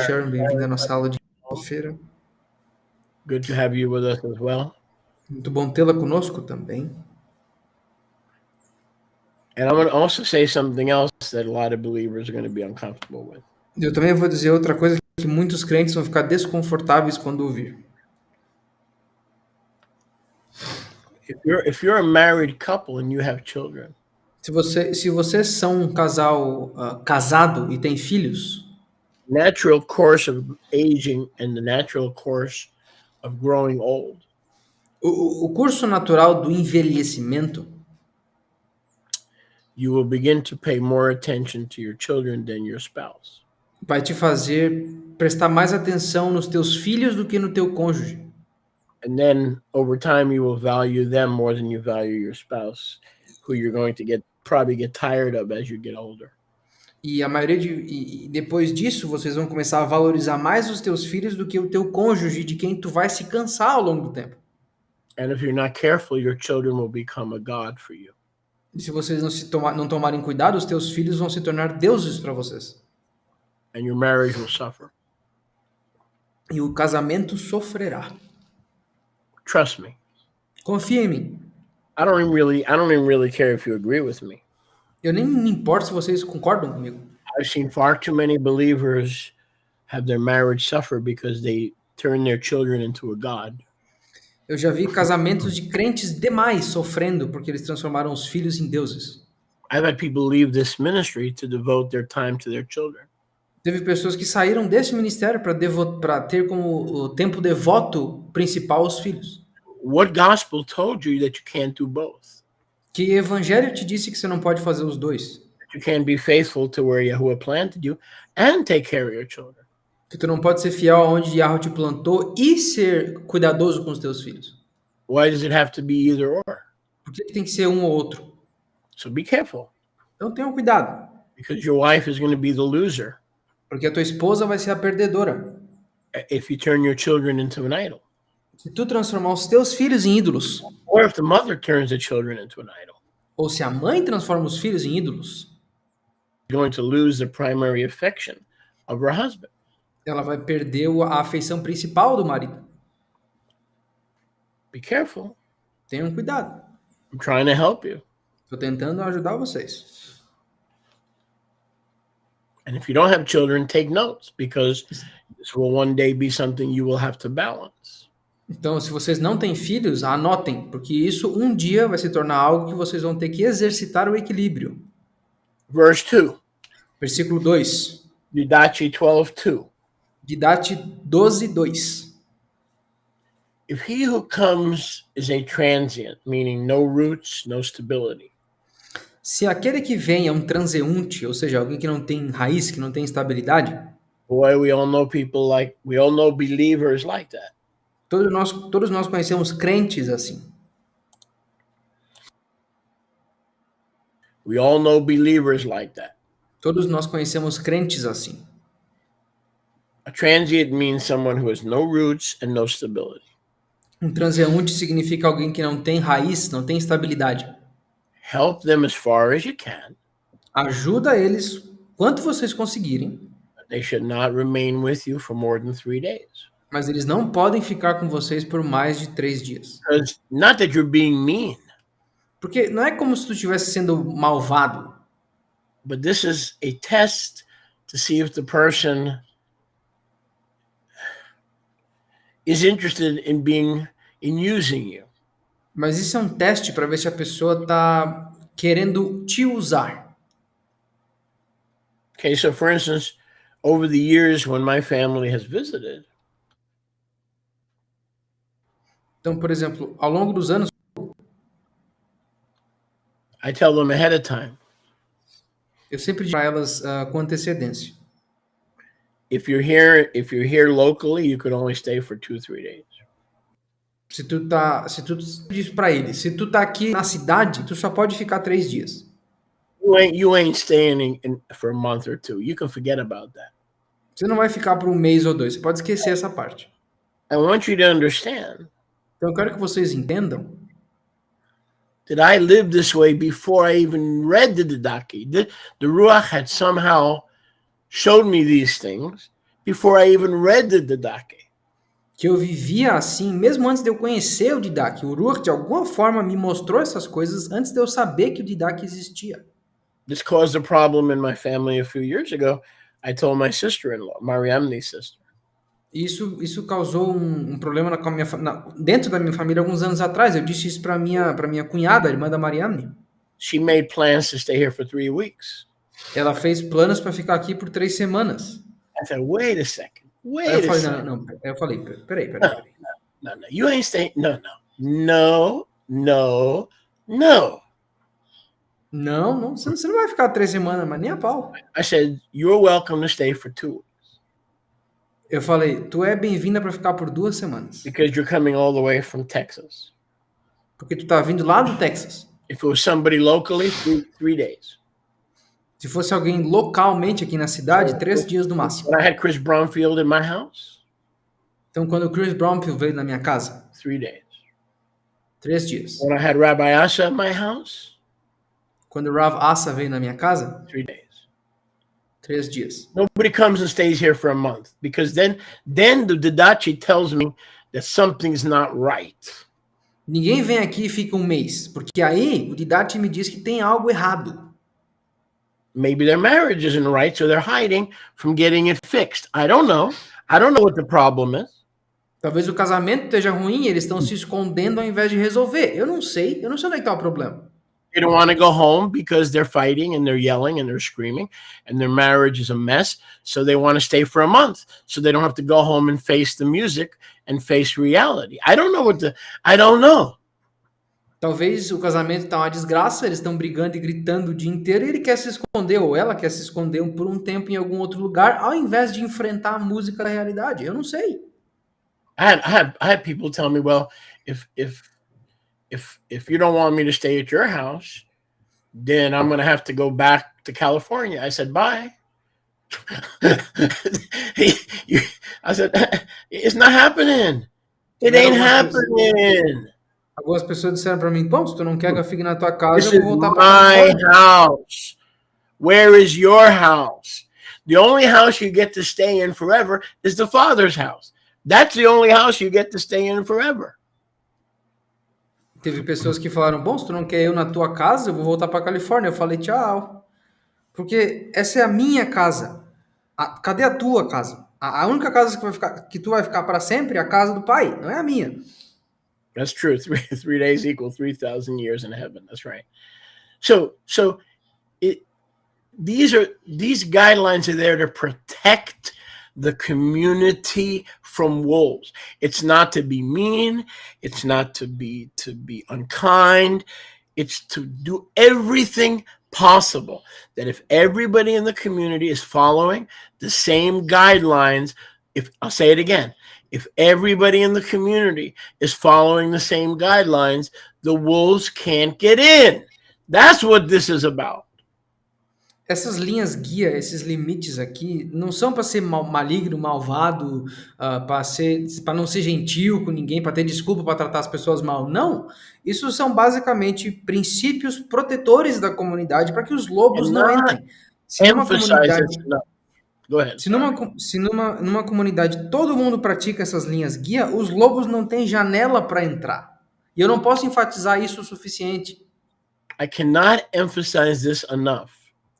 Sharon, bem-vinda à nossa aula de feira. Good to have you with us as well. Muito bom tê-la conosco também. And I'm going to also say something else that a lot of believers are going to be uncomfortable with. Eu também vou dizer outra coisa que muitos crentes vão ficar desconfortáveis quando ouvir. If you're a married couple and you have children, Se vocês são um casal casado e tem filhos, natural course of aging and the natural course of growing old, o curso natural do envelhecimento, you will begin to pay more attention to your children than your spouse. vai te fazer prestar mais atenção nos teus filhos do que no teu cônjuge. And then over time you will value them more than you value your spouse, who you're going to probably get tired of as you get older. E a maioria e depois disso vocês vão começar a valorizar mais os teus filhos do que o teu cônjuge, de quem tu vai se cansar ao longo do tempo. And if you're not careful, your children will become a god for you. E se vocês não tomarem cuidado, os teus filhos vão se tornar deuses para vocês. And your marriage will suffer. E o casamento sofrerá. Trust me. Confia em mim. I don't even really care if you agree with me. Eu nem me importo se vocês concordam comigo. I've seen far too many believers have their marriage suffer because they turn their children into a god. Eu já vi casamentos de crentes demais sofrendo porque eles transformaram os filhos em deuses. I've had people leave this ministry to devote their time to their children. Teve pessoas que saíram desse ministério para ter como o tempo devoto principal os filhos. What gospel told you that you can't do both? Que evangelho te disse que você não pode fazer os dois? You can't be faithful to where Yahuwah planted you and take care of your children. Que tu não pode ser fiel aonde Yahweh te plantou e ser cuidadoso com os teus filhos. Why does it have to be either or? Por que tem que ser um ou outro? So be careful. Então tenha cuidado. Because your wife is going to be the loser. Porque a tua esposa vai ser a perdedora. If you turn your children into an idol. Se tu transformar os teus filhos em ídolos. Or if the mother turns the children into an idol. Ou se a mãe transforma os filhos em ídolos. You're going to lose the primary affection of her husband. Ela vai perder a afeição principal do marido. Be careful. Tenham cuidado. I'm trying to help you. Estou tentando ajudar vocês. And if you don't have children, take notes, because this will one day be something you will have to balance. Então, se vocês não têm filhos, anotem, porque isso um dia vai se tornar algo que vocês vão ter que exercitar o equilíbrio. Verse 2. Versículo 2. Didache 12:2. Didache 12:2. If he who comes is a transient, meaning no roots, no stability, Se aquele que vem é um transeunte, ou seja, alguém que não tem raiz, que não tem estabilidade, boy, we all know believers like that. todos nós conhecemos crentes assim. We all know believers like that. Todos nós conhecemos crentes assim. A transient means someone who has no roots and no stability. Um transeunte significa alguém que não tem raiz, não tem estabilidade. Help them as far as you can. Ajuda eles quanto vocês conseguirem, They should not remain with you for more than 3 days. mas eles não podem ficar com vocês por mais de 3 dias. Because not that you're being mean, Porque não é como se tu estivesse sendo malvado, but this is a test to see if the person is interested in using you. mas isso é um teste para ver se a pessoa está querendo te usar. Okay, so for instance, over the years when my family has visited, Então, por exemplo, ao longo dos anos, I tell them ahead of time, eu sempre digo para elas com antecedência. if you're here locally, you could only stay for 2-3 days. Se tu diz para eles, se tu tá aqui na cidade, tu só pode ficar 3 dias. You ain't staying for a month or two. You can forget about that. Você não vai ficar por um mês ou 2, você pode esquecer essa parte. I want you to understand Então eu quero que vocês entendam that I lived this way before I even read the Didache. The Ruach had somehow showed me these things before I even read the Didache. que eu vivia assim, mesmo antes de eu conhecer o Didache. O Ruach, de alguma forma, me mostrou essas coisas antes de eu saber que o Didache existia. This caused a problem in my family a few years ago. I told my sister-in-law, Mariamne's sister. Isso causou um problema dentro da minha família alguns anos atrás. Eu disse isso para minha cunhada, a irmã da Mariamne. She made plans to stay here for 3 weeks. Ela fez planos para ficar aqui por 3 semanas. I said, wait a second. Aí eu falei, não. Eu falei, peraí. No. You ain't staying. No. Não, você não vai ficar 3 semanas, mas nem a pau. I said, you're welcome to stay for 2 weeks. Eu falei, tu é bem-vinda para ficar por 2 semanas. Because you're coming all the way from Texas. Porque tu tá vindo lá do Texas. If it was somebody locally, 3 days. Se fosse alguém localmente aqui na cidade, 3 dias no máximo. When I had Chris Bromfield in my house, Então, quando o Chris Bromfield veio na minha casa, 3 days. 3 dias. When I had Rabbi Asa in my house, Quando o Rav Asa veio na minha casa, 3 days. 3 dias. Nobody comes and stays here for a month because then the Didache tells me that something's not right. Ninguém vem aqui e fica um mês, porque aí o Didache me diz que tem algo errado. Maybe their marriage isn't right, so they're hiding from getting it fixed. I don't know. I don't know what the problem is. Talvez o casamento esteja ruim e eles estão se escondendo ao invés de resolver. Eu não sei onde é que está o problema. They don't want to go home because they're fighting and they're yelling and they're screaming and their marriage is a mess. So they want to stay for a month so they don't have to go home and face the music and face reality. I don't know. Talvez o casamento está uma desgraça, eles estão brigando e gritando o dia inteiro e ele quer se esconder, ou ela quer se esconder por um tempo em algum outro lugar, ao invés de enfrentar a música da realidade. Eu não sei. I had people tell me, well, if you don't want me to stay at your house, then I'm going to have to go back to California. I said, bye. I said, it's not happening. It ain't happening. Algumas pessoas disseram para mim, bom, se tu não quer que eu fique na tua casa, This eu is vou voltar para my Califórnia. house. Where is your house? The only house you get to stay in forever is the Father's house. That's the only house you get to stay in forever. Teve pessoas que falaram, bom, se tu não quer eu na tua casa, eu vou voltar para Califórnia. Eu falei, tchau. Porque essa é a minha casa. Cadê a tua casa? A única casa que tu vai ficar para sempre é a casa do pai, não é a minha. That's true. 3 days equal 3,000 years in heaven. That's right. So these guidelines are there to protect the community from wolves. It's not to be mean. It's not to be unkind. It's to do everything possible that if everybody in the community is following the same guidelines, if I'll say it again, if everybody in the community is following the same guidelines, the wolves can't get in. That's what this is about. Essas linhas guia, esses limites aqui, não são para ser maligno, malvado, para não ser gentil com ninguém, para ter desculpa para tratar as pessoas mal. Não. Isso são basicamente princípios protetores da comunidade para que os lobos não Cannot entrem. Se numa emphasize this comunidade, enough. Go ahead. se numa comunidade todo mundo pratica essas linhas guia, os lobos não têm janela para entrar. E eu não posso enfatizar isso o suficiente. I cannot emphasize this enough.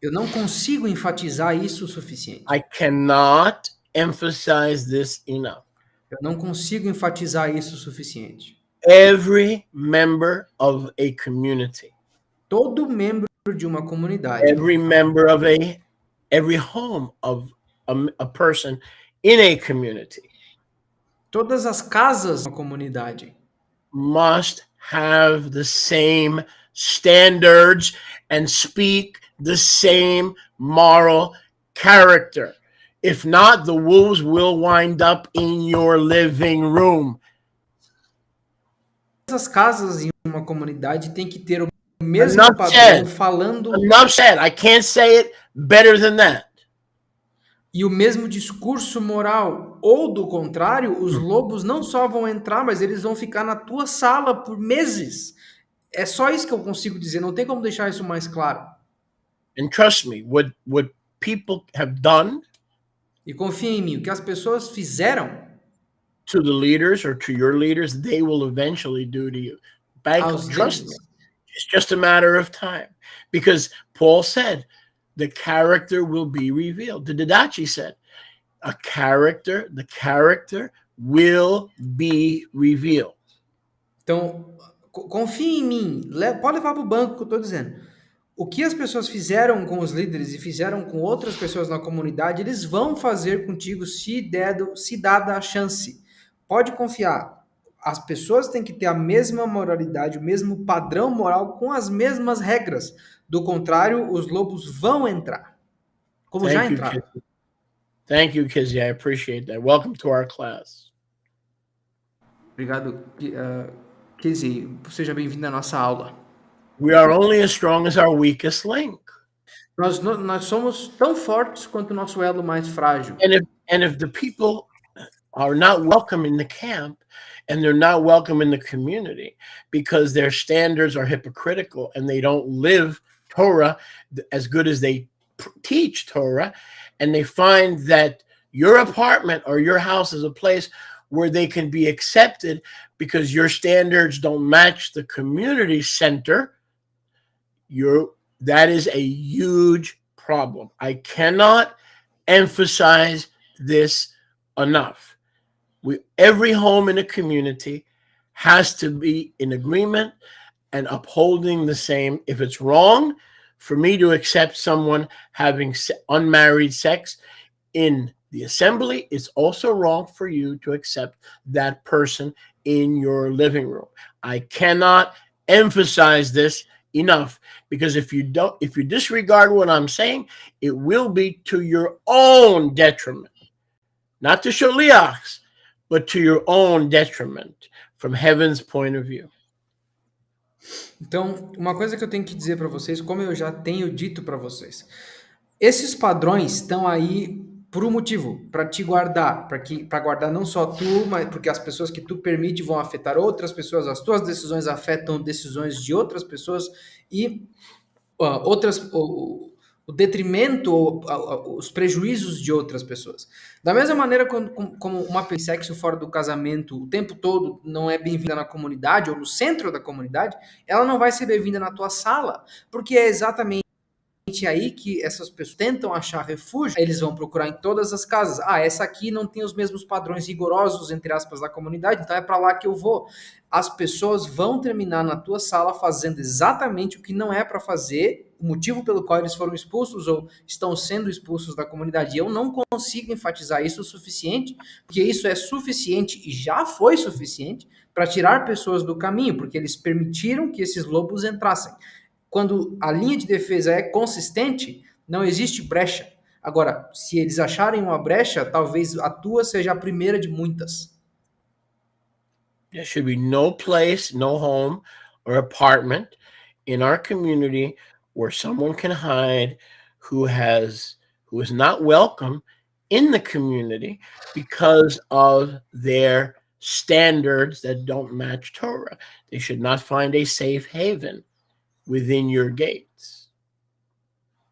Eu não consigo enfatizar isso o suficiente. I cannot emphasize this enough. Eu não consigo enfatizar isso o suficiente. Every member of a community, Todo membro de uma comunidade, every member of every home of a person in a community todas as casas da comunidade must have the same standards and speak the same moral character. If not, the wolves will wind up in your living room. Todas as casas em uma comunidade têm que ter o mesmo Enough padrão said. falando Enough said. I can't say it better than that. e o mesmo discurso moral. Ou do contrário, os lobos não só vão entrar, mas eles vão ficar na tua sala por meses. É só isso que eu consigo dizer, não tem como deixar isso mais claro. And trust me, what people have done E confia em mim, o que as pessoas fizeram to the leaders or to your leaders, they will eventually do to you. aos Trust me. líderes. It's just a matter of time. Because Paul said, the character will be revealed. The Didachi said, the character will be revealed. Então, confie em mim. Pode levar para o banco que eu estou dizendo. O que as pessoas fizeram com os líderes e fizeram com outras pessoas na comunidade, eles vão fazer contigo se dada a chance. Pode confiar. As pessoas têm que ter a mesma moralidade, o mesmo padrão moral com as mesmas regras. Do contrário, os lobos vão entrar. Como já entraram. Thank you, Kizzy. I appreciate that. Welcome to our class. Obrigado, Kizzy. Seja bem-vindo à nossa aula. We are only as strong as our weakest link. Nós somos tão fortes quanto o nosso elo mais frágil. And if the people are not welcome in the camp and they're not welcome in the community because their standards are hypocritical and they don't live Torah as good as they teach Torah, and they find that your apartment or your house is a place where they can be accepted because your standards don't match the community center, that is a huge problem. I cannot emphasize this enough. Every home in a community has to be in agreement and upholding the same. If it's wrong for me to accept someone having unmarried sex in the assembly, it's also wrong for you to accept that person in your living room. I cannot emphasize this enough, because if you disregard what I'm saying, it will be to your own detriment, not to Shaliach's, but to your own detriment from heaven's point of view. Então, uma coisa que eu tenho que dizer para vocês, como eu já tenho dito para vocês, esses padrões estão aí por um motivo, para te guardar, para guardar não só tu, mas porque as pessoas que tu permite vão afetar outras pessoas, as tuas decisões afetam decisões de outras pessoas e o detrimento, os prejuízos de outras pessoas. Da mesma maneira, como uma sexo fora do casamento o tempo todo não é bem-vinda na comunidade ou no centro da comunidade, ela não vai ser bem-vinda na tua sala, porque é exatamente aí que essas pessoas tentam achar refúgio, eles vão procurar em todas as casas. Ah, essa aqui não tem os mesmos padrões rigorosos, entre aspas, da comunidade, então é para lá que eu vou. As pessoas vão terminar na tua sala fazendo exatamente o que não é para fazer, o motivo pelo qual eles foram expulsos ou estão sendo expulsos da comunidade. E eu não consigo enfatizar isso o suficiente, porque isso é suficiente e já foi suficiente para tirar pessoas do caminho, porque eles permitiram que esses lobos entrassem. Quando a linha de defesa é consistente, não existe brecha. Agora, se eles acharem uma brecha, talvez a tua seja a primeira de muitas. There should be no place, no home or apartment in our community where someone can hide who is not welcome in the community because of their standards that don't match Torah. They should not find a safe haven within your gates.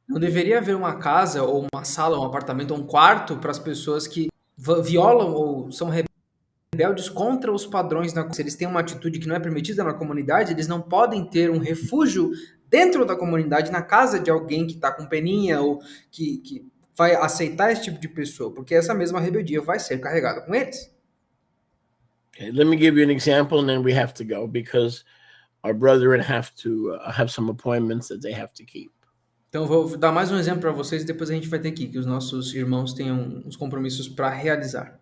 Não deveria haver uma casa ou uma sala, um apartamento ou um quarto para as pessoas que violam ou são rebeldes contra os padrões da. Se eles têm uma atitude que não é permitida na comunidade, eles não podem ter um refúgio dentro da comunidade, na casa de alguém que está com peninha ou que vai aceitar esse tipo de pessoa, porque essa mesma rebeldia vai ser carregada com eles. Okay, let me give you an example, and then we have to go because our brethren have to have some appointments that they have to keep. Então, vou dar mais um exemplo para vocês e depois a gente vai ter que os nossos irmãos tenham uns compromissos para realizar.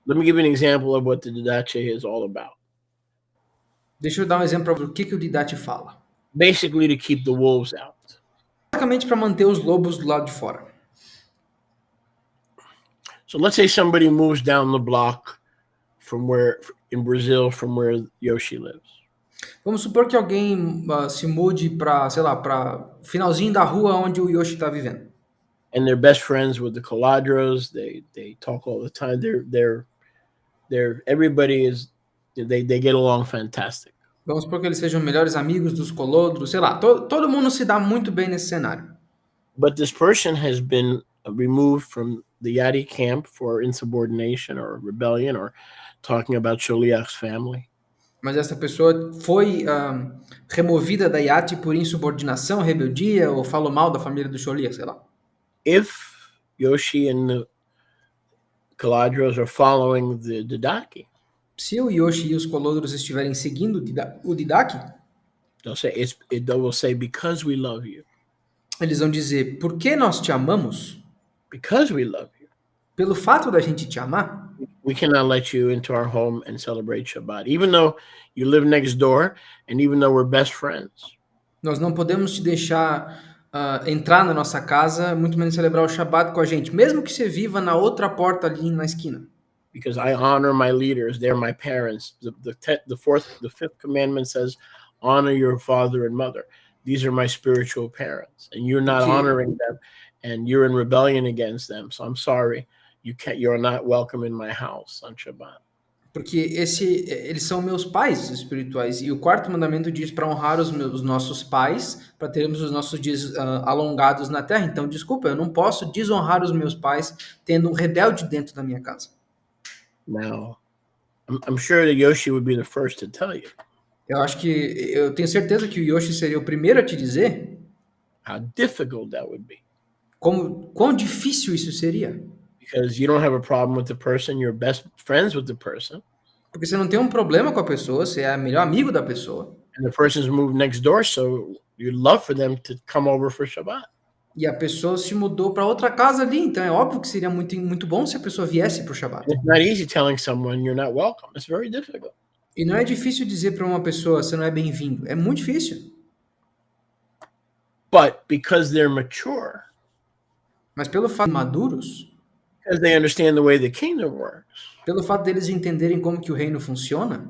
Let me give you an example of what the Didache is all about. Deixa eu dar um exemplo para o que o Didache fala. Basically, to keep the wolves out. Basicamente para manter os lobos do lado de fora. So let's say somebody moves down the block from where in Brazil from where Yoshi lives. Vamos supor que alguém se mude para, sei lá, para finalzinho da rua onde o Yoshi está vivendo. And they're best friends with the Coladros. They talk all the time. They're everybody is they get along fantastic. Vamos supor que eles sejam melhores amigos dos colodros, sei lá. Todo mundo se dá muito bem nesse cenário. But this person has been removed from the YATI camp for insubordination or rebellion or talking about Sholiach's family. Mas essa pessoa foi removida da YATI por insubordinação, rebeldia, ou falou mal da família do Sholiach, sei lá. If Yoshi and the Coladros are following the Didaki, se o Yoshi e os colodros estiverem seguindo o Didaki, they will say, because we love you. Eles vão dizer, por que nós te amamos? Because we love you. Pelo fato da gente te amar. We cannot let you into our home and celebrate Shabbat, even though you live next door and even though we're best friends. Nós não podemos te deixar entrar na nossa casa, muito menos celebrar o Shabbat com a gente, mesmo que você viva na outra porta ali na esquina. Because I honor my leaders, they're my parents. The fifth commandment says, honor your father and mother. These are my spiritual parents, and you're not honoring them, and you're in rebellion against them. So I'm sorry, you're not welcome in my house on Shabbat. Porque eles são meus pais espirituais, e o quarto mandamento diz para honrar os nossos pais, para termos os nossos dias alongados na terra. Então, desculpa, eu não posso desonrar os meus pais tendo um rebelde dentro da minha casa. Now, I'm sure that Yoshi would be the first to tell you. Eu tenho certeza que o Yoshi seria o primeiro a te dizer how difficult that would be. Quão difícil isso seria. Because you don't have a problem with the person, you're best friends with the person. Porque você não tem um problema com a pessoa, você é melhor amigo da pessoa. And the person's moved next door, so you'd love for them to come over for Shabbat. E a pessoa se mudou para outra casa ali, então é óbvio que seria muito bom se a pessoa viesse para o Shabbat. It's not easy telling someone you're not welcome. It's very difficult. E não é difícil dizer para uma pessoa você não é bem-vindo. É muito difícil. But because they're mature, mas pelo fato de maduros, because they understand the way the kingdom works, pelo fato deles entenderem como que o reino funciona,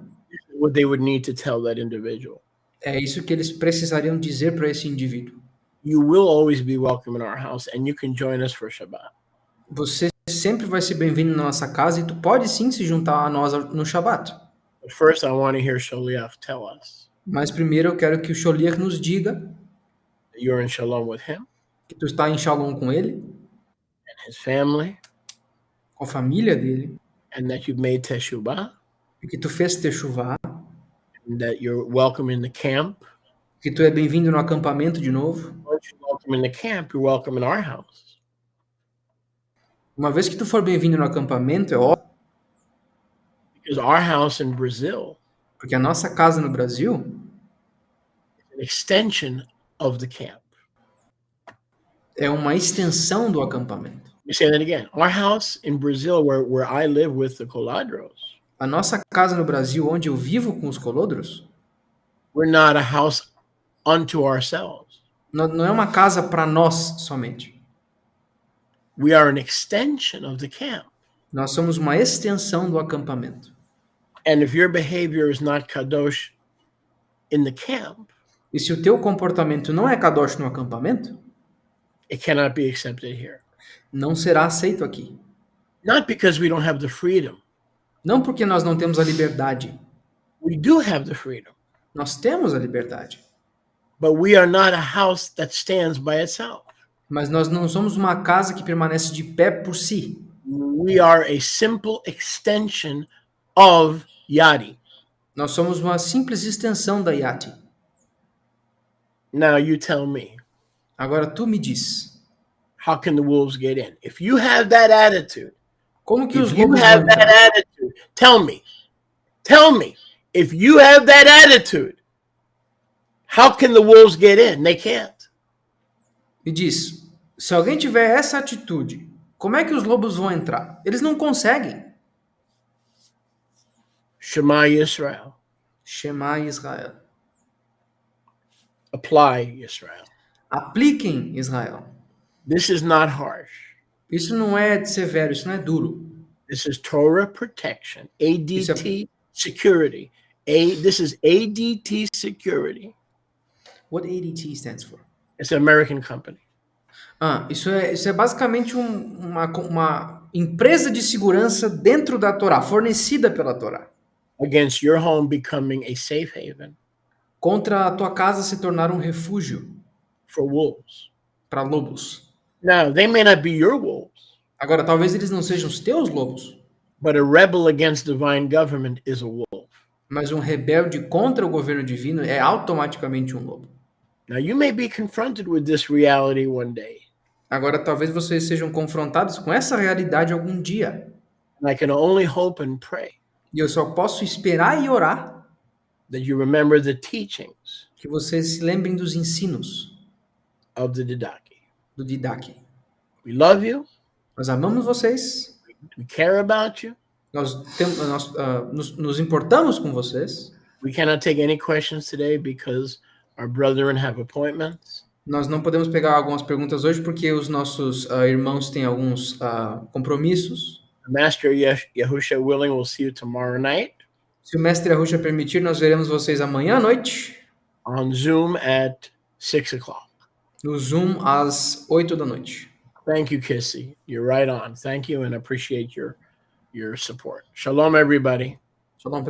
what they would need to tell that individual. É isso que eles precisariam dizer para esse indivíduo. You will always be welcome in our house, and you can join us for Shabbat. Você sempre vai ser bem-vindo na nossa casa e tu pode sim se juntar a nós no Shabbat. But first, I want to hear Sholiach tell us. Mas primeiro eu quero que o Sholiach nos diga that you're in shalom with him, que tu está em shalom com ele, and his family, com a família dele, and that you've made teshuvah, e que tu fez teshuvah, and that you're welcome in the camp. que tu é bem-vindo no acampamento de novo. Aren't you welcome in the camp, you're welcome in our house. Uma vez que tu for bem-vindo no acampamento, é óbvio, Because our house in Brazil porque a nossa casa no Brasil is an extension of the camp. é uma extensão do acampamento. Let me say that again. Our house in Brazil, where I live with the Coladros, A nossa casa no Brasil, onde eu vivo com os colodros, we're not a house unto ourselves. não é uma casa para nós somente. We are an extension of the camp. Nós somos uma extensão do acampamento. And if your behavior is not kadosh in the camp, E se o teu comportamento não é kadosh no acampamento, it cannot be accepted here. não será aceito aqui. Not because we don't have the freedom. Não porque nós não temos a liberdade. We do have the freedom. Nós temos a liberdade. But we are not a house that stands by itself. Mas nós não somos uma casa que permanece de pé por si. We are a simple extension of YATI. Nós somos uma simples extensão da YATI. Now you tell me, Agora tu me diz, how can the wolves get in? If you have that attitude, como que os if you lobos have vão that entrar? attitude, tell me, if you have that attitude, how can the wolves get in? They can't. Me diz, se alguém tiver essa atitude, como é que os lobos vão entrar? Eles não conseguem. Shema Yisrael. Shema Israel. Apply Yisrael. Apliquem Israel. This is not harsh. Isso não é severo, isso não é duro. This is Torah protection, Isso ADT security. This is ADT security. What ADT stands for? It's an American company. Isso é basicamente uma empresa de segurança dentro da Torá, fornecida pela Torá. Against your home becoming a safe haven Contra a tua casa se tornar um refúgio for wolves. para lobos. Now, they may not be your wolves, Agora, talvez eles não sejam os teus lobos, but a rebel against divine government is a wolf. mas um rebelde contra o governo divino é automaticamente um lobo. Now, you may be confronted with this reality one day. Agora, talvez vocês sejam confrontados com essa realidade algum dia. And I can only hope and pray E eu só posso esperar e orar that you remember the teachings que vocês se lembrem dos ensinos of the Didache. do Didache. We love you. Nós amamos vocês, We care about you. nós nos importamos com vocês. We cannot take any questions today because our brethren have appointments. Nós não podemos pegar algumas perguntas hoje porque os nossos irmãos têm alguns compromissos. The Master Yahusha willing, we'll see you tomorrow night Se o mestre Arusha permitir, nós veremos vocês amanhã à noite on Zoom at 6 o'clock. no Zoom às 8 da noite. Thank you, Kissy. You're right on. Thank you and appreciate your support. Shalom, everybody. Shalom, pessoal.